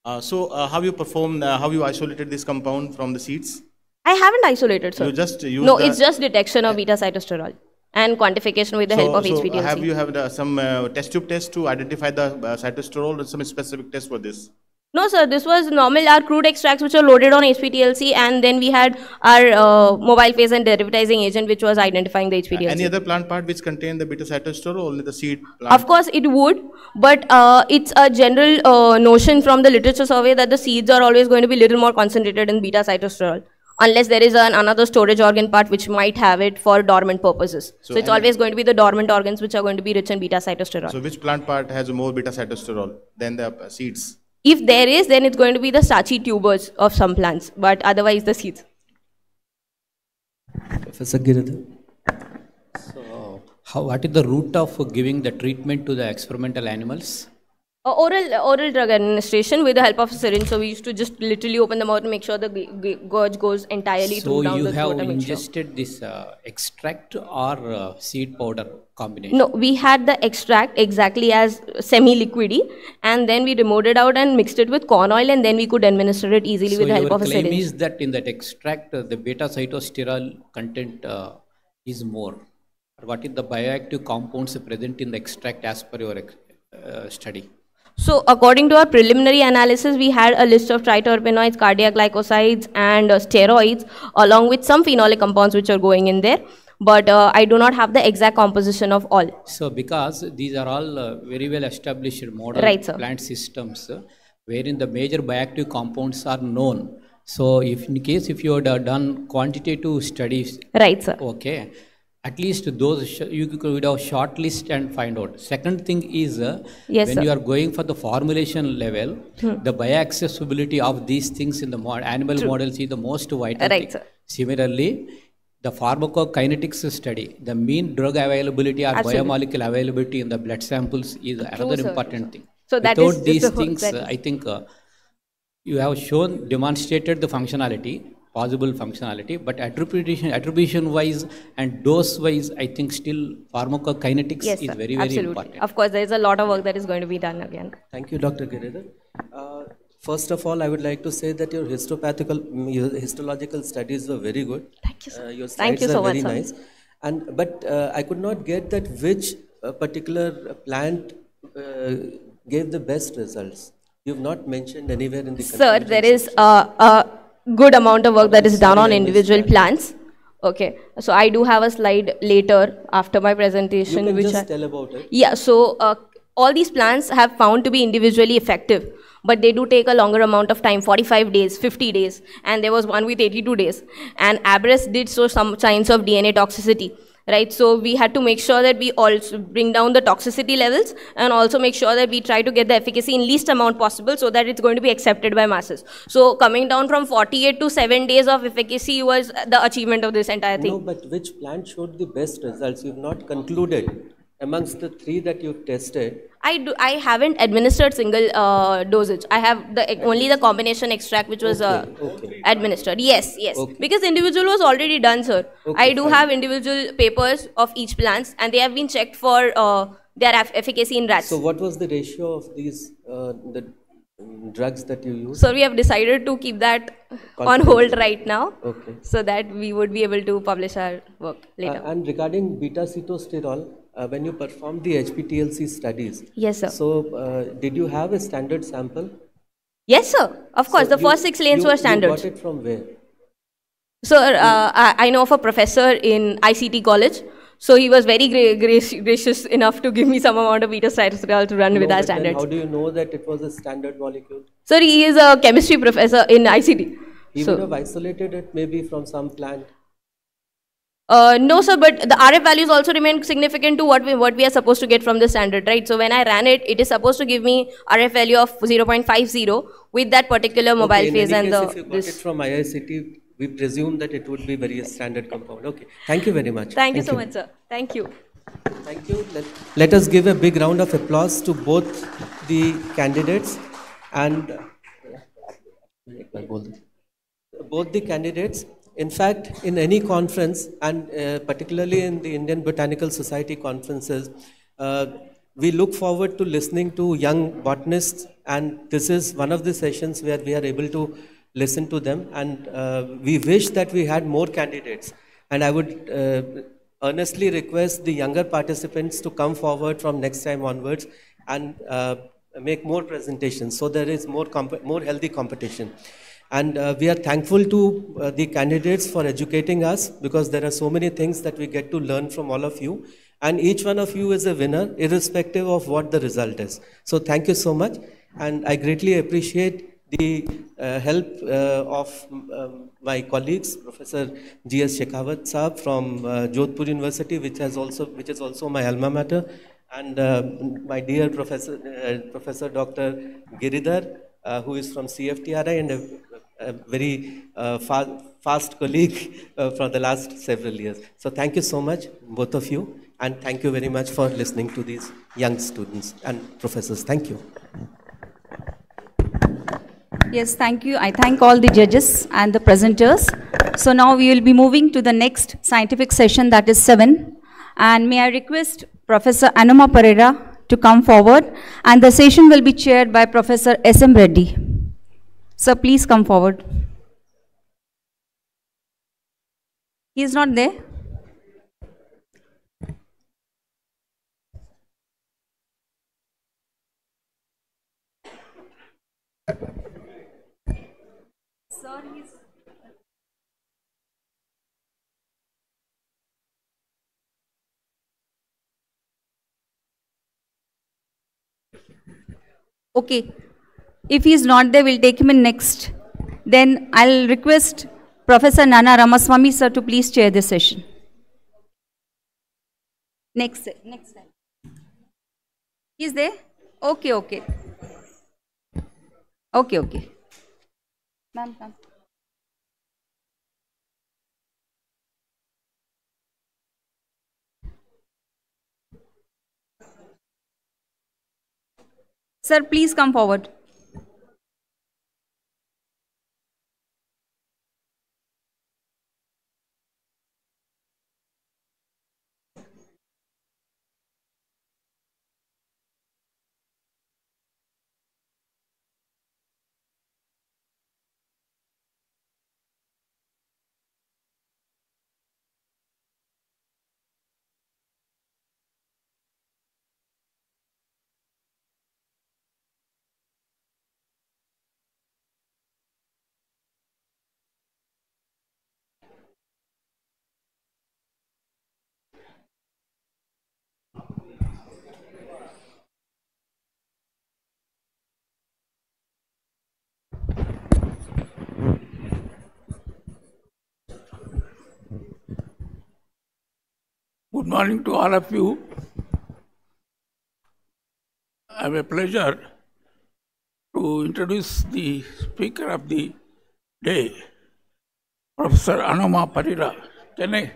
How you performed, how you isolated this compound from the seeds? I haven't isolated, sir. You just use it's just detection of beta-cytosterol and quantification with the help of HPLC. Have you have some test tube test to identify the cytosterol or some specific test for this? No, sir. This was normal, our crude extracts which were loaded on HPLC, and then we had our mobile phase and derivatizing agent which was identifying the HPLC. Any other plant part which contain the beta-cytosterol or only the seed plant? Of course, it would, but it's a general notion from the literature survey that the seeds are always going to be a little more concentrated in beta-cytosterol, unless there is another storage organ part which might have it for dormant purposes. So it's always going to be the dormant organs which are going to be rich in beta-cytosterol. So which plant part has more beta-cytosterol than the seeds? If there is, then it's going to be the starchy tubers of some plants, but otherwise the seeds. Professor Giridhar. So, what is the route of giving the treatment to the experimental animals? Oral drug administration with the help of a syringe. So we used to just literally open the mouth and make sure the gauge goes entirely through down the throat. So you have ingested this extract or seed powder combination? No, we had the extract exactly as semi-liquidy, and then we removed it out and mixed it with corn oil, and then we could administer it easily with the help of a syringe. So your claim is that in that extract the beta-cytosterol content is more. What is the bioactive compounds present in the extract as per your study? So according to our preliminary analysis, we had a list of triterpenoids, cardiac glycosides and steroids, along with some phenolic compounds which are going in there. But I do not have the exact composition of all. So because these are all very well established model plant systems, wherein the major bioactive compounds are known. So if in case if you had done quantitative studies, right, sir. Okay. At least those you could have shortlist and find out. Second thing is when you are going for the formulation level, the bioaccessibility of these things in the animal models is the most vital thing. Sir. Similarly, the pharmacokinetics study, the mean drug availability or biomolecule availability in the blood samples is another important thing. So that without these things, I think you have demonstrated the functionality. Possible functionality, but attribution wise and dose wise, I think still pharmacokinetics is very important. Of course, there is a lot of work that is going to be done again. Thank you, Dr. Giridhar. First of all, I would like to say that your histological studies were very good. Thank you, sir. Your slides are very nice. But I could not get that which particular plant gave the best results. You have not mentioned anywhere in the Sir, there is a good amount of work that is done on individual plants. Okay, so I do have a slide later after my presentation. You can just tell about it. Yeah, so all these plants have found to be individually effective, but they do take a longer amount of time, 45 days, 50 days, and there was one with 82 days. And AIBC did show some signs of DNA toxicity. Right, so we had to make sure that we also bring down the toxicity levels and also make sure that we try to get the efficacy in least amount possible so that it's going to be accepted by masses. So coming down from 48 to 7 days of efficacy was the achievement of this entire thing. No, but which plant showed the best results? You've not concluded amongst the 3 that you've tested. I haven't administered single dosage. I have only the combination extract which was administered. Yes. Because individual was already done, sir. I do have individual papers of each plants, and they have been checked for their efficacy in rats. So what was the ratio of these the drugs that you used? So we have decided to keep that on hold right now, so that we would be able to publish our work later. And regarding beta-cytosterol, when you performed the HPTLC studies, yes, sir. So did you have a standard sample? Yes, sir. Of course, the first 6 lanes were standard. You got it from where? Sir, I know of a professor in ICT college. So he was very gracious enough to give me some amount of beta-cytosterol to run with our standards. How do you know that it was a standard molecule? Sir, he is a chemistry professor in ICT. He would have isolated it maybe from some plant. No, sir, but the RF values also remain significant to what we are supposed to get from the standard, right? So when I ran it, it is supposed to give me RF value of 0.50 with that particular mobile phase and if you got it from IICT, we presume that it would be very standard compound. Okay, thank you very much. Thank you so much, sir. Thank you. Thank you. Let us give a big round of applause to both the candidates. And Both the candidates, in fact, in any conference, and particularly in the Indian Botanical Society conferences, we look forward to listening to young botanists, and this is one of the sessions where we are able to listen to them, and we wish that we had more candidates. And I would earnestly request the younger participants to come forward from next time onwards and make more presentations, so there is more healthy competition. And we are thankful to the candidates for educating us, because there are so many things that we get to learn from all of you. And each one of you is a winner, irrespective of what the result is. So thank you so much. And I greatly appreciate the help of my colleagues, Professor G.S. Shekhawat Saab from Jodhpur University, which is also my alma mater, and my dear Professor Dr. Giridhar, who is from CFTRI and a very fast colleague for the last several years. So thank you so much, both of you, and thank you very much for listening to these young students and professors. Thank you. Yes, thank you. I thank all the judges and the presenters. So now we will be moving to the next scientific session, that is 7. And may I request Professor Anuma Pereira to come forward, and the session will be chaired by Professor S.M. Reddy. Sir, please come forward. He is not there? Sir, he's... Okay. If he is not there, we'll take him in next. Then I'll request Professor Nana Ramaswamy sir to please chair this session. Next time. He is there? Okay. Okay. Ma'am, come. Sir, please come forward. Good morning to all of you. I have a pleasure to introduce the speaker of the day, Professor Anuma Pereira. Can I?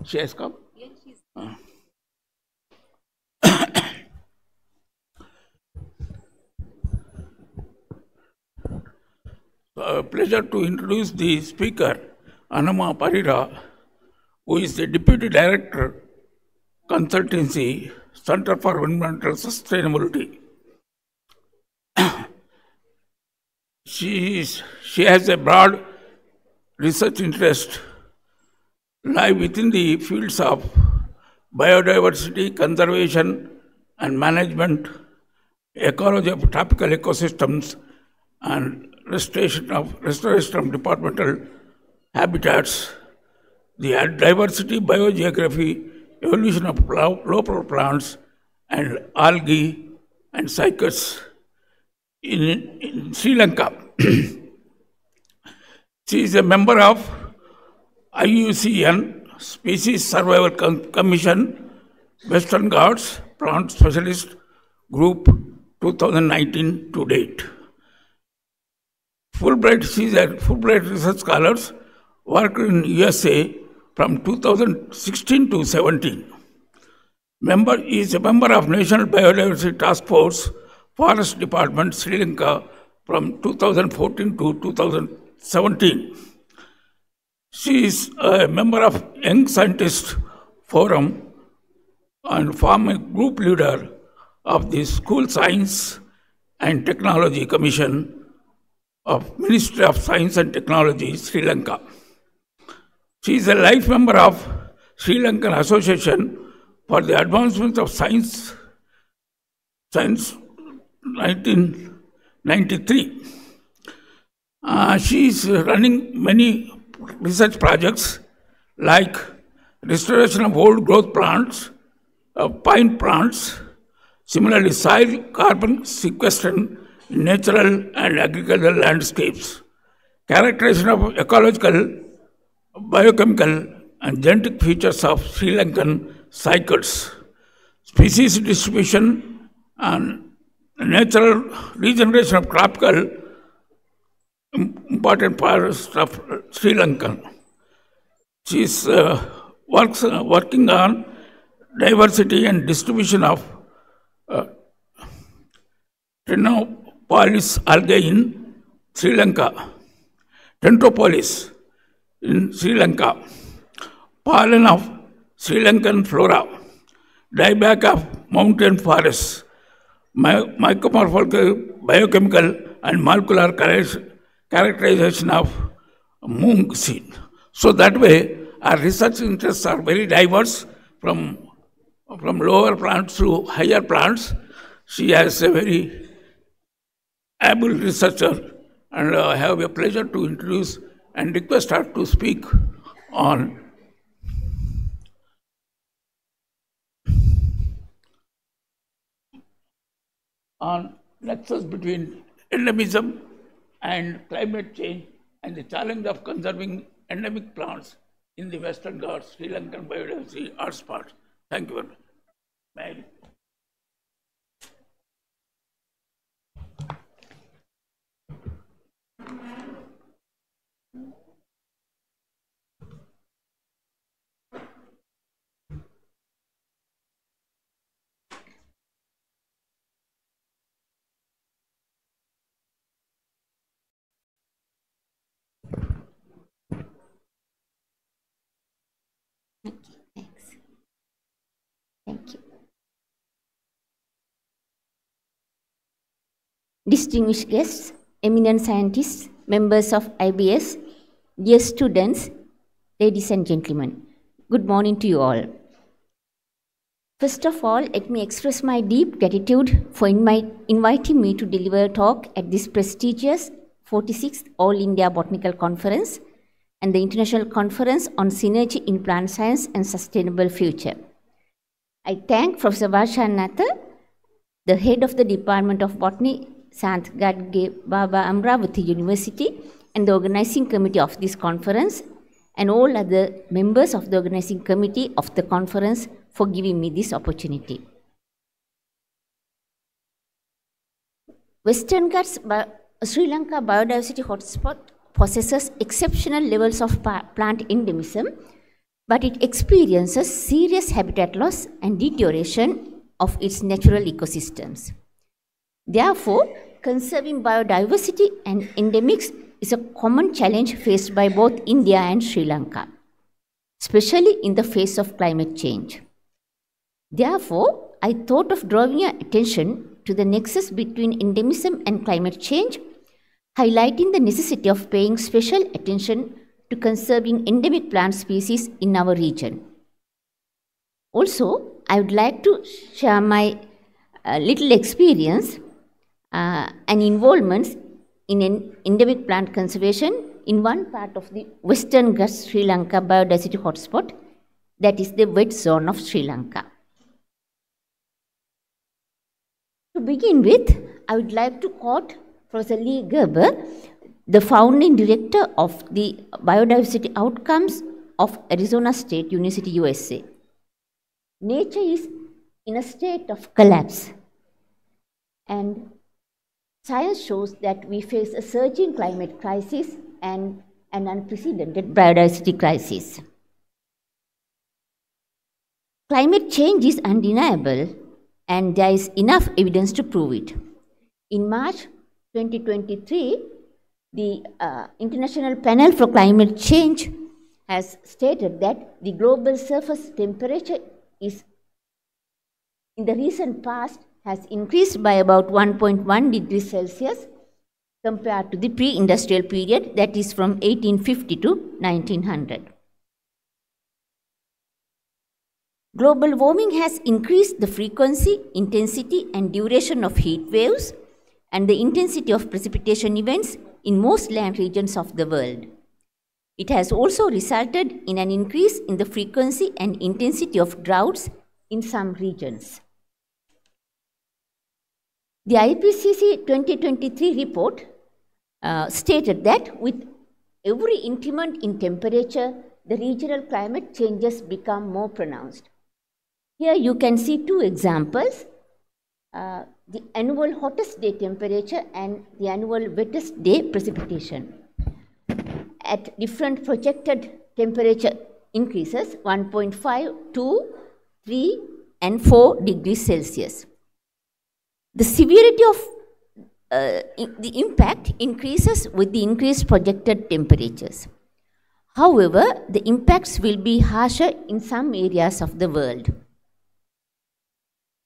She has come? Yes, she's come. A pleasure to introduce the speaker, Anuma Pereira, who is the Deputy Director, Consultancy, Center for Environmental Sustainability. She has a broad research interest, lies within the fields of biodiversity, conservation and management, ecology of tropical ecosystems, and restoration of departmental habitats, the diversity, biogeography, evolution of local plants and algae and cycads in Sri Lanka. She is a member of IUCN Species Survival Commission, Western Ghats Plant Specialist Group 2019 to date. She is a Fulbright Research Scholar, worked in USA from 2016 to 17. Is a member of National Biodiversity Task Force, Forest Department, Sri Lanka from 2014 to 2017. She is a member of Young Scientist Forum and former group leader of the School Science and Technology Commission of Ministry of Science and Technology, Sri Lanka. She is a life member of Sri Lankan Association for the Advancement of Science since 1993. She is running many research projects like restoration of old growth plants, pine plants, similarly soil carbon sequestration in natural and agricultural landscapes, characterization of ecological, biochemical and genetic features of Sri Lankan cycles, species distribution and natural regeneration of tropical important forests of Sri Lanka. She is working on diversity and distribution of Trinopolis algae in Sri Lanka, Tentropolis in Sri Lanka, pollen of Sri Lankan flora, dieback of mountain forests, micromorphological, biochemical and molecular characterization of mung seed. So that way, our research interests are very diverse from lower plants to higher plants. She is a very able researcher, and I have a pleasure to introduce and request her to speak on nexus between endemism and climate change and the challenge of conserving endemic plants in the Western Ghats, Sri Lankan biodiversity hotspot. Thank you very much. Bye. Thank you. Distinguished guests, eminent scientists, members of IBS, dear students, ladies and gentlemen, good morning to you all. First of all, let me express my deep gratitude for inviting me to deliver a talk at this prestigious 46th All India Botanical Conference and the International Conference on Synergy in Plant Science and Sustainable Future. I thank Professor Varsha, the head of the Department of Botany, Sant Gadge Baba Amravati University, and the organizing committee of this conference, and all other members of the organizing committee of the conference for giving me this opportunity. Western Ghats Sri Lanka biodiversity hotspot possesses exceptional levels of plant endemism, but it experiences serious habitat loss and deterioration of its natural ecosystems. Therefore, conserving biodiversity and endemics is a common challenge faced by both India and Sri Lanka, especially in the face of climate change. Therefore, I thought of drawing your attention to the nexus between endemism and climate change, highlighting the necessity of paying special attention to conserving endemic plant species in our region. Also, I would like to share my little experience and involvements in endemic plant conservation in one part of the Western Ghats Sri Lanka biodiversity hotspot, that is the wet zone of Sri Lanka. To begin with, I would like to quote Professor Lee Gerber, the founding director of the Biodiversity Outcomes of Arizona State University, USA. Nature is in a state of collapse, and science shows that we face a surging climate crisis and an unprecedented biodiversity crisis. Climate change is undeniable and there is enough evidence to prove it. In March 2023, the International Panel for Climate Change has stated that the global surface temperature is, in the recent past, has increased by about 1.1 degrees Celsius compared to the pre-industrial period, that is from 1850 to 1900. Global warming has increased the frequency, intensity, and duration of heat waves and the intensity of precipitation events in most land regions of the world. It has also resulted in an increase in the frequency and intensity of droughts in some regions. The IPCC 2023 report stated that with every increment in temperature, the regional climate changes become more pronounced. Here you can see two examples, the annual hottest day temperature and the annual wettest day precipitation. At different projected temperature increases, 1.5, 2, 3 and 4 degrees Celsius. The severity of the impact increases with the increased projected temperatures. However, the impacts will be harsher in some areas of the world.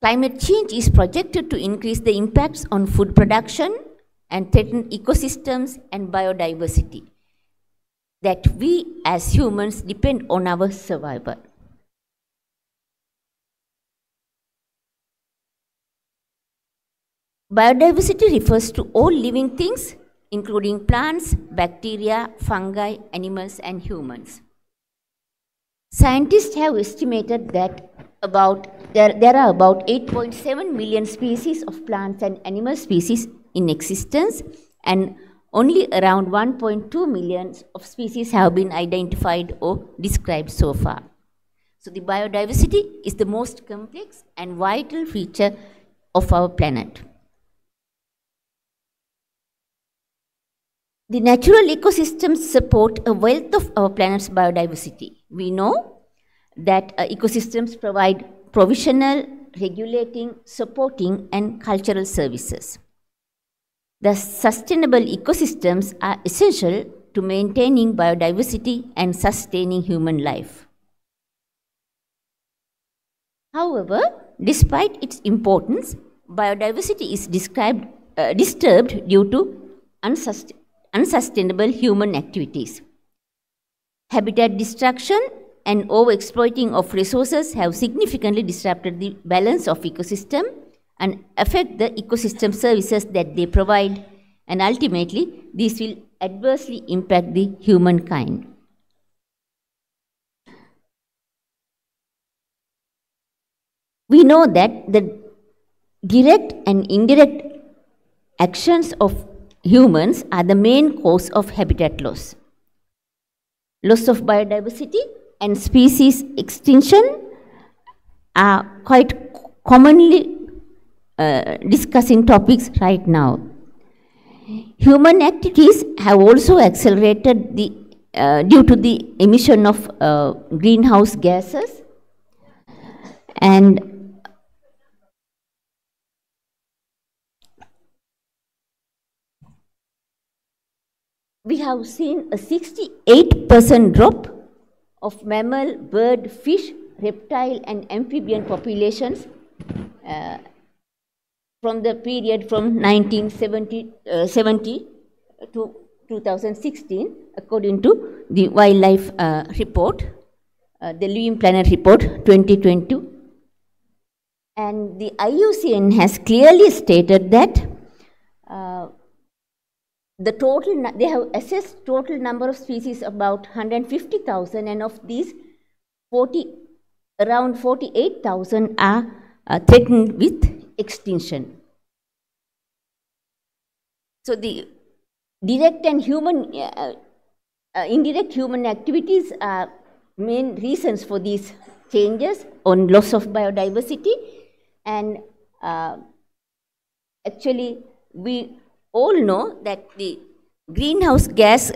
Climate change is projected to increase the impacts on food production and threaten ecosystems and biodiversity that we as humans depend on our survival. Biodiversity refers to all living things, including plants, bacteria, fungi, animals, and humans. Scientists have estimated that there are about 8.7 million species of plants and animal species in existence, and only around 1.2 million of species have been identified or described so far. So the biodiversity is the most complex and vital feature of our planet. The natural ecosystems support a wealth of our planet's biodiversity. We know that ecosystems provide provisional, regulating, supporting, and cultural services. The sustainable ecosystems are essential to maintaining biodiversity and sustaining human life. However, despite its importance, biodiversity is disturbed due to unsustainable human activities. Habitat destruction and overexploiting of resources have significantly disrupted the balance of ecosystem and affect the ecosystem services that they provide, and ultimately this will adversely impact the humankind. We know that the direct and indirect actions of humans are the main cause of habitat loss. Loss of biodiversity and species extinction are quite commonly discussing topics right now. Human activities have also accelerated due to the emission of greenhouse gases, and we have seen a 68% drop of mammal, bird, fish, reptile and amphibian populations from the period from 1970 to 2016, according to the Wildlife Report, the Living Planet Report 2020. And the IUCN has clearly stated that they have assessed total number of species about 150,000, and of these, around 48,000 are threatened with extinction. So the direct and indirect human activities are main reasons for these changes on loss of biodiversity, and actually we all know that the greenhouse gas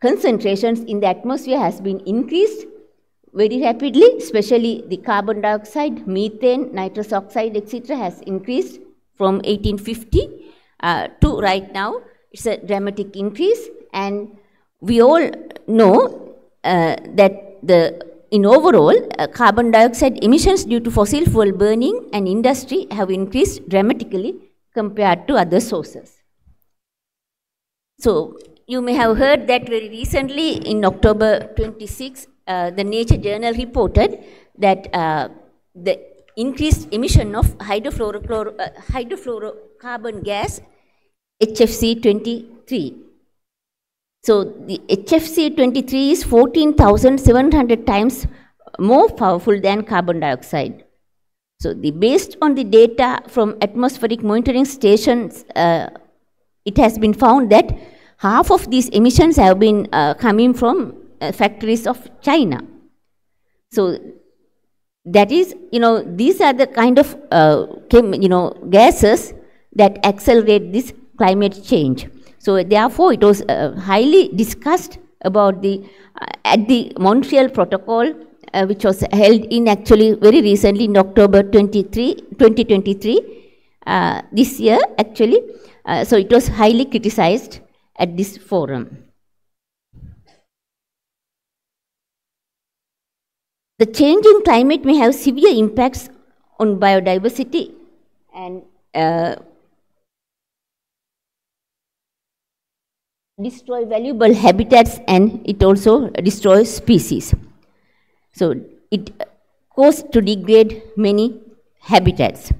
concentrations in the atmosphere has been increased very rapidly, especially the carbon dioxide, methane, nitrous oxide, etc. has increased from 1850 to right now. It's a dramatic increase, and we all know that in overall, carbon dioxide emissions due to fossil fuel burning and industry have increased dramatically compared to other sources. So, you may have heard that very recently in October 26, the Nature Journal reported that the increased emission of hydrofluorocarbon gas, HFC 23. So, the HFC 23 is 14,700 times more powerful than carbon dioxide. So, based on the data from atmospheric monitoring stations, it has been found that half of these emissions have been coming from factories of China. So, that is, these are the kind of, gases that accelerate this climate change. So, therefore, it was highly discussed about at the Montreal Protocol, which was held in actually very recently in October 2023, this year actually. So, it was highly criticized at this forum. The changing climate may have severe impacts on biodiversity and destroy valuable habitats, and it also destroys species. So, it goes to degrade many habitats.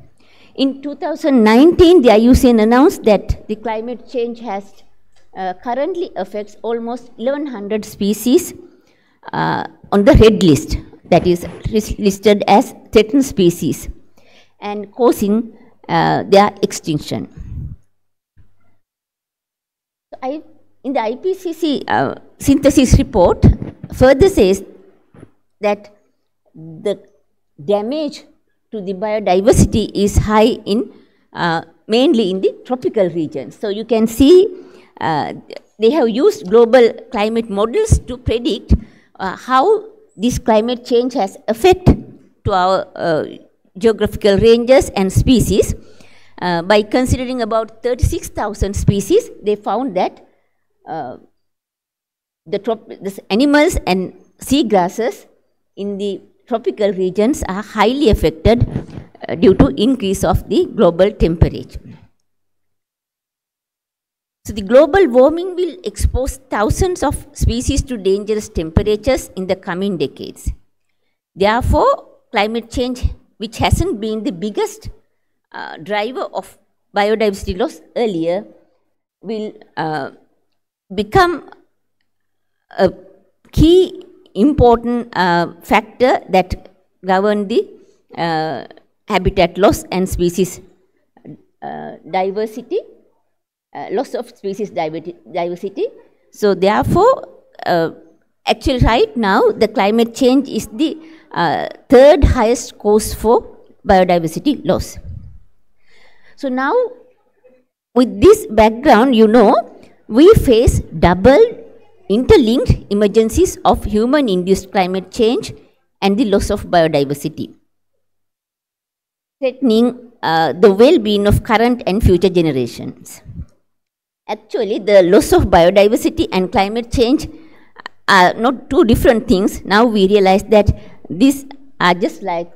In 2019, the IUCN announced that the climate change has currently affects almost 1,100 species on the red list, that is listed as threatened species, and causing their extinction. In the IPCC synthesis report, further says that the damage to the biodiversity is high in mainly in the tropical regions. So, you can see they have used global climate models to predict how this climate change has effect to our geographical ranges and species. By considering about 36,000 species, they found that the animals and seagrasses in the tropical regions are highly affected due to increase of the global temperature. So, the global warming will expose thousands of species to dangerous temperatures in the coming decades. Therefore, climate change, which hasn't been the biggest driver of biodiversity loss earlier, will become a key important factor that govern the habitat loss and species diversity, loss of species diversity. So, therefore, actually right now the climate change is the third highest cause for biodiversity loss. So, now with this background, we face double interlinked emergencies of human-induced climate change and the loss of biodiversity, threatening the well-being of current and future generations. Actually, the loss of biodiversity and climate change are not two different things. Now we realize that these are just like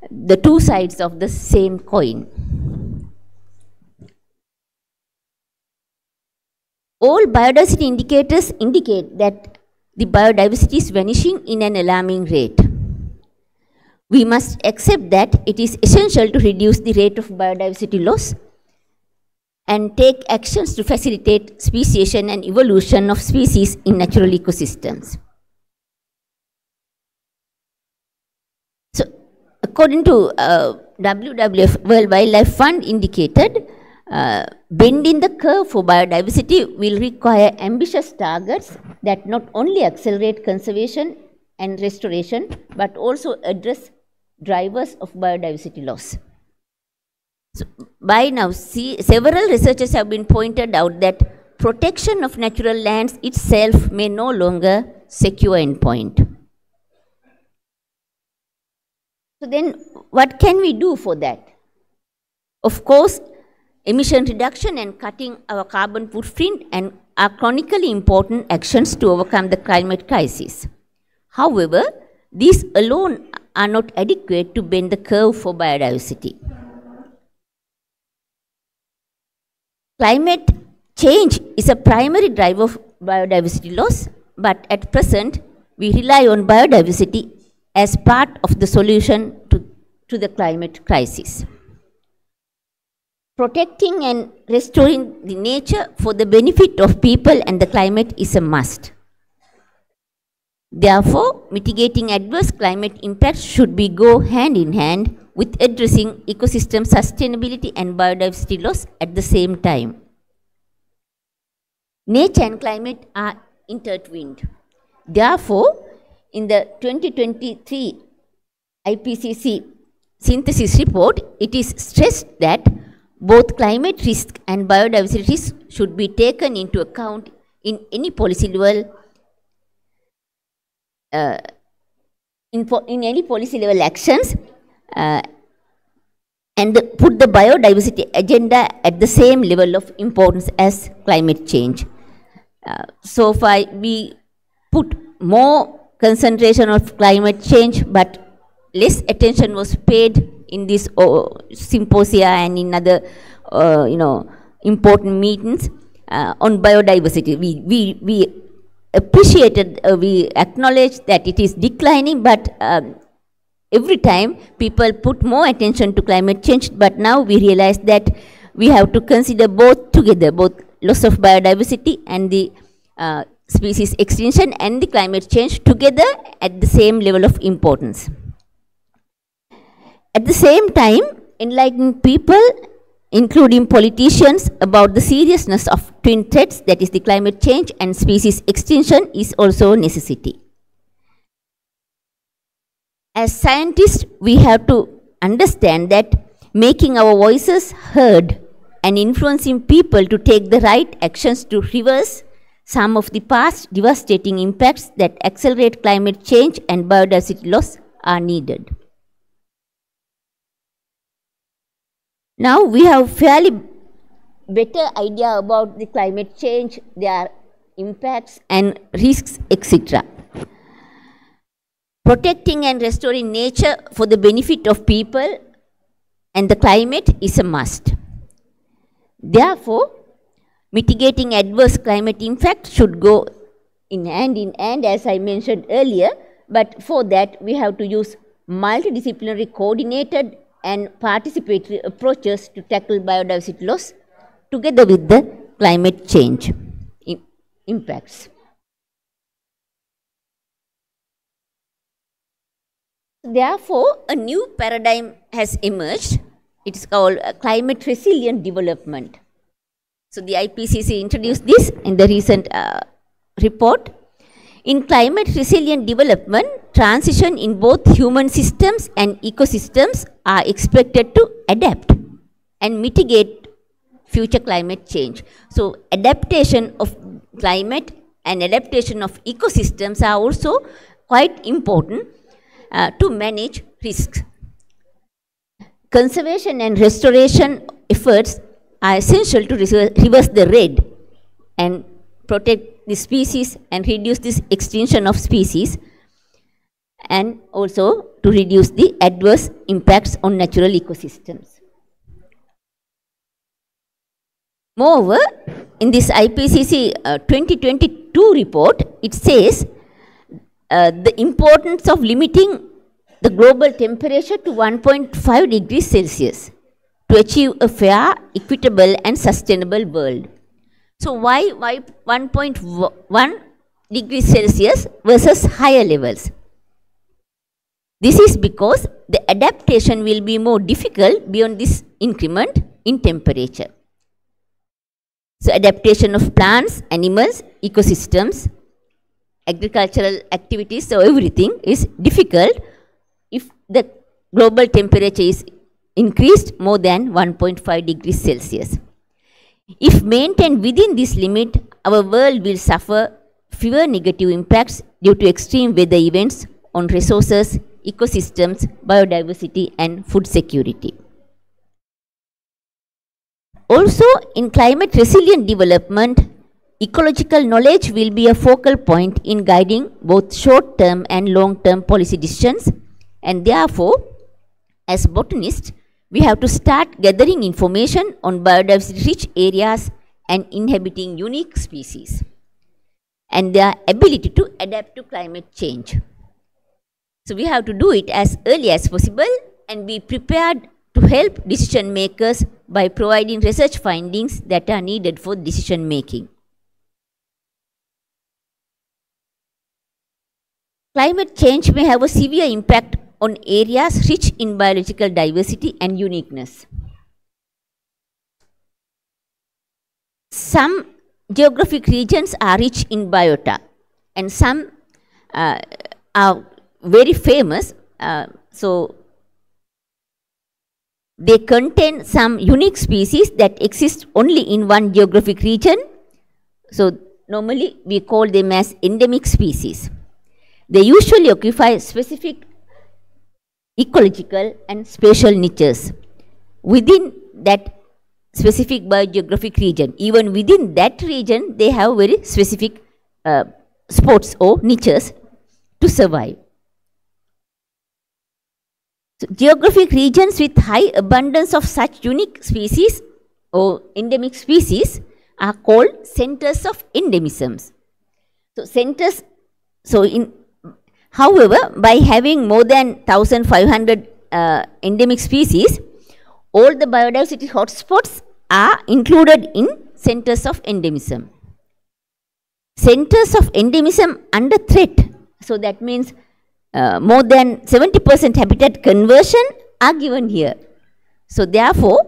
the two sides of the same coin. All biodiversity indicators indicate that the biodiversity is vanishing in an alarming rate. We must accept that it is essential to reduce the rate of biodiversity loss and take actions to facilitate speciation and evolution of species in natural ecosystems. So, according to WWF, World Wildlife Fund indicated, bending the curve for biodiversity will require ambitious targets that not only accelerate conservation and restoration, but also address drivers of biodiversity loss. So, by now, several researchers have been pointed out that protection of natural lands itself may no longer secure endpoint. So then what can we do for that? Of course, emission reduction and cutting our carbon footprint and are chronically important actions to overcome the climate crisis. However, these alone are not adequate to bend the curve for biodiversity. Climate change is a primary driver of biodiversity loss, but at present, we rely on biodiversity as part of the solution to the climate crisis. Protecting and restoring the nature for the benefit of people and the climate is a must. Therefore, mitigating adverse climate impacts should go hand in hand with addressing ecosystem sustainability and biodiversity loss at the same time. Nature and climate are intertwined. Therefore, in the 2023 IPCC synthesis report, it is stressed that both climate risk and biodiversity risk should be taken into account in any policy level actions and put the biodiversity agenda at the same level of importance as climate change. So far, we put more concentration of climate change, but less attention was paid in this symposia and in other, important meetings on biodiversity. We appreciated, we acknowledged that it is declining, but every time people put more attention to climate change, but now we realize that we have to consider both together, both loss of biodiversity and the species extinction and the climate change together at the same level of importance. At the same time, enlightening people, including politicians, about the seriousness of twin threats, that is the climate change and species extinction, is also a necessity. As scientists, we have to understand that making our voices heard and influencing people to take the right actions to reverse some of the past devastating impacts that accelerate climate change and biodiversity loss are needed. Now we have fairly better idea about the climate change, their impacts and risks, etc. Protecting and restoring nature for the benefit of people and the climate is a must. Therefore, mitigating adverse climate impacts should go in hand, as I mentioned earlier, but for that we have to use multidisciplinary, coordinated and participatory approaches to tackle biodiversity loss together with the climate change impacts. Therefore, a new paradigm has emerged. It is called climate resilient development. So the IPCC introduced this in the recent report. In climate resilient development, transition in both human systems and ecosystems are expected to adapt and mitigate future climate change. So adaptation of climate and adaptation of ecosystems are also quite important to manage risks. Conservation and restoration efforts are essential to reverse the red and protect the species and reduce this extinction of species, and also to reduce the adverse impacts on natural ecosystems. Moreover, in this IPCC 2022 report, it says the importance of limiting the global temperature to 1.5 degrees Celsius to achieve a fair, equitable and sustainable world. So why 1.1 degrees Celsius versus higher levels? This is because the adaptation will be more difficult beyond this increment in temperature. So adaptation of plants, animals, ecosystems, agricultural activities, so everything is difficult if the global temperature is increased more than 1.5 degrees Celsius. If maintained within this limit, our world will suffer fewer negative impacts due to extreme weather events on resources, ecosystems, biodiversity, and food security. Also, in climate resilient development, ecological knowledge will be a focal point in guiding both short-term and long-term policy decisions, and therefore, as botanists, we have to start gathering information on biodiversity-rich areas and inhabiting unique species, and their ability to adapt to climate change. So we have to do it as early as possible and be prepared to help decision makers by providing research findings that are needed for decision making. Climate change may have a severe impact on areas rich in biological diversity and uniqueness. Some geographic regions are rich in biota, and some are very famous, so they contain some unique species that exist only in one geographic region. So normally we call them as endemic species. They usually occupy specific ecological and spatial niches within that specific biogeographic region. Even within that region, they have very specific spots or niches to survive. So, geographic regions with high abundance of such unique species or endemic species are called centers of endemisms. So, centers, however, by having more than 1,500 endemic species, all the biodiversity hotspots are included in centers of endemism. Centers of endemism under threat, so that means more than 70% habitat conversion are given here. So therefore,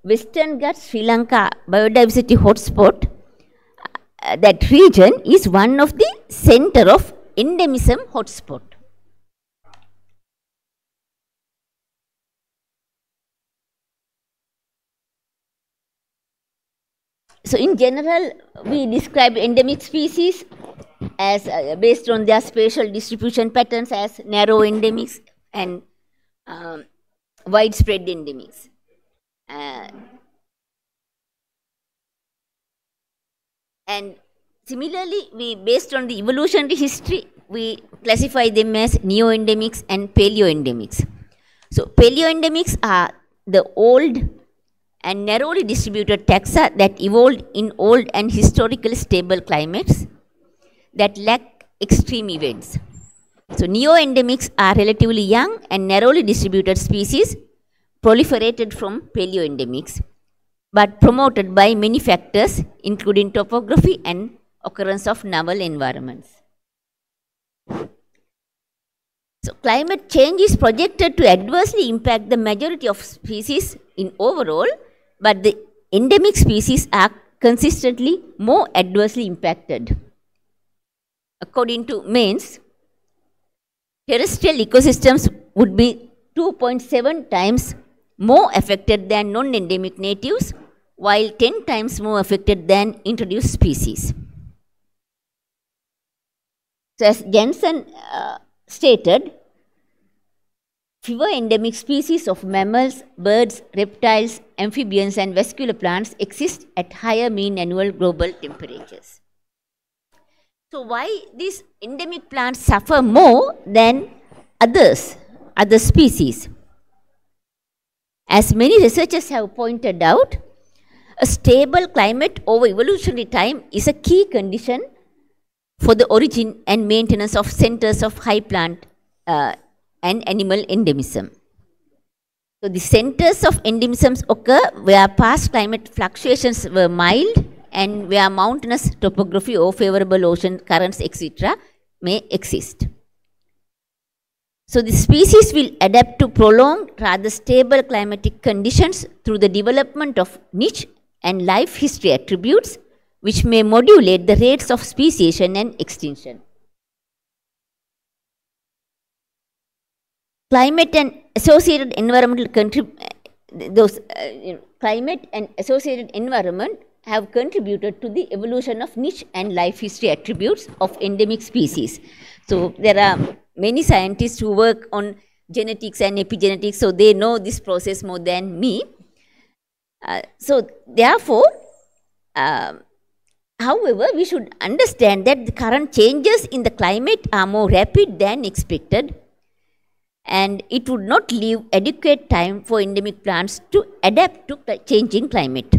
Western Ghats Sri Lanka biodiversity hotspot, that region is one of the center of endemism hotspot. So in general, we describe endemic species as based on their spatial distribution patterns as narrow endemics and widespread endemics. And similarly, based on the evolutionary history, we classify them as neo-endemics and paleo-endemics. So paleo-endemics are the old and narrowly distributed taxa that evolved in old and historically stable climates that lack extreme events. So neo-endemics are relatively young and narrowly distributed species proliferated from paleo-endemics, but promoted by many factors including topography and occurrence of novel environments. So climate change is projected to adversely impact the majority of species in overall, but the endemic species are consistently more adversely impacted. According to Mains, terrestrial ecosystems would be 2.7 times more affected than non-endemic natives, while 10 times more affected than introduced species. So as Jensen stated, fewer endemic species of mammals, birds, reptiles, amphibians and vascular plants exist at higher mean annual global temperatures. So why these endemic plants suffer more than other species? As many researchers have pointed out, a stable climate over evolutionary time is a key condition for the origin and maintenance of centers of high plant and animal endemism. So the centers of endemisms occur where past climate fluctuations were mild and where mountainous topography or favorable ocean currents, etc. may exist. So the species will adapt to prolonged, rather stable climatic conditions through the development of niche and life history attributes, which may modulate the rates of speciation and extinction. Climate and associated environmental climate and associated environment have contributed to the evolution of niche and life history attributes of endemic species. So there are many scientists who work on genetics and epigenetics, so they know this process more than me. So therefore, however, we should understand that the current changes in the climate are more rapid than expected, and it would not leave adequate time for endemic plants to adapt to the changing climate.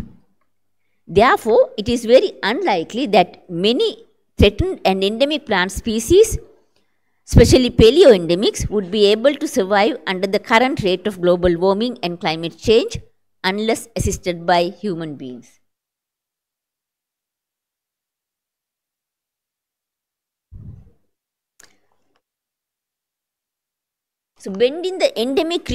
Therefore, it is very unlikely that many threatened and endemic plant species, especially paleoendemics, would be able to survive under the current rate of global warming and climate change unless assisted by human beings. So bending the endemic,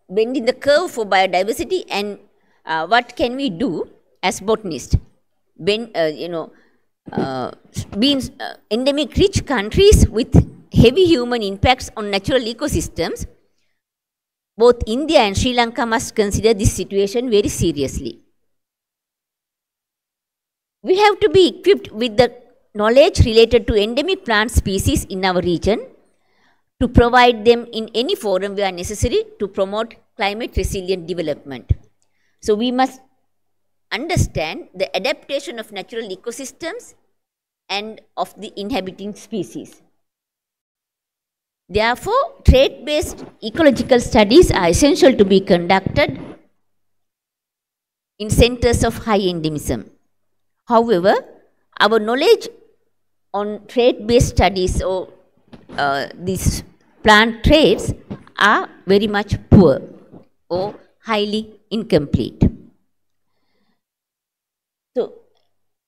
bending the curve for biodiversity, and what can we do as botanists? Endemic rich countries with heavy human impacts on natural ecosystems, both India and Sri Lanka must consider this situation very seriously. We have to be equipped with the knowledge related to endemic plant species in our region to provide them in any forum where necessary to promote climate resilient development. So we must understand the adaptation of natural ecosystems and of the inhabiting species. Therefore, trait-based ecological studies are essential to be conducted in centers of high endemism. However, our knowledge on trait-based studies or these plant traits are very much poor or highly incomplete. So,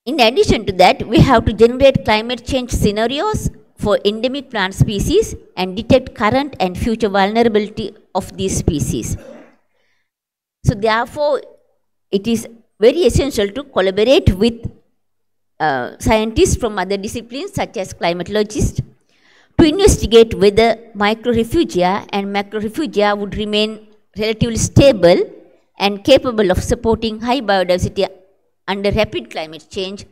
in addition to that, we have to generate climate change scenarios for endemic plant species and detect current and future vulnerability of these species. So, therefore, it is very essential to collaborate with scientists from other disciplines such as climatologists to investigate whether microrefugia and macrorefugia would remain relatively stable and capable of supporting high biodiversity under rapid climate change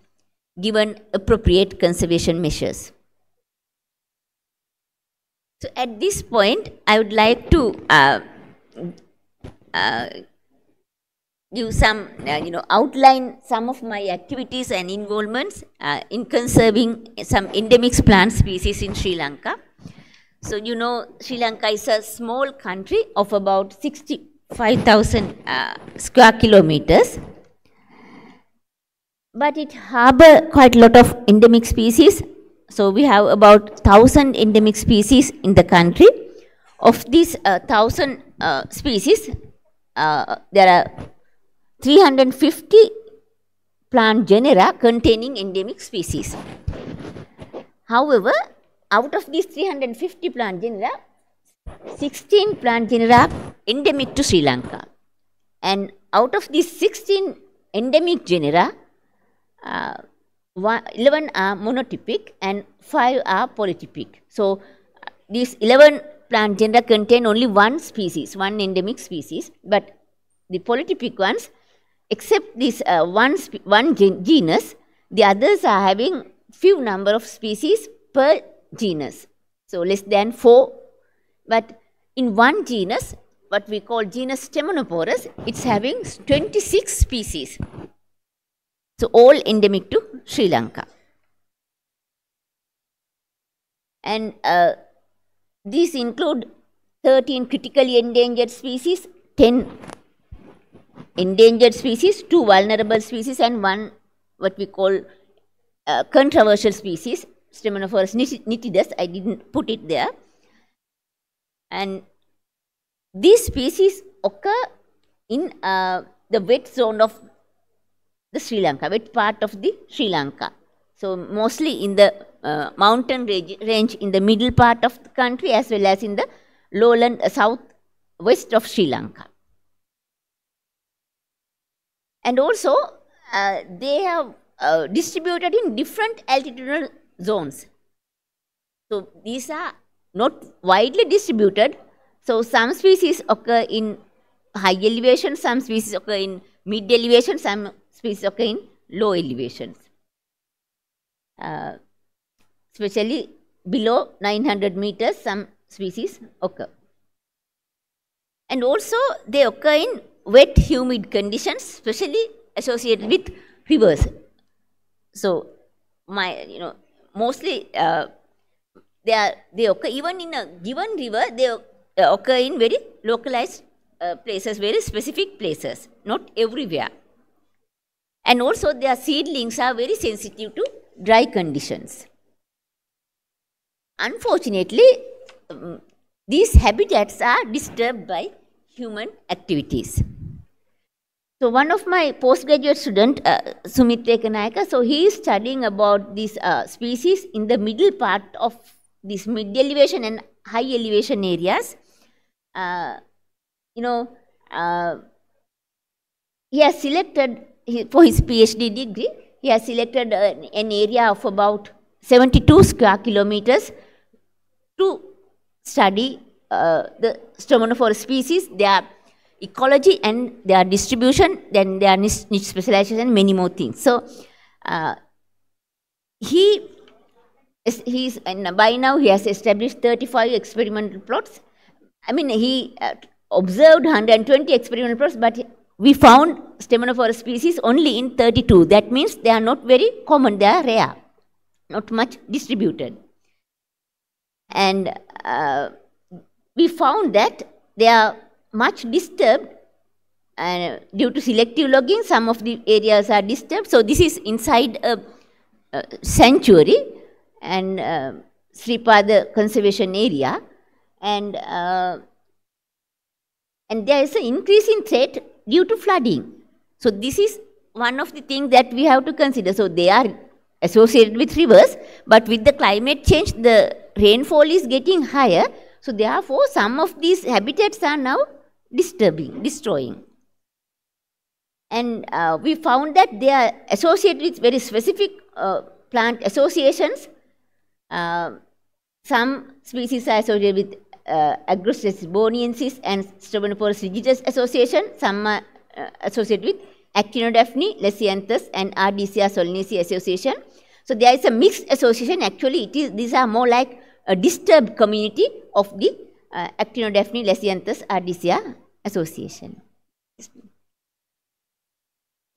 given appropriate conservation measures. So at this point, I would like to give some, outline some of my activities and involvements in conserving some endemic plant species in Sri Lanka. So, Sri Lanka is a small country of about 65,000 square kilometers, but it harbors quite a lot of endemic species. So, we have about 1,000 endemic species in the country. Of these 1,000 species, there are 350 plant genera containing endemic species. However, out of these 350 plant genera, 16 plant genera are endemic to Sri Lanka. And out of these 16 endemic genera, 11 are monotypic and 5 are polytypic. So, these 11 plant genera contain only one species, one endemic species, but the polytypic ones, except this one genus, the others are having few number of species per genus. So, less than 4, but in one genus, what we call genus Stemnoporus, it's having 26 species. So, all endemic to Sri Lanka. And these include 13 critically endangered species, 10 endangered species, 2 vulnerable species, and 1 what we call controversial species, Stemnoporus nitidus. I didn't put it there. And these species occur in the wet zone of the Sri Lanka, wet part of the Sri Lanka. So, mostly in the mountain range in the middle part of the country as well as in the lowland southwest of Sri Lanka. And also, they have distributed in different altitudinal zones. So, these are not widely distributed. So, some species occur in high elevation, some species occur in mid elevation, some species occur in low elevations. Especially below 900 meters, some species occur. And also they occur in wet, humid conditions, especially associated with rivers. So, mostly they occur even in a given river. They occur in very localized places, very specific places, not everywhere. And also their seedlings are very sensitive to dry conditions. Unfortunately, these habitats are disturbed by human activities. So one of my postgraduate student, Sumit Rekanayaka, so he is studying about these species in the middle part of this mid-elevation and high-elevation areas. He has selected, for his PhD degree, he has selected an area of about 72 square kilometers to study the stomatophore species, their ecology and their distribution, then their niche specialization, and many more things. So, by now he has established 35 experimental plots. I mean, he observed 120 experimental plots, but we found stomatophore species only in 32. That means they are not very common, they are rare, not much distributed. And we found that they are much disturbed due to selective logging. Some of the areas are disturbed. So this is inside a sanctuary and Sripada conservation area, and there is an increase in threat due to flooding. So this is one of the things that we have to consider. So they are associated with rivers, but with the climate change, the rainfall is getting higher. So therefore, some of these habitats are now destroying. And we found that they are associated with very specific plant associations. Some species are associated with Agrostis boniensis and Strabanoporus rigidus association. Some are associated with Actinodaphne, Lesianthus and Ardisia solanaceae association. So there is a mixed association. Actually, these are more like a disturbed community of the Actinodaphne, Lesianthus, Ardisia association.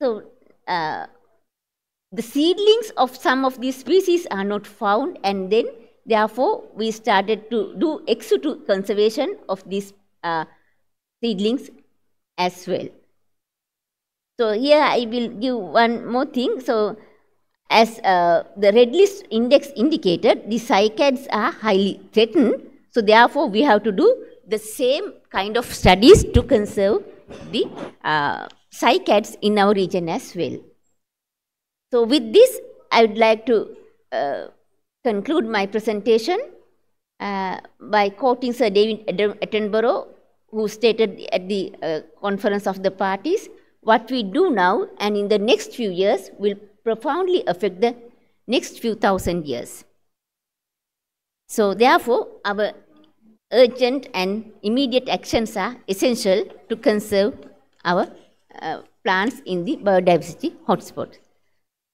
So the seedlings of some of these species are not found, and then therefore we started to do ex situ conservation of these seedlings as well. So here I will give one more thing. So as the red list index indicated, the cycads are highly threatened. So therefore we have to do the same kind of studies to conserve the cycads in our region as well. So with this, I would like to conclude my presentation by quoting Sir David Attenborough, who stated at the conference of the parties, what we do now and in the next few years will profoundly affect the next few thousand years. So therefore, our urgent and immediate actions are essential to conserve our plants in the biodiversity hotspot.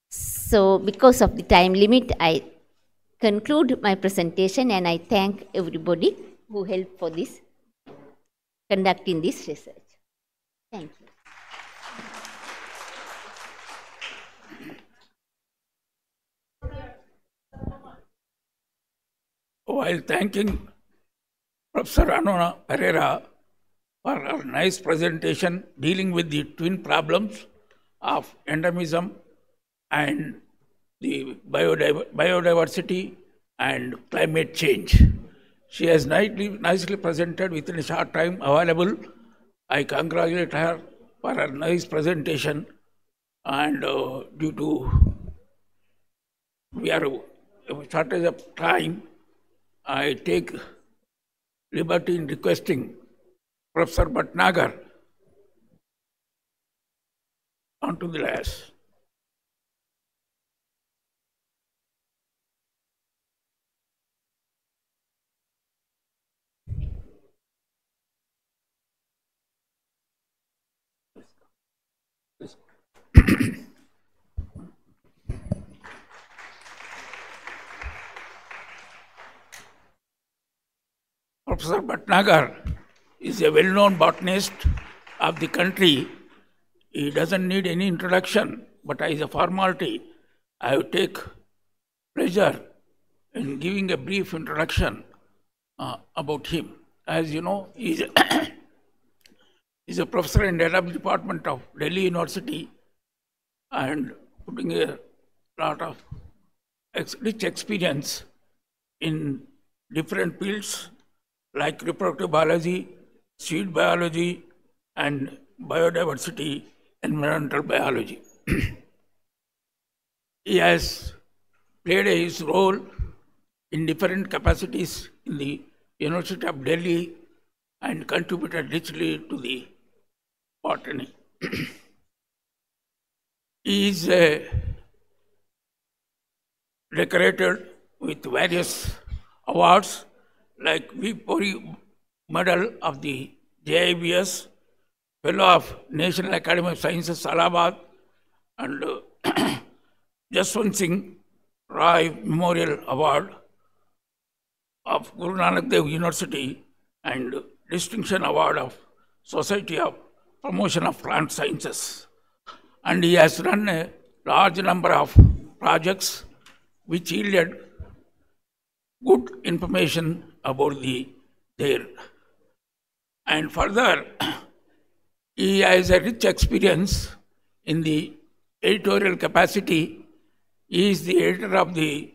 So because of the time limit, I conclude my presentation, and I thank everybody who helped for this, conducting this research. Thank you. While thanking Professor Anoma Pereira for her nice presentation dealing with the twin problems of endemism and the biodiversity and climate change. She has nicely presented within a short time available. I congratulate her for her nice presentation, and due to we are a shortage of time, I take liberty in requesting Professor Bhatnagar onto the dais. Professor Bhatnagar is a well-known botanist of the country. He doesn't need any introduction, but as a formality, I will take pleasure in giving a brief introduction about him. As you know, he is a professor in the Head Department of Delhi University and putting a lot of rich experience in different fields like reproductive biology, seed biology, and biodiversity, environmental biology. He has played his role in different capacities in the University of Delhi and contributed richly to the botany. He is decorated with various awards like V. Puri Medal of the AIBS, Fellow of National Academy of Sciences, Allahabad, and Jaswant Singh Rai Memorial Award of Guru Nanak Dev University and Distinction Award of Society of Promotion of Plant Sciences. And he has run a large number of projects which yielded good information about there. And further, he has a rich experience in the editorial capacity. He is the editor of the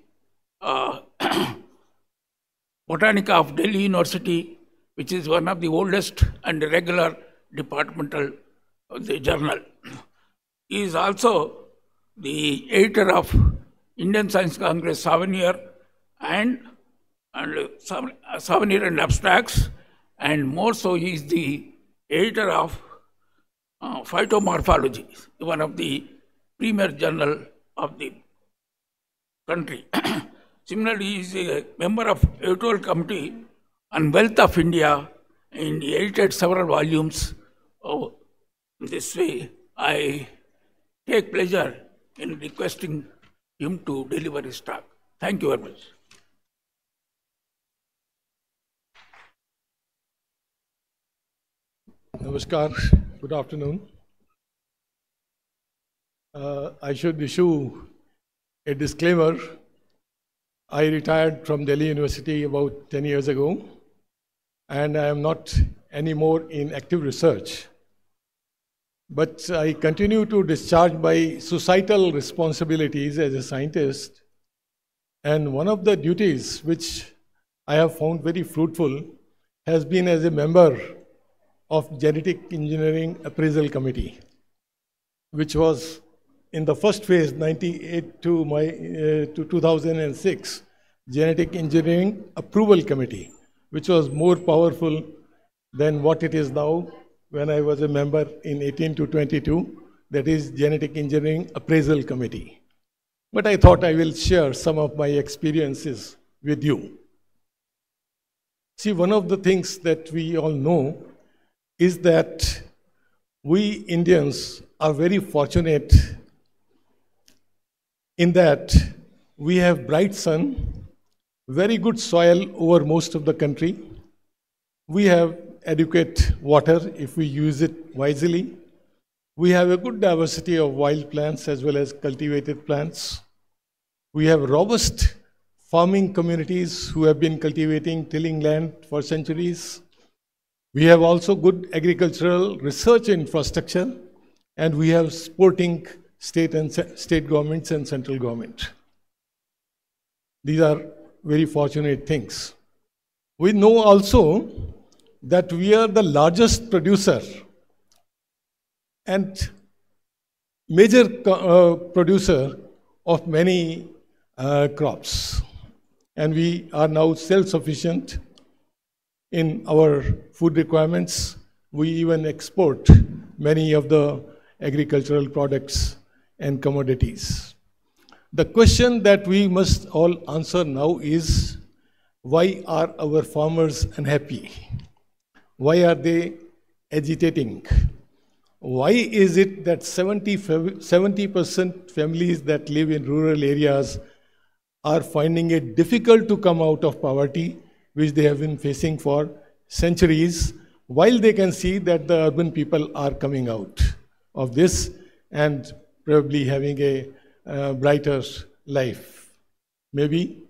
Botanica of Delhi University, which is one of the oldest and regular departmental journal. He is also the editor of Indian Science Congress Souvenir and Souvenir and Abstracts, and more so he is the editor of Phytomorphology, one of the premier journal of the country. Similarly, he is a member of editorial committee on Wealth of India, and he edited several volumes. This way, I take pleasure in requesting him to deliver his talk. Thank you very much. Namaskar, good afternoon. I should issue a disclaimer. I retired from Delhi University about 10 years ago, and I am not anymore in active research. But I continue to discharge my societal responsibilities as a scientist. And one of the duties which I have found very fruitful has been as a member of Genetic Engineering Appraisal Committee, which was in the first phase, 98 to 2006, Genetic Engineering Approval Committee, which was more powerful than what it is now when I was a member in 18 to 22, that is Genetic Engineering Appraisal Committee. But I thought I will share some of my experiences with you. See, one of the things that we all know is that we Indians are very fortunate in that we have bright sun, very good soil over most of the country. We have adequate water if we use it wisely. We have a good diversity of wild plants as well as cultivated plants. We have robust farming communities who have been cultivating, tilling land for centuries. We have also good agricultural research infrastructure, and we have supporting state governments and central government. These are very fortunate things. We know also that we are the largest producer and major producer of many crops. And we are now self-sufficient in our food requirements. We even export many of the agricultural products and commodities. The question that we must all answer now is, why are our farmers unhappy? Why are they agitating? Why is it that 70% families that live in rural areas are finding it difficult to come out of poverty, which they have been facing for centuries, while they can see that the urban people are coming out of this and probably having a brighter life. Maybe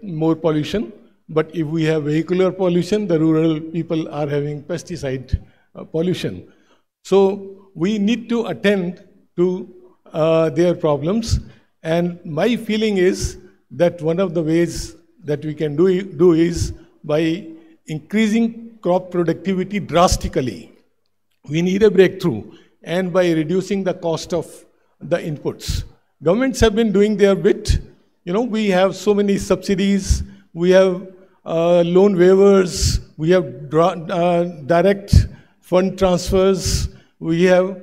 more pollution, but if we have vehicular pollution, the rural people are having pesticide pollution. So we need to attend to their problems, and my feeling is that one of the ways that we can do is by increasing crop productivity drastically. We need a breakthrough, and by reducing the cost of the inputs. Governments have been doing their bit. You know, we have so many subsidies, we have loan waivers, we have direct fund transfers, we have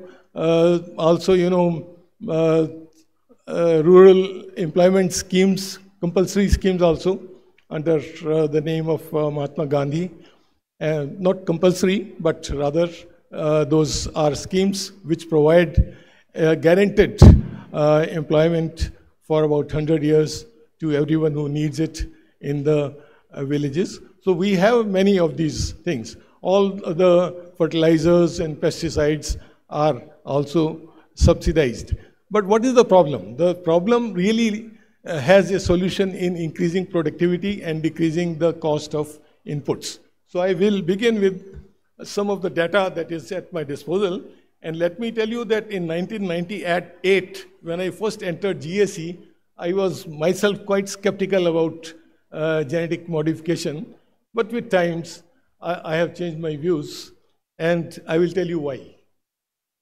also, you know, rural employment schemes, compulsory schemes also under the name of Mahatma Gandhi. Not compulsory, but rather those are schemes which provide guaranteed employment for about 100 years to everyone who needs it in the villages. So we have many of these things. All the fertilizers and pesticides are also subsidized. But what is the problem? The problem really has a solution in increasing productivity and decreasing the cost of inputs. So I will begin with some of the data that is at my disposal. And let me tell you that in 1998, when I first entered GSE, I was myself quite skeptical about genetic modification. But with times, I have changed my views, and I will tell you why.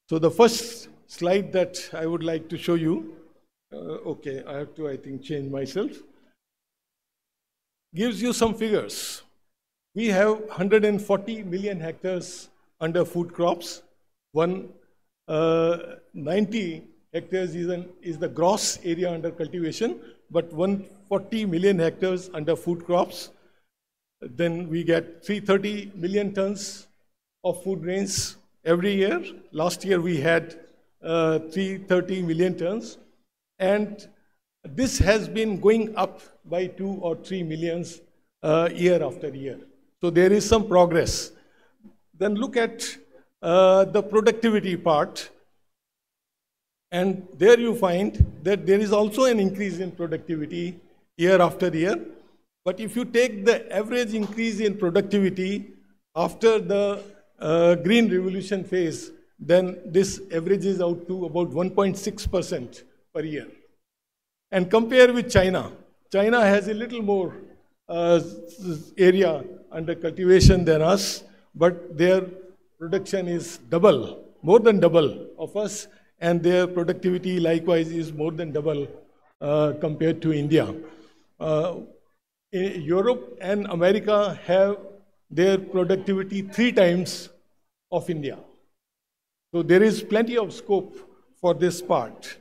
So the first slide that I would like to show you, okay, I have to, I think, change myself, gives you some figures. We have 140 million hectares under food crops. 90 hectares is the gross area under cultivation, but 140 million hectares under food crops. Then we get 330 million tons of food grains every year. Last year we had 330 million tons. And this has been going up by 2 or 3 millions year after year. So there is some progress. Then look at the productivity part. And there you find that there is also an increase in productivity year after year. But if you take the average increase in productivity after the Green Revolution phase, then this averages out to about 1.6% per year. And compare with China. China has a little more area under cultivation than us, but their production is double, more than double of us, and their productivity likewise is more than double compared to India. Europe and America have their productivity 3 times of India. So there is plenty of scope for this part.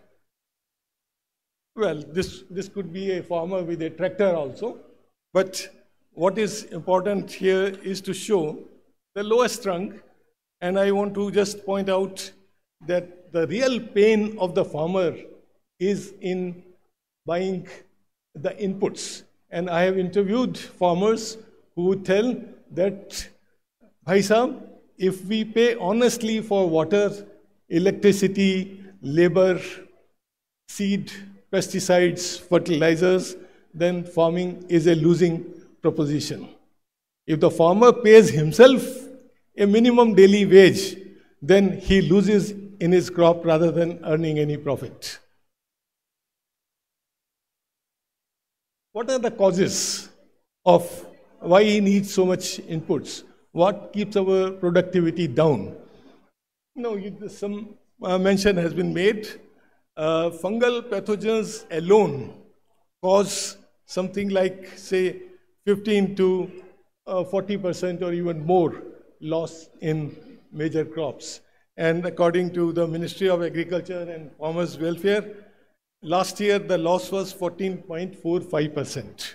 Well, this could be a farmer with a tractor also, but what is important here is to show the lowest rung, and I want to just point out that the real pain of the farmer is in buying the inputs. And I have interviewed farmers who tell that, Bhai Sahab, if we pay honestly for water, electricity, labor, seed, pesticides, fertilizers, then farming is a losing proposition. If the farmer pays himself a minimum daily wage, then he loses in his crop rather than earning any profit. What are the causes of why he needs so much inputs? What keeps our productivity down? Some mention has been made. Fungal pathogens alone cause something like, say, 15 to 40% or even more loss in major crops. And according to the Ministry of Agriculture and Farmers' Welfare, last year the loss was 14.45%.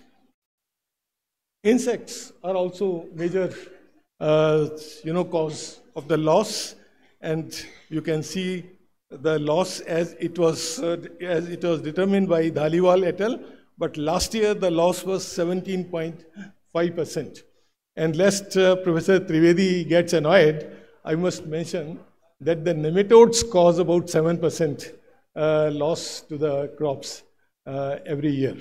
Insects are also major cause of the loss, and you can see the loss as it was determined by Dhaliwal et al. But last year the loss was 17.5%. And lest Professor Trivedi gets annoyed, I must mention that the nematodes cause about 7% loss to the crops every year.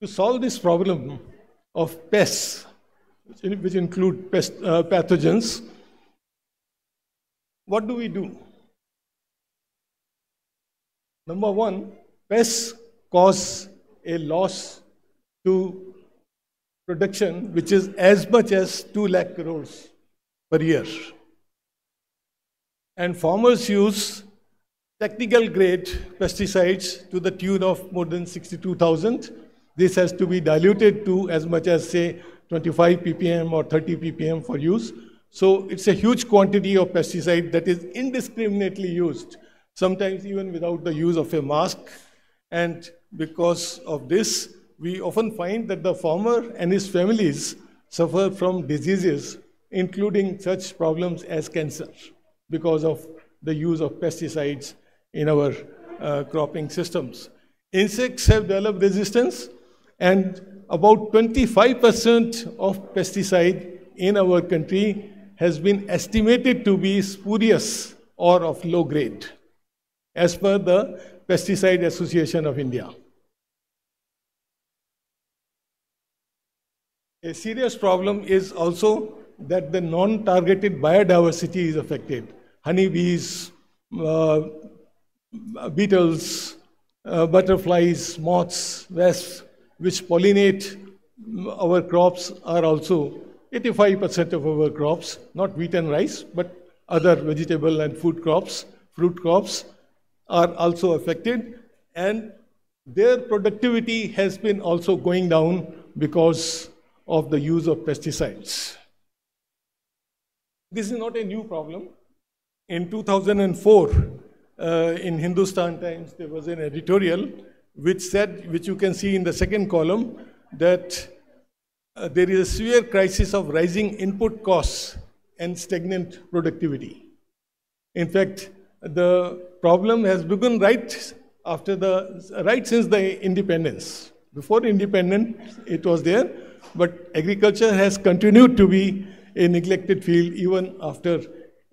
To solve this problem of pests, which include pathogens, what do we do? Number one, pests cause a loss to production which is as much as 2 lakh crores per year. And farmers use technical grade pesticides to the tune of more than 62,000. This has to be diluted to as much as, say, 25 ppm or 30 ppm for use. So it's a huge quantity of pesticide that is indiscriminately used, sometimes even without the use of a mask. And because of this, we often find that the farmer and his families suffer from diseases, including such problems as cancer, because of the use of pesticides in our cropping systems. Insects have developed resistance, and about 25% of pesticide in our country has been estimated to be spurious or of low grade, as per the Pesticide Association of India. A serious problem is also that the non-targeted biodiversity is affected. Honeybees, beetles, butterflies, moths, wasps, which pollinate our crops are also 85% of our crops, not wheat and rice, but other vegetable and food crops, fruit crops are also affected, and their productivity has been also going down because of the use of pesticides. This is not a new problem. In 2004, in Hindustan Times, there was an editorial which said, which you can see in the second column, that there is a severe crisis of rising input costs and stagnant productivity. In fact, the problem has begun right since the independence. Before independence, it was there, but agriculture has continued to be a neglected field even after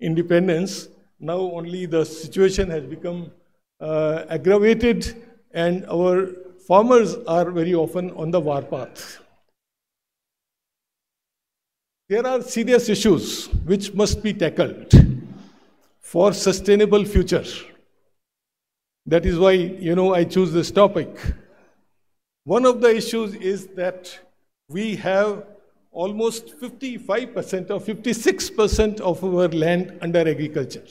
independence. Now only the situation has become aggravated, and our farmers are very often on the warpath. There are serious issues which must be tackled for sustainable future. That is why, I choose this topic. One of the issues is that we have almost 55% or 56% of our land under agriculture.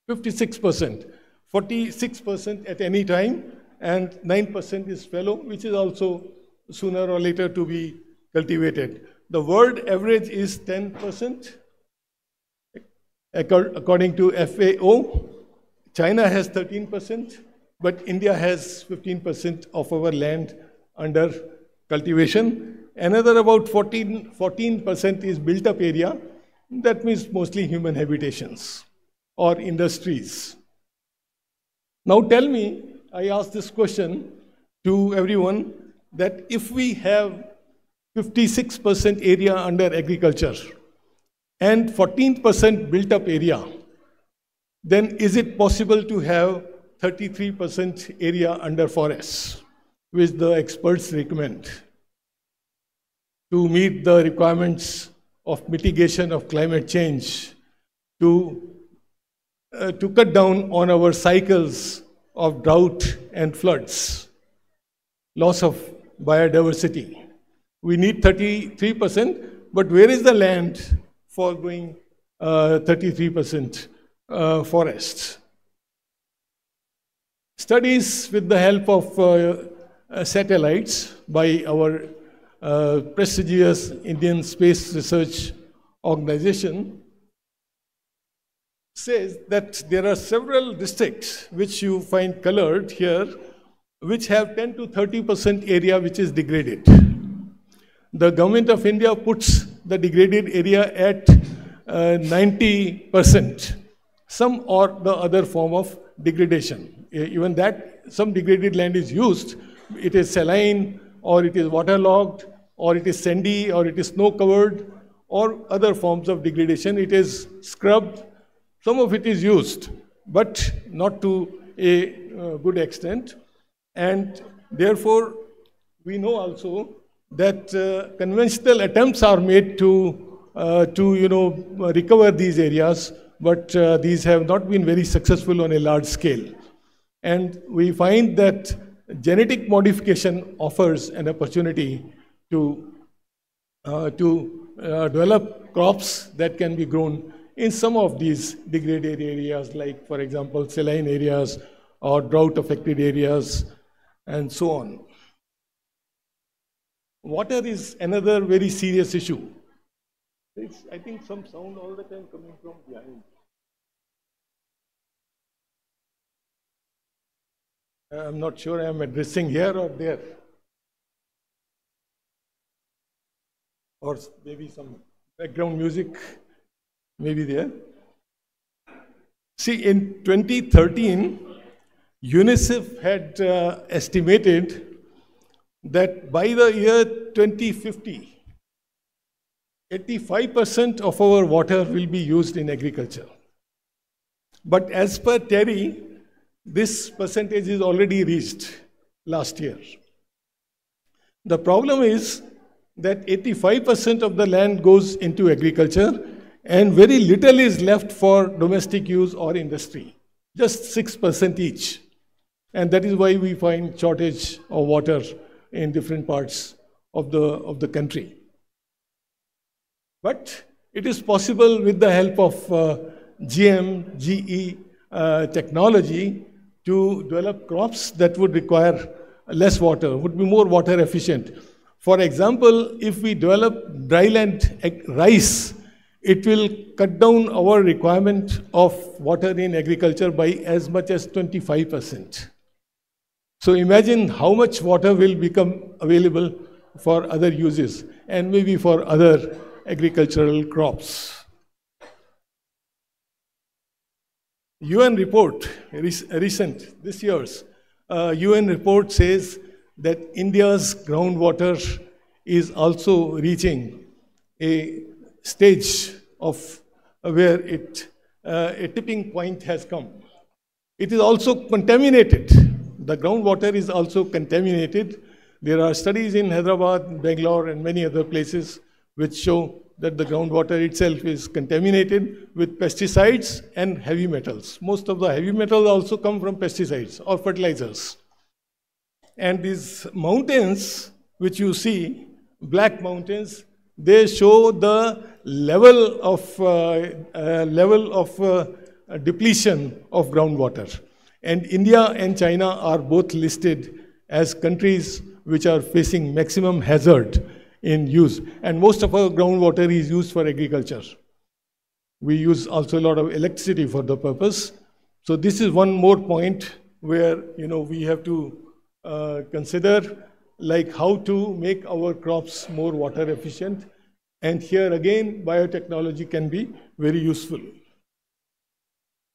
56%, 46% at any time, and 9% is fallow, which is also sooner or later to be cultivated. The world average is 10%. According to FAO, China has 13%, but India has 15% of our land under cultivation. Another about 14% is built up area. That means mostly human habitations or industries. Now tell me, I ask this question to everyone, that if we have 56% area under agriculture and 14% built up area, then is it possible to have 33% area under forests, which the experts recommend, to meet the requirements of mitigation of climate change, to cut down on our cycles of drought and floods, loss of biodiversity? We need 33%, but where is the land for going 33% forests? Studies with the help of satellites by our prestigious Indian Space Research Organization says that there are several districts which you find colored here, which have 10 to 30% area which is degraded. The government of India puts the degraded area at 90%, some or the other form of degradation. Even that, some degraded land is used, it is saline, or it is waterlogged, or it is sandy, or it is snow-covered, or other forms of degradation. It is scrubbed. Some of it is used, but not to a good extent. And therefore, we know also that conventional attempts are made to recover these areas, but these have not been very successful on a large scale. And we find that genetic modification offers an opportunity to develop crops that can be grown in some of these degraded areas, like, for example, saline areas or drought-affected areas, and so on. Water is another very serious issue. There's, I think, some sound all the time coming from behind. I'm not sure I'm addressing here or there. Or maybe some background music, maybe there. See, in 2013, UNICEF had estimated that by the year 2050, 85% of our water will be used in agriculture. But as per Terry, this percentage is already reached last year. The problem is that 85% of the land goes into agriculture and very little is left for domestic use or industry, just 6% each. And that is why we find shortage of water in different parts of the country. But it is possible with the help of GM, GE technology to develop crops that would require less water, would be more water efficient. For example, if we develop dryland rice, it will cut down our requirement of water in agriculture by as much as 25%. So imagine how much water will become available for other uses and maybe for other agricultural crops. UN report, recent, this year's UN report says that India's groundwater is also reaching a stage of where a tipping point has come. It is also contaminated. The groundwater is also contaminated. There are studies in Hyderabad, Bangalore, and many other places which show that the groundwater itself is contaminated with pesticides and heavy metals. Most of the heavy metals also come from pesticides or fertilizers. And these mountains, which you see, black mountains, they show the level of depletion of groundwater. And India and China are both listed as countries which are facing maximum hazard in use. And most of our groundwater is used for agriculture. We use also a lot of electricity for the purpose. So this is one more point where we have to consider like how to make our crops more water efficient. And here again, biotechnology can be very useful.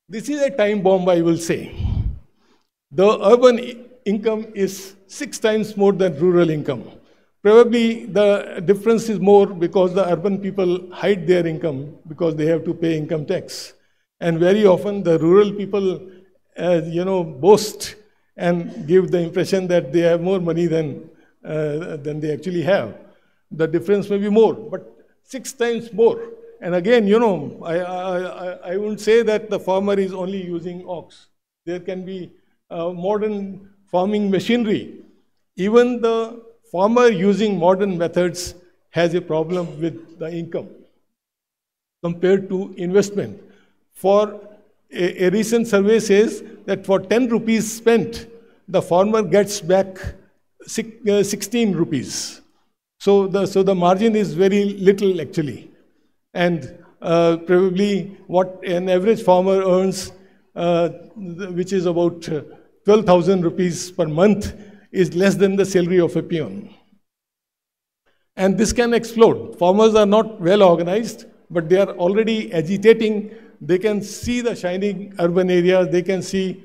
This is a time bomb, I will say. The urban income is 6 times more than rural income. Probably the difference is more because the urban people hide their income because they have to pay income tax. And very often the rural people, boast and give the impression that they have more money than they actually have. The difference may be more, but 6 times more. And again, I wouldn't say that the farmer is only using ox. There can be modern farming machinery. Even the farmer using modern methods has a problem with the income compared to investment. For a recent survey says that for 10 rupees spent, the farmer gets back 16 rupees. So the margin is very little actually. And probably what an average farmer earns, which is about 12,000 rupees per month, is less than the salary of a peon. And this can explode. Farmers are not well organized, but they are already agitating. They can see the shining urban areas. They can see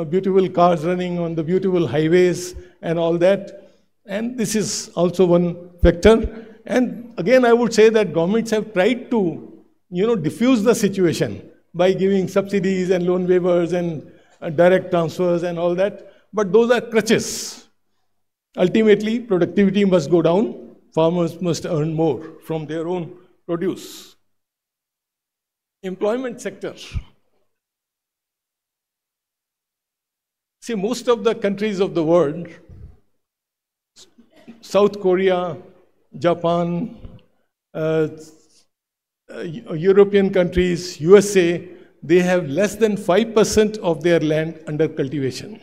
beautiful cars running on the beautiful highways and all that. And this is also one factor. And again, I would say that governments have tried to, diffuse the situation by giving subsidies and loan waivers and direct transfers and all that. But those are crutches. Ultimately, productivity must go down. Farmers must earn more from their own produce. Employment sector. See, most of the countries of the world, South Korea, Japan, European countries, USA, they have less than 5% of their land under cultivation.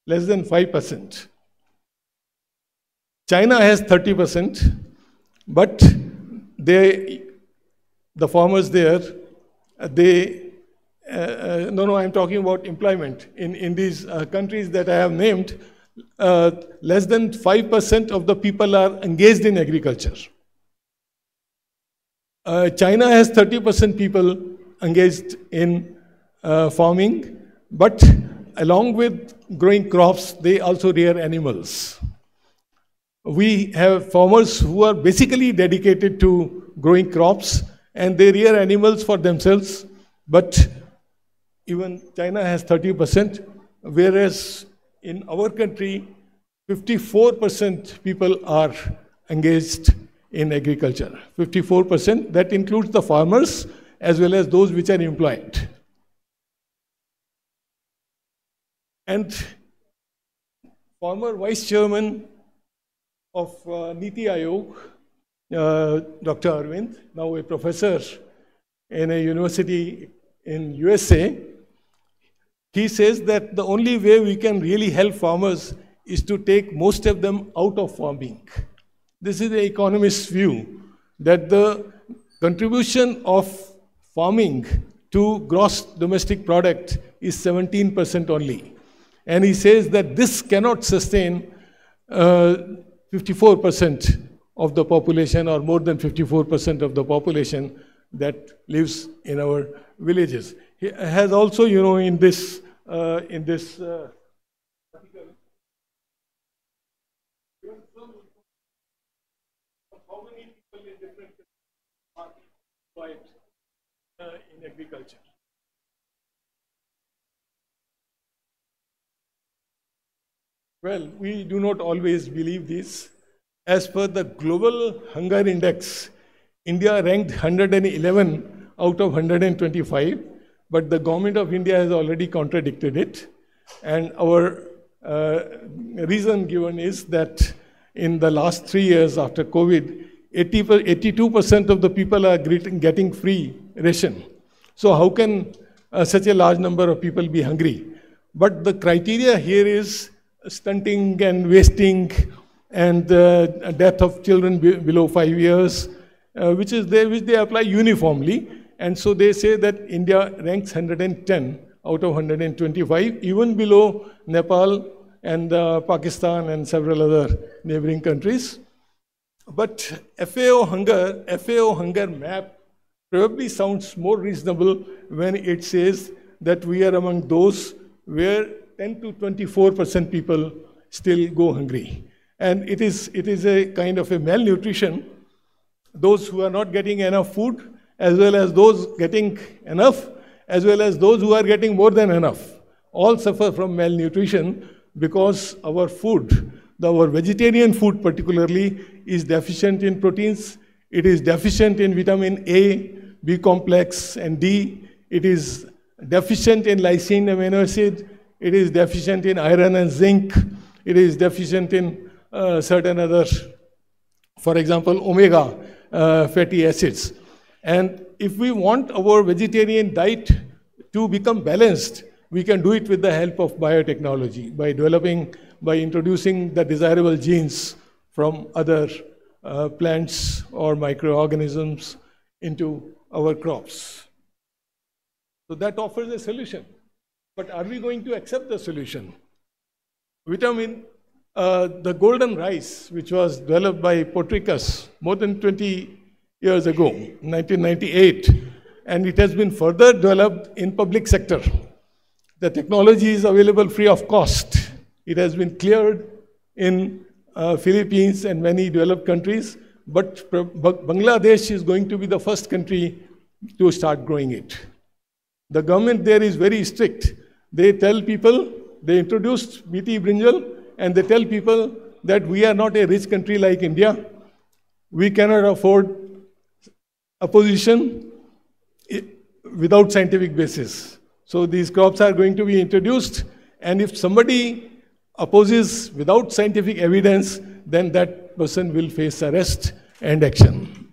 Less than 5%. China has 30%, but the farmers there, I'm talking about employment. In these countries that I have named, less than 5% of the people are engaged in agriculture. China has 30% people engaged in farming, but along with growing crops, they also rear animals. We have farmers who are basically dedicated to growing crops, and they rear animals for themselves, but even China has 30%, whereas in our country, 54% people are engaged in agriculture. 54%, that includes the farmers as well as those which are employed. And former vice chairman of Niti Aayog, Dr. Arvind, now a professor in a university in USA, he says that the only way we can really help farmers is to take most of them out of farming. This is the economist's view, that the contribution of farming to gross domestic product is 17% only. And he says that this cannot sustain 54% of the population, or more than 54% of the population that lives in our villages. He has also, in this article, how many people in different are employed in agriculture. Well, we do not always believe this. As per the Global Hunger Index, India ranked 111 out of 125, but the government of India has already contradicted it. And our reason given is that in the last 3 years after COVID, 82% of the people are getting free ration. So how can such a large number of people be hungry? But the criteria here is stunting and wasting and death of children below 5 years, which they apply uniformly. And so they say that India ranks 110 out of 125, even below Nepal and Pakistan and several other neighboring countries. But FAO hunger map probably sounds more reasonable when it says that we are among those where 10 to 24% people still go hungry. And it is a kind of a malnutrition. Those who are not getting enough food, as well as those getting enough, as well as those who are getting more than enough, all suffer from malnutrition because our food, our vegetarian food particularly, is deficient in proteins. It is deficient in vitamin A, B complex, and D. It is deficient in lysine amino acid. It is deficient in iron and zinc. It is deficient in certain other, for example, omega fatty acids. And if we want our vegetarian diet to become balanced, we can do it with the help of biotechnology, by introducing the desirable genes from other plants or microorganisms into our crops. So that offers a solution. But are we going to accept the solution? The golden rice, which was developed by Potricus more than 20 years ago, 1998, and it has been further developed in public sector. The technology is available free of cost. It has been cleared in Philippines and many developed countries, but Bangladesh is going to be the first country to start growing it. The government there is very strict. They tell people, they introduced BT brinjal, and they tell people that we are not a rich country like India. We cannot afford opposition without scientific basis. So these crops are going to be introduced, and if somebody opposes without scientific evidence, then that person will face arrest and action.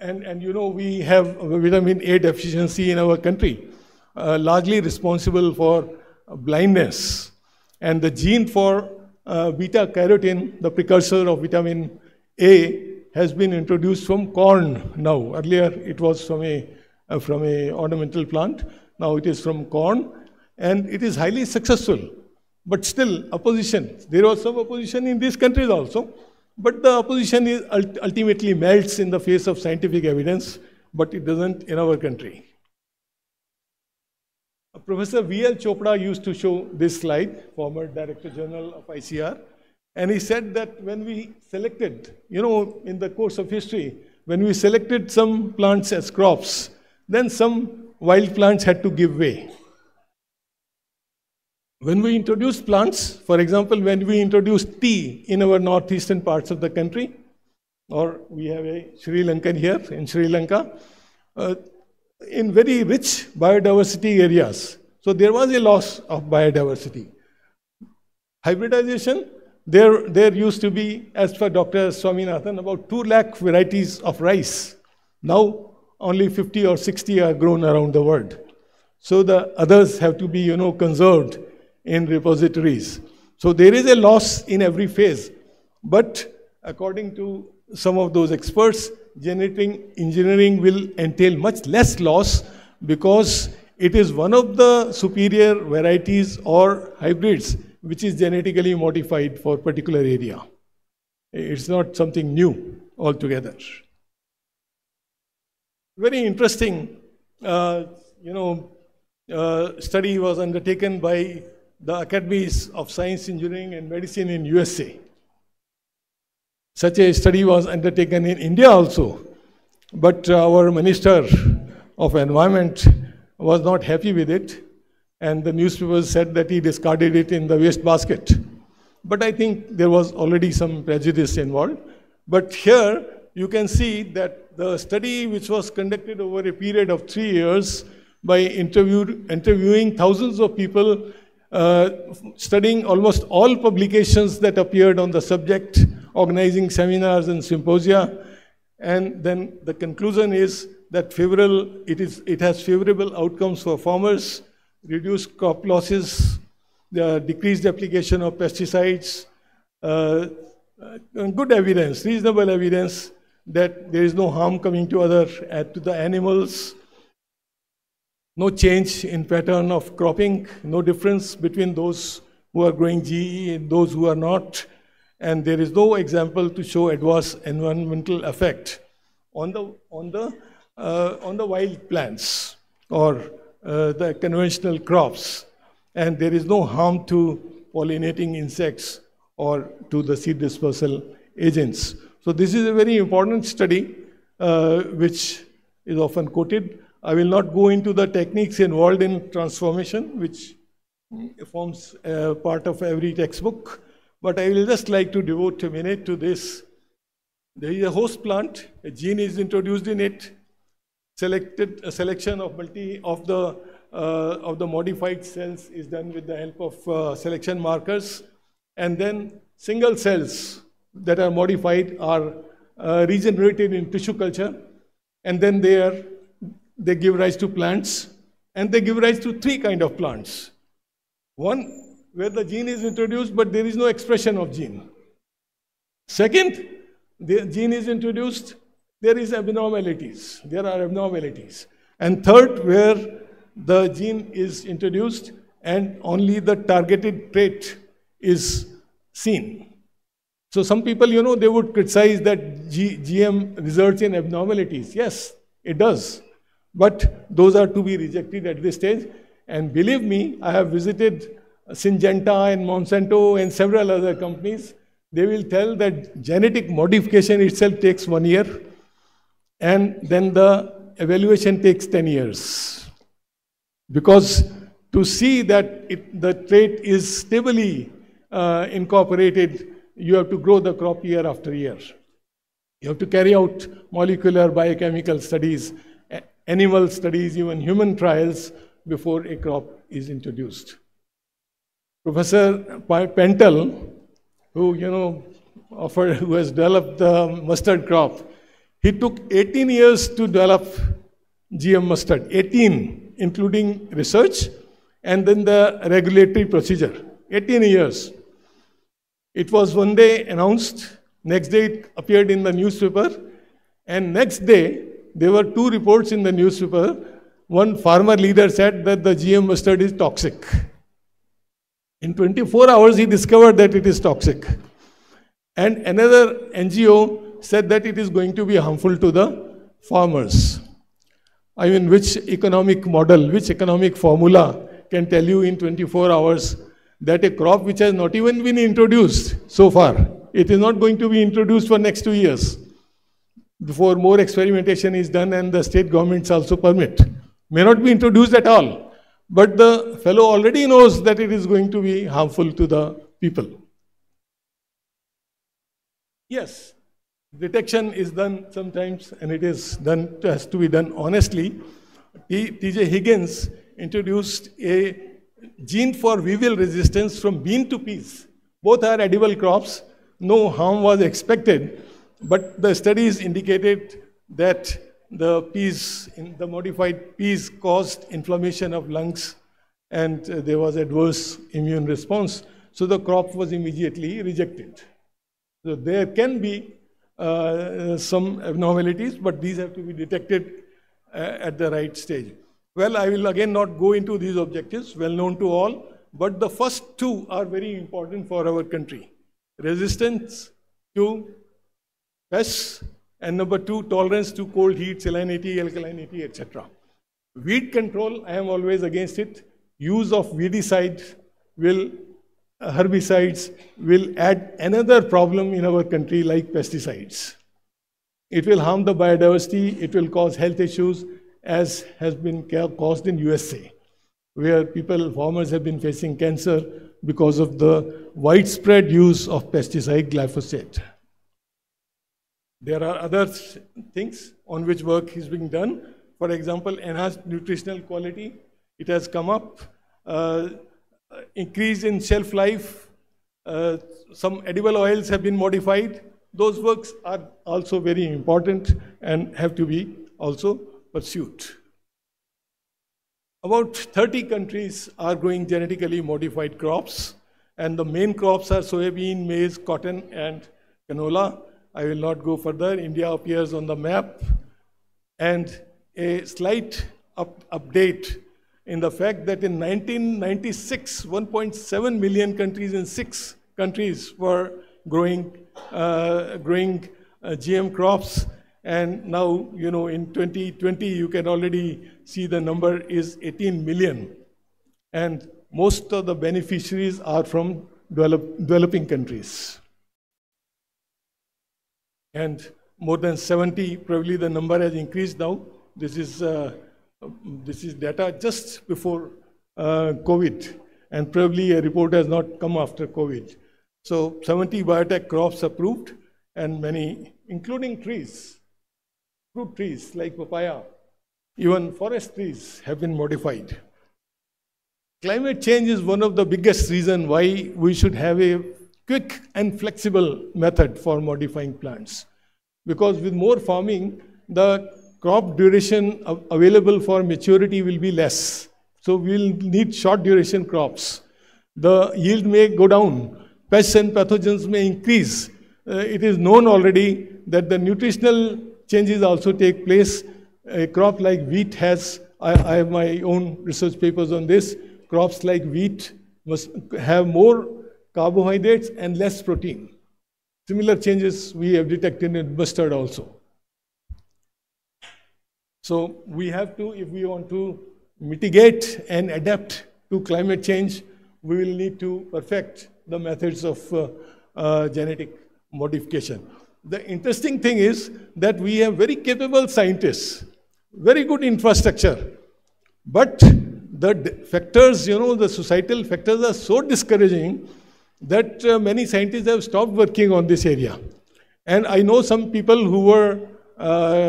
And you know, we have vitamin A deficiency in our country, largely responsible for blindness. And the gene for beta carotene, the precursor of vitamin A, has been introduced from corn now. Earlier it was from a ornamental plant. Now it is from corn, and it is highly successful. But still, opposition. There was some opposition in these countries also, but the opposition is ultimately melts in the face of scientific evidence, but it doesn't in our country. Professor V.L. Chopra used to show this slide, former Director General of ICR, and he said that when we selected, you know, in the course of history, when we selected some plants as crops, then some wild plants had to give way. When we introduced plants, for example, when we introduced tea in our northeastern parts of the country, or we have a Sri Lankan here in Sri Lanka, in very rich biodiversity areas. So there was a loss of biodiversity. Hybridization, there used to be, as per Dr. Swaminathan, about 2 lakh varieties of rice. Now only 50 or 60 are grown around the world. So the others have to be, you know, conserved in repositories. So there is a loss in every phase. But according to some of those experts, genetic engineering will entail much less loss because it is one of the superior varieties or hybrids which is genetically modified for a particular area. It's not something new altogether. Very interesting, study was undertaken by the Academies of Science, Engineering and Medicine in USA. Such a study was undertaken in India also, but our Minister of Environment was not happy with it, and the newspapers said that he discarded it in the waste basket. But I think there was already some prejudice involved. But here you can see that the study, which was conducted over a period of 3 years by interviewing thousands of people, studying almost all publications that appeared on the subject, organizing seminars and symposia, and then the conclusion is that it has favorable outcomes for farmers, reduced crop losses, the decreased application of pesticides, good evidence, reasonable evidence that there is no harm coming to the animals, no change in pattern of cropping, no difference between those who are growing GE and those who are not, and there is no example to show adverse environmental effect on the wild plants or the conventional crops, and there is no harm to pollinating insects or to the seed dispersal agents. So this is a very important study which is often quoted. I will not go into the techniques involved in transformation, which forms part of every textbook, but I will just like to devote a minute to this. There is a host plant, a gene is introduced in it, a selection of the modified cells is done with the help of selection markers, and then single cells that are modified are regenerated in tissue culture, and then they give rise to plants, and they give rise to 3 kinds of plants. One, where the gene is introduced, but there is no expression of gene. Second, the gene is introduced, there are abnormalities. And third, where the gene is introduced and only the targeted trait is seen. So some people, they would criticize that GM results in abnormalities. Yes, it does. But those are to be rejected at this stage. And believe me, I have visited Syngenta and Monsanto and several other companies. They will tell that genetic modification itself takes 1 year, and then the evaluation takes 10 years. Because to see that the trait is stably incorporated, you have to grow the crop year after year. You have to carry out molecular biochemical studies, animal studies, even human trials before a crop is introduced. Professor Pentel, who who has developed the mustard crop, he took 18 years to develop GM mustard, 18, including research and then the regulatory procedure, 18 years. It was one day announced, next day it appeared in the newspaper, and next day there were 2 reports in the newspaper. One farmer leader said that the GM mustard is toxic. In 24 hours he discovered that it is toxic. And another NGO said that it is going to be harmful to the farmers. I mean, which economic model, which economic formula can tell you in 24 hours that a crop which has not even been introduced so far, it is not going to be introduced for next 2 years before more experimentation is done and the state governments also permit. May not be introduced at all, but the fellow already knows that it is going to be harmful to the people. Yes, detection is done sometimes, and it is done, has to be done honestly. T.J. Higgins introduced a gene for weevil resistance from bean to peas. Both are edible crops. No harm was expected, but the studies indicated that the peas, the modified peas, caused inflammation of lungs, and there was adverse immune response. So the crop was immediately rejected. So there can be some abnormalities, but these have to be detected at the right stage. Well, I will again not go into these objectives, well known to all, but the first 2 are very important for our country. Resistance to pests, and number 2, tolerance to cold heat, salinity, alkalinity, etc. Weed control, I am always against it. Use of weedicide herbicides will add another problem in our country like pesticides. It will harm the biodiversity, it will cause health issues, as has been caused in USA, where farmers have been facing cancer because of the widespread use of pesticide glyphosate. There are other things on which work is being done. For example, enhanced nutritional quality, it has come up. Increase in shelf life, some edible oils have been modified. Those works are also very important and have to be also pursued. About 30 countries are growing genetically modified crops, and the main crops are soybean, maize, cotton, and canola. I will not go further. India appears on the map, and a slight update in the fact that in 1996, 1.7 million countries in 6 countries were growing GM crops, and now, in 2020, you can already see the number is 18 million. And most of the beneficiaries are from developing countries. And more than 70, probably the number has increased now. This is data just before COVID, and probably a report has not come after COVID. So 70 biotech crops approved, and many, including trees, fruit trees like papaya, even forest trees have been modified. Climate change is one of the biggest reasons why we should have a quick and flexible method for modifying plants. Because with more farming, the crop duration available for maturity will be less. So we'll need short duration crops. The yield may go down. Pests and pathogens may increase. It is known already that the nutritional changes also take place. A crop like wheat has, I have my own research papers on this, crops like wheat must have more carbohydrates and less protein. Similar changes we have detected in mustard also. So we have to, if we want to mitigate and adapt to climate change, we will need to perfect the methods of genetic modification. The interesting thing is that we have very capable scientists, very good infrastructure, but the factors, the societal factors are so discouraging that many scientists have stopped working on this area. And I know some people who were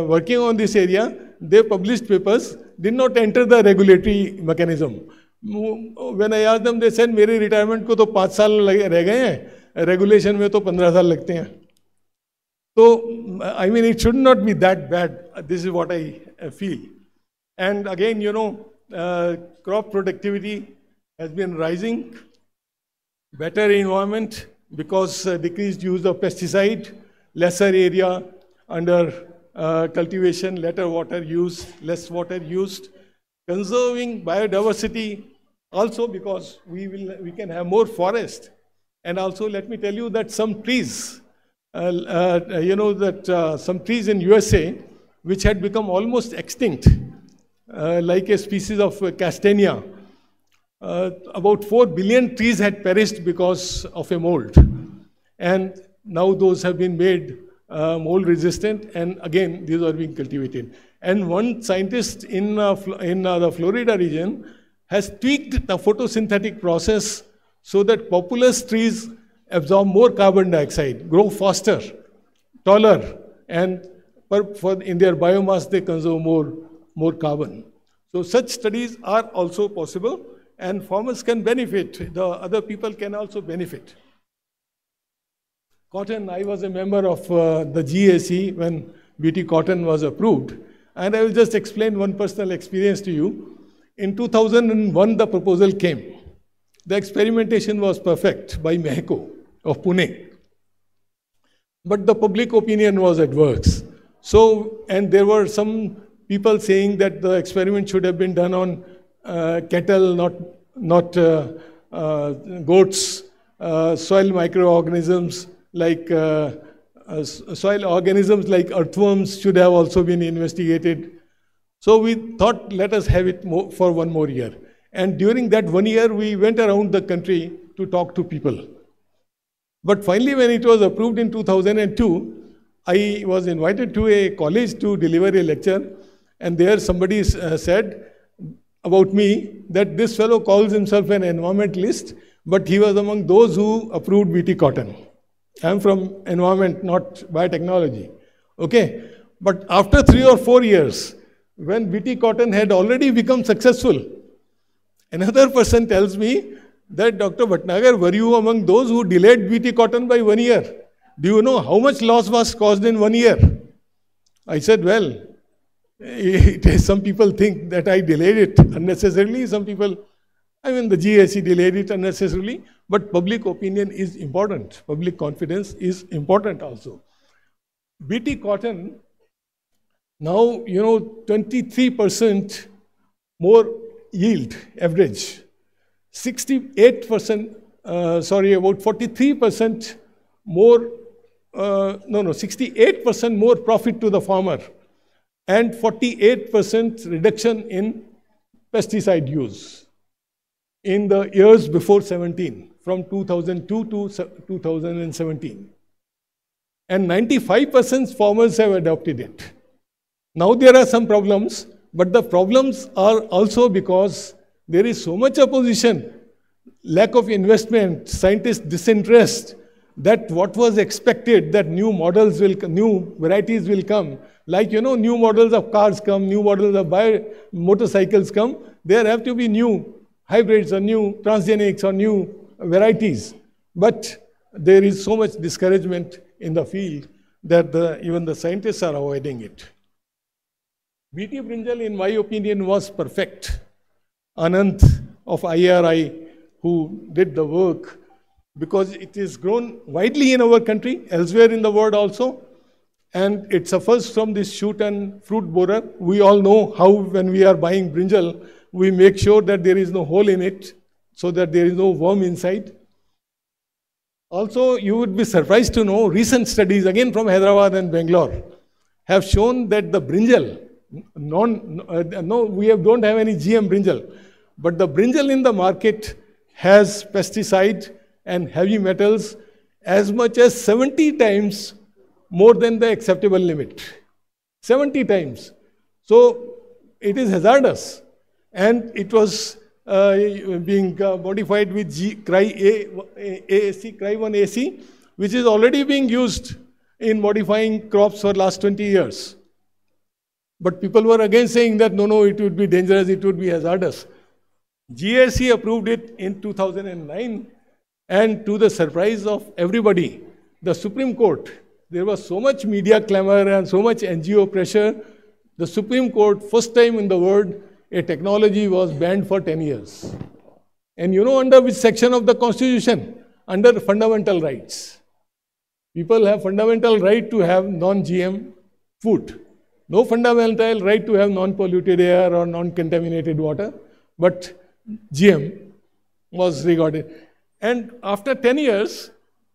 working on this area, they published papers, did not enter the regulatory mechanism. When I asked them, they said, मेरे retirement को तो 5 साल रह गए हैं, regulation में तो 15 साल लगते हैं. So, I mean, it should not be that bad. This is what I feel. And again, crop productivity has been rising, better environment because decreased use of pesticide, lesser area under cultivation, lesser water use, less water used, conserving biodiversity also because we can have more forest. And also let me tell you that some trees, some trees in USA which had become almost extinct, like a species of castanea, about 4 billion trees had perished because of a mold. And now those have been made mold resistant, and again these are being cultivated. And one scientist in the Florida region has tweaked the photosynthetic process so that populous trees absorb more carbon dioxide, grow faster, taller, and in their biomass they consume more carbon. So such studies are also possible, and farmers can benefit. The other people can also benefit. Cotton, I was a member of the GAC when BT cotton was approved. And I will just explain one personal experience to you. In 2001, the proposal came. The experimentation was perfect by Mehko of Pune. But the public opinion was adverse. So, and there were some people saying that the experiment should have been done on cattle, not goats, soil microorganisms like soil organisms like earthworms should have also been investigated. So we thought, let us have it for 1 more year. And during that 1 year, we went around the country to talk to people. But finally, when it was approved in 2002, I was invited to a college to deliver a lecture. And there somebody said about me that this fellow calls himself an environmentalist, but he was among those who approved BT cotton. I am from environment, not biotechnology. Okay? But after 3 or 4 years, when BT cotton had already become successful, another person tells me that, Dr. Bhatnagar, were you among those who delayed BT cotton by 1 year? Do you know how much loss was caused in 1 year? I said, well, some people think that I delayed it unnecessarily. Some people, the GAC delayed it unnecessarily. But public opinion is important. Public confidence is important also. BT cotton, now, 23% more yield average. 68%, about 43% more, 68% more profit to the farmer. And 48% reduction in pesticide use in the years before 17. From 2002 to 2017. And 95% farmers have adopted it. Now there are some problems, but the problems are also because there is so much opposition, lack of investment, scientist disinterest, that what was expected, that new varieties will come, like, new models of cars come, new models of motorcycles come, there have to be new hybrids or new transgenics or new varieties, but there is so much discouragement in the field that even the scientists are avoiding it. BT brinjal, in my opinion, was perfect. Anant of IRI, who did the work, because it is grown widely in our country, elsewhere in the world also, and it suffers from this shoot and fruit borer. We all know how, when we are buying brinjal, we make sure that there is no hole in it, so that there is no worm inside. Also, you would be surprised to know, recent studies, again from Hyderabad and Bangalore, have shown that the brinjal, no, we don't have any GM brinjal. But the brinjal in the market has pesticide and heavy metals as much as 70 times more than the acceptable limit. 70 times. So it is hazardous. And it was being modified with CRY1AC, which is already being used in modifying crops for last 20 years. But people were again saying that no, it would be dangerous, it would be hazardous. GAC approved it in 2009, and to the surprise of everybody, the Supreme Court, there was so much media clamor and so much NGO pressure, the Supreme Court, first time in the world, a technology was banned for 10 years. And you know under which section of the Constitution? Under fundamental rights. People have fundamental right to have non-GM food. No fundamental right to have non-polluted air or non-contaminated water, but GM was regarded. And after 10 years,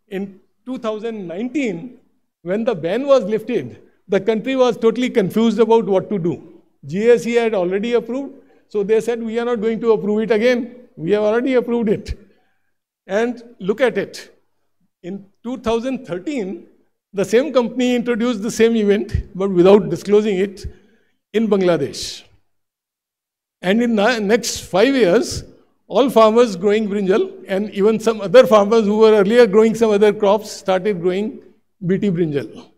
in 2019, when the ban was lifted, the country was totally confused about what to do. GAC had already approved, so they said, we are not going to approve it again. We have already approved it. And look at it. In 2013, the same company introduced the same event, but without disclosing it, in Bangladesh. And in the next 5 years, all farmers growing brinjal and even some other farmers who were earlier growing some other crops started growing BT brinjal.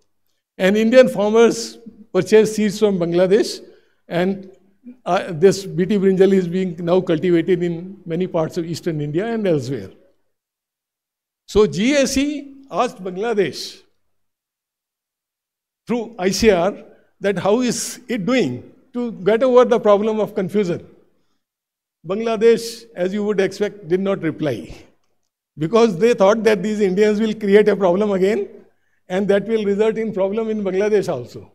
And Indian farmers purchased seeds from Bangladesh, and this BT brinjal is being now cultivated in many parts of eastern India and elsewhere. So GAC asked Bangladesh through ICR that how is it doing to get over the problem of confusion. Bangladesh, as you would expect, did not reply because they thought that these Indians will create a problem again and that will result in problem in Bangladesh also.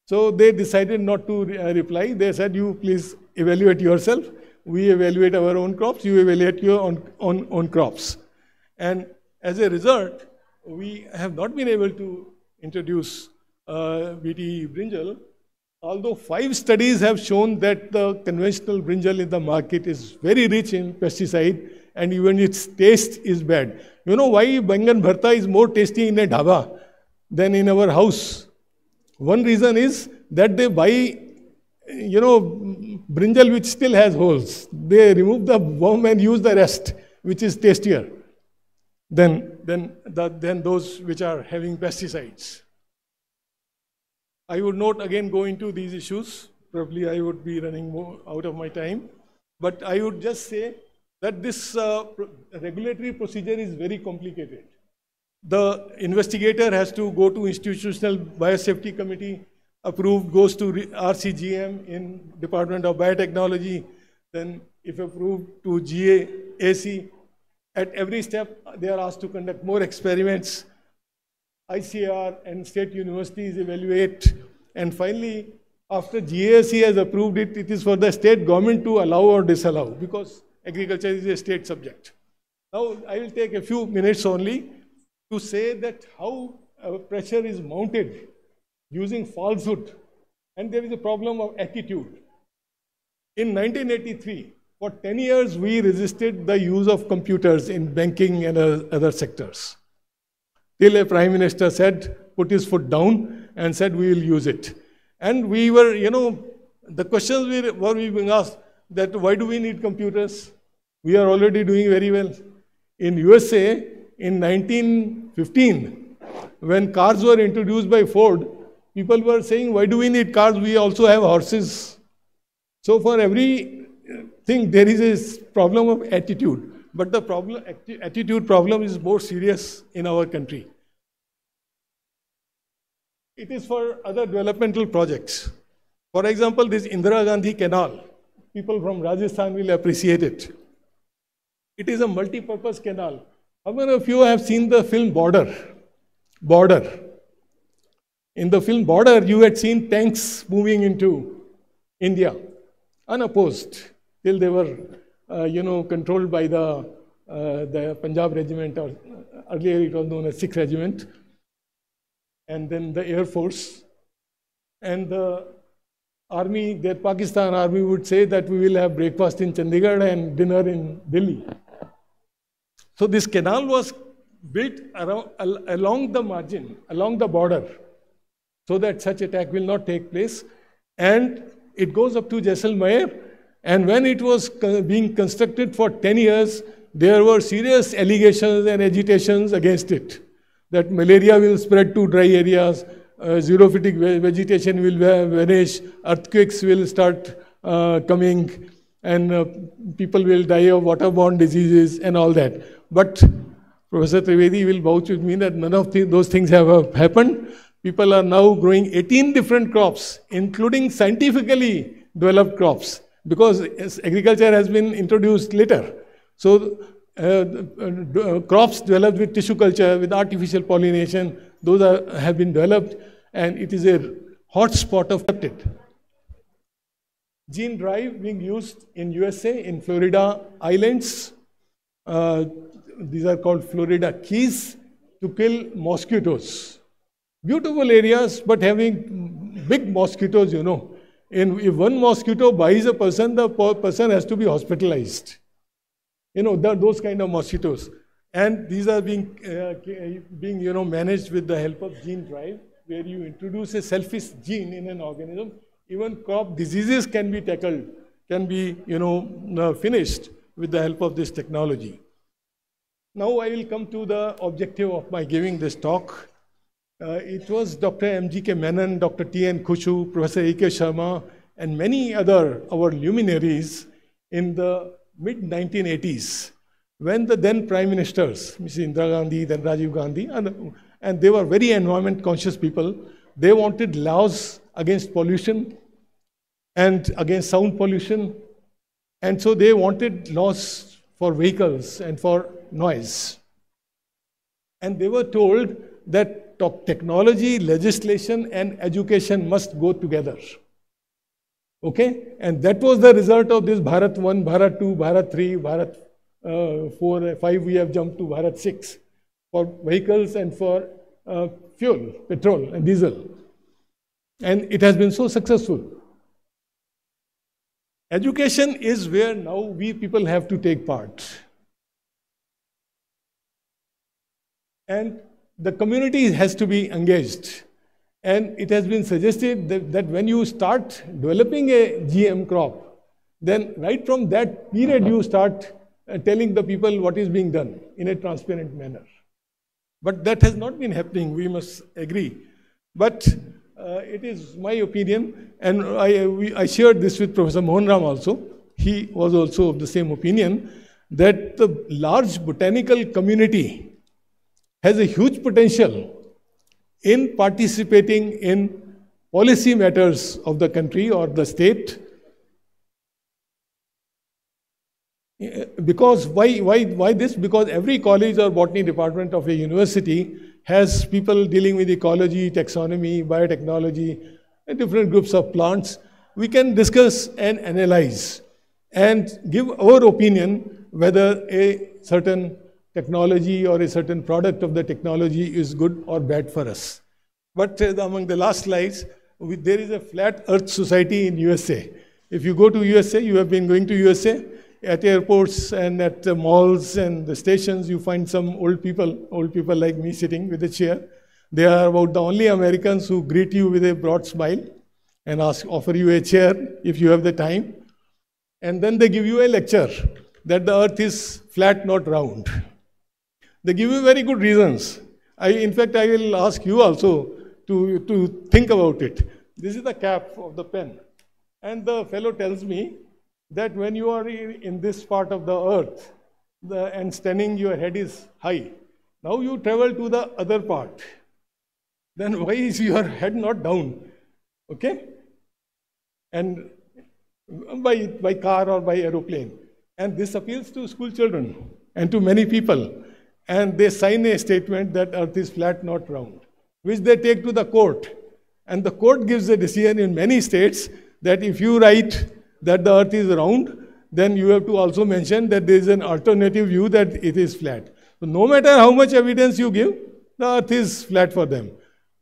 So they decided not to reply. They said, you please evaluate yourself. We evaluate our own crops. You evaluate your own crops. And as a result, we have not been able to introduce BT brinjal, although 5 studies have shown that the conventional brinjal in the market is very rich in pesticide and even its taste is bad. You know why bangan bharta is more tasty in a dhaba than in our house? One reason is that they buy, you know, brinjal which still has holes. They remove the worm and use the rest, which is tastier than those which are having pesticides. I would not again go into these issues. Probably I would be running more out of my time. But I would just say that this regulatory procedure is very complicated. The investigator has to go to Institutional Biosafety Committee, approved, goes to RCGM in Department of Biotechnology, then if approved to GAC. At every step, they are asked to conduct more experiments. ICR and state universities evaluate. And finally, after GAC has approved it, it is for the state government to allow or disallow because agriculture is a state subject. Now, I will take a few minutes only to say that how pressure is mounted using falsehood. And there is a problem of attitude. In 1983, for 10 years, we resisted the use of computers in banking and other sectors. Till a prime minister said, put his foot down and said, we will use it. And we were, you know, the questions were being asked that why do we need computers? We are already doing very well. In USA, in 1915, when cars were introduced by Ford, people were saying, why do we need cars? We also have horses. So for every thing, there is a problem of attitude. But the attitude problem is more serious in our country. It is for other developmental projects. For example, this Indira Gandhi Canal, people from Rajasthan will appreciate it. It is a multi-purpose canal. How many of you have seen the film Border? Border. In the film Border, you had seen tanks moving into India, unopposed, till they were, controlled by the Punjab regiment, or earlier it was known as 6th Regiment, and then the Air Force. And the army, their Pakistan army would say that we will have breakfast in Chandigarh and dinner in Delhi. So this canal was built along the margin, along the border, so that such attack will not take place. And it goes up to Jaisalmer. And when it was being constructed for 10 years, there were serious allegations and agitations against it, that malaria will spread to dry areas, xerophytic vegetation will vanish, earthquakes will start coming, and people will die of waterborne diseases and all that. But Professor Trivedi will vouch with me that none of those things have happened. People are now growing 18 different crops, including scientifically developed crops, because agriculture has been introduced later. So crops developed with tissue culture, with artificial pollination, those have been developed, and it is a hot spot of it. Gene drive being used in USA, in Florida Islands. These are called Florida Keys, to kill mosquitoes. Beautiful areas, but having big mosquitoes, you know. If one mosquito bites a person, the person has to be hospitalized. You know, those kind of mosquitoes. And these are being managed with the help of gene drive, where you introduce a selfish gene in an organism. Even crop diseases can be tackled, can be, finished with the help of this technology. Now I will come to the objective of my giving this talk. It was Dr. M.G.K. Menon, Dr. T.N. Khushu, Professor A.K. Sharma, and many other our luminaries in the mid-1980s, when the then Prime Ministers, Mrs. Indira Gandhi, then Rajiv Gandhi, and they were very environment-conscious people, they wanted laws against pollution and against sound pollution, and so they wanted laws for vehicles and for noise. And they were told that technology, legislation, and education must go together. Okay? And that was the result of this Bharat 1, Bharat 2, Bharat 3, Bharat 4, 5, we have jumped to Bharat 6 for vehicles and for fuel, petrol and diesel. And it has been so successful. Education is where now we people have to take part. And the community has to be engaged. And it has been suggested that when you start developing a GM crop, then right from that period you start telling the people what is being done in a transparent manner. But that has not been happening, we must agree. But it is my opinion, and I shared this with Professor Mohan Ram also. He was also of the same opinion, that the large botanical community has a huge potential in participating in policy matters of the country or the state. Because why this? Because every college or botany department of a university has people dealing with ecology, taxonomy, biotechnology, and different groups of plants. We can discuss and analyze and give our opinion whether a certain technology or a certain product of the technology is good or bad for us. But among the last slides, there is a flat earth society in USA. If you go to USA, you have been going to USA, at airports and at malls and the stations, you find some old people like me sitting with a chair. They are about the only Americans who greet you with a broad smile and offer you a chair if you have the time. And then they give you a lecture that the earth is flat, not round. They give you very good reasons. In fact, I will ask you also to think about it. This is the cap of the pen. And the fellow tells me that when you are in this part of the earth and standing, your head is high. Now you travel to the other part. Then why is your head not down? Okay? And by car or by aeroplane. And this appeals to school children and to many people. And they sign a statement that earth is flat, not round, which they take to the court. And the court gives a decision in many states that if you write that the earth is round, then you have to also mention that there is an alternative view that it is flat. So no matter how much evidence you give, the earth is flat for them.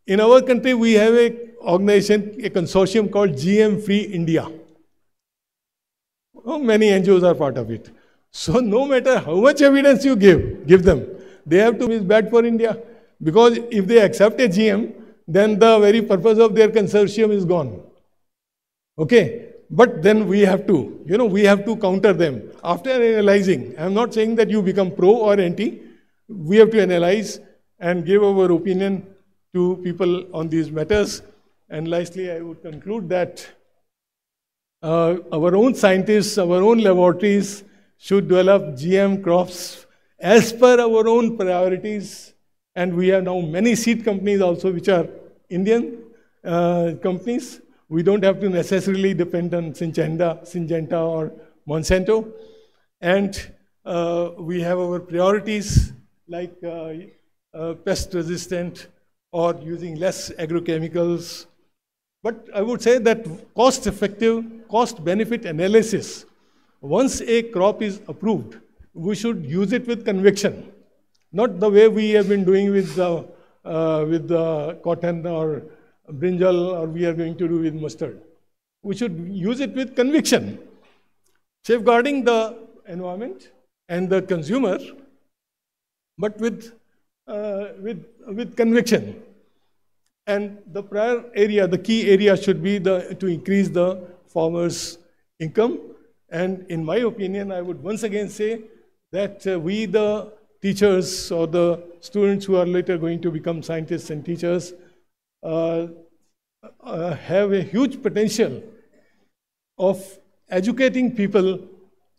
In our country, we have a organization, a consortium called GM Free India. Many NGOs are part of it. So no matter how much evidence you give them, they have to be bad for India. Because if they accept a GM, then the very purpose of their consortium is gone. Okay? But then we have to, we have to counter them. After analyzing, I'm not saying that you become pro or anti. We have to analyze and give our opinion to people on these matters. And lastly, I would conclude that our own scientists, our own laboratories should develop GM crops as per our own priorities. And we have now many seed companies also which are Indian companies. We don't have to necessarily depend on Syngenta or Monsanto. And we have our priorities like pest resistant or using less agrochemicals. But I would say that cost-effective, cost-benefit analysis, once a crop is approved, we should use it with conviction. Not the way we have been doing with the cotton or brinjal, or we are going to do with mustard. We should use it with conviction, safeguarding the environment and the consumer, but with conviction. And the prior area, the key area should be to increase the farmers' income. And in my opinion, I would once again say that we, the teachers or the students who are later going to become scientists and teachers, have a huge potential of educating people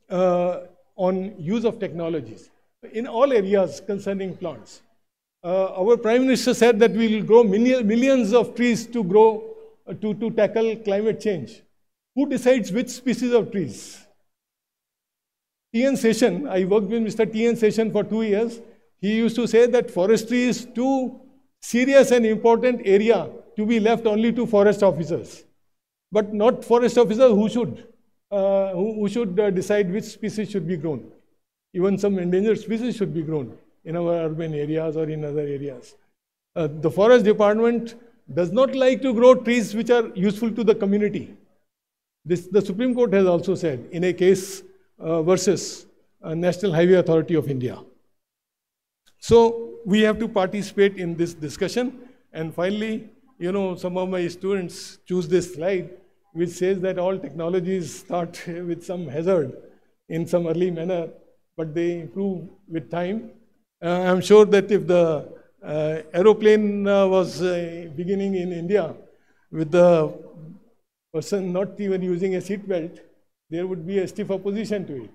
on use of technologies in all areas concerning plants. Our Prime Minister said that we will grow millions of trees to tackle climate change. Who decides which species of trees? T.N. Seshan, I worked with Mr. T.N. Seshan for 2 years. He used to say that forestry is too serious and important area to be left only to forest officers. But not forest officers who should decide which species should be grown. Even some endangered species should be grown in our urban areas or in other areas. The forest department does not like to grow trees which are useful to the community. The Supreme Court has also said in a case versus National Highway Authority of India. So we have to participate in this discussion. And finally, some of my students choose this slide which says that all technologies start with some hazard in some early manner, but they improve with time. I'm sure that if the aeroplane was beginning in India with the person not even using a seat belt, there would be a stiff opposition to it.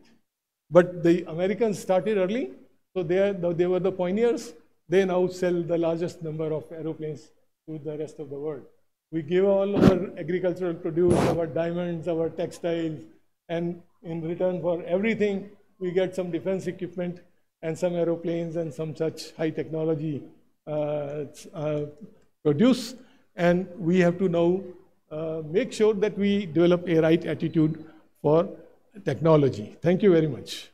But the Americans started early, so they were the pioneers. They now sell the largest number of aeroplanes to the rest of the world. We give all our agricultural produce, our diamonds, our textiles, and in return for everything, we get some defense equipment and some aeroplanes and some such high technology produce. And we have to now make sure that we develop a right attitude for technology. Thank you very much.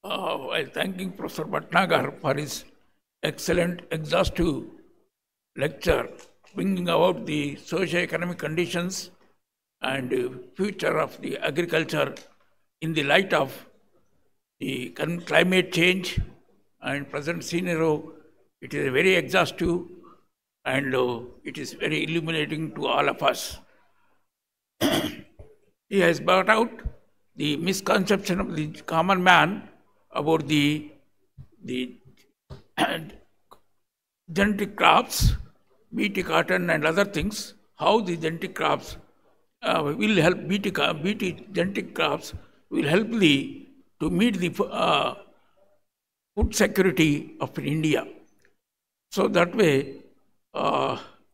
While thanking Professor Bhatnagar for his excellent, exhaustive lecture, bringing about the socio-economic conditions and future of the agriculture in the light of the climate change and present scenario, it is very exhaustive and it is very illuminating to all of us. He has brought out the misconception of the common man about the genetic crops, BT cotton and other things, how the genetic crops will help, BT genetic crops will help to meet the food security of India. So that way,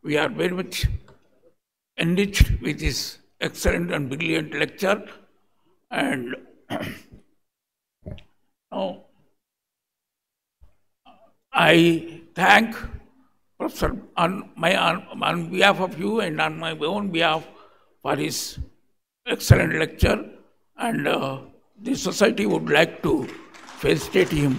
we are very much enriched with this excellent and brilliant lecture. And now, I thank Professor on behalf of you and on my own behalf for his excellent lecture, and the society would like to felicitate him.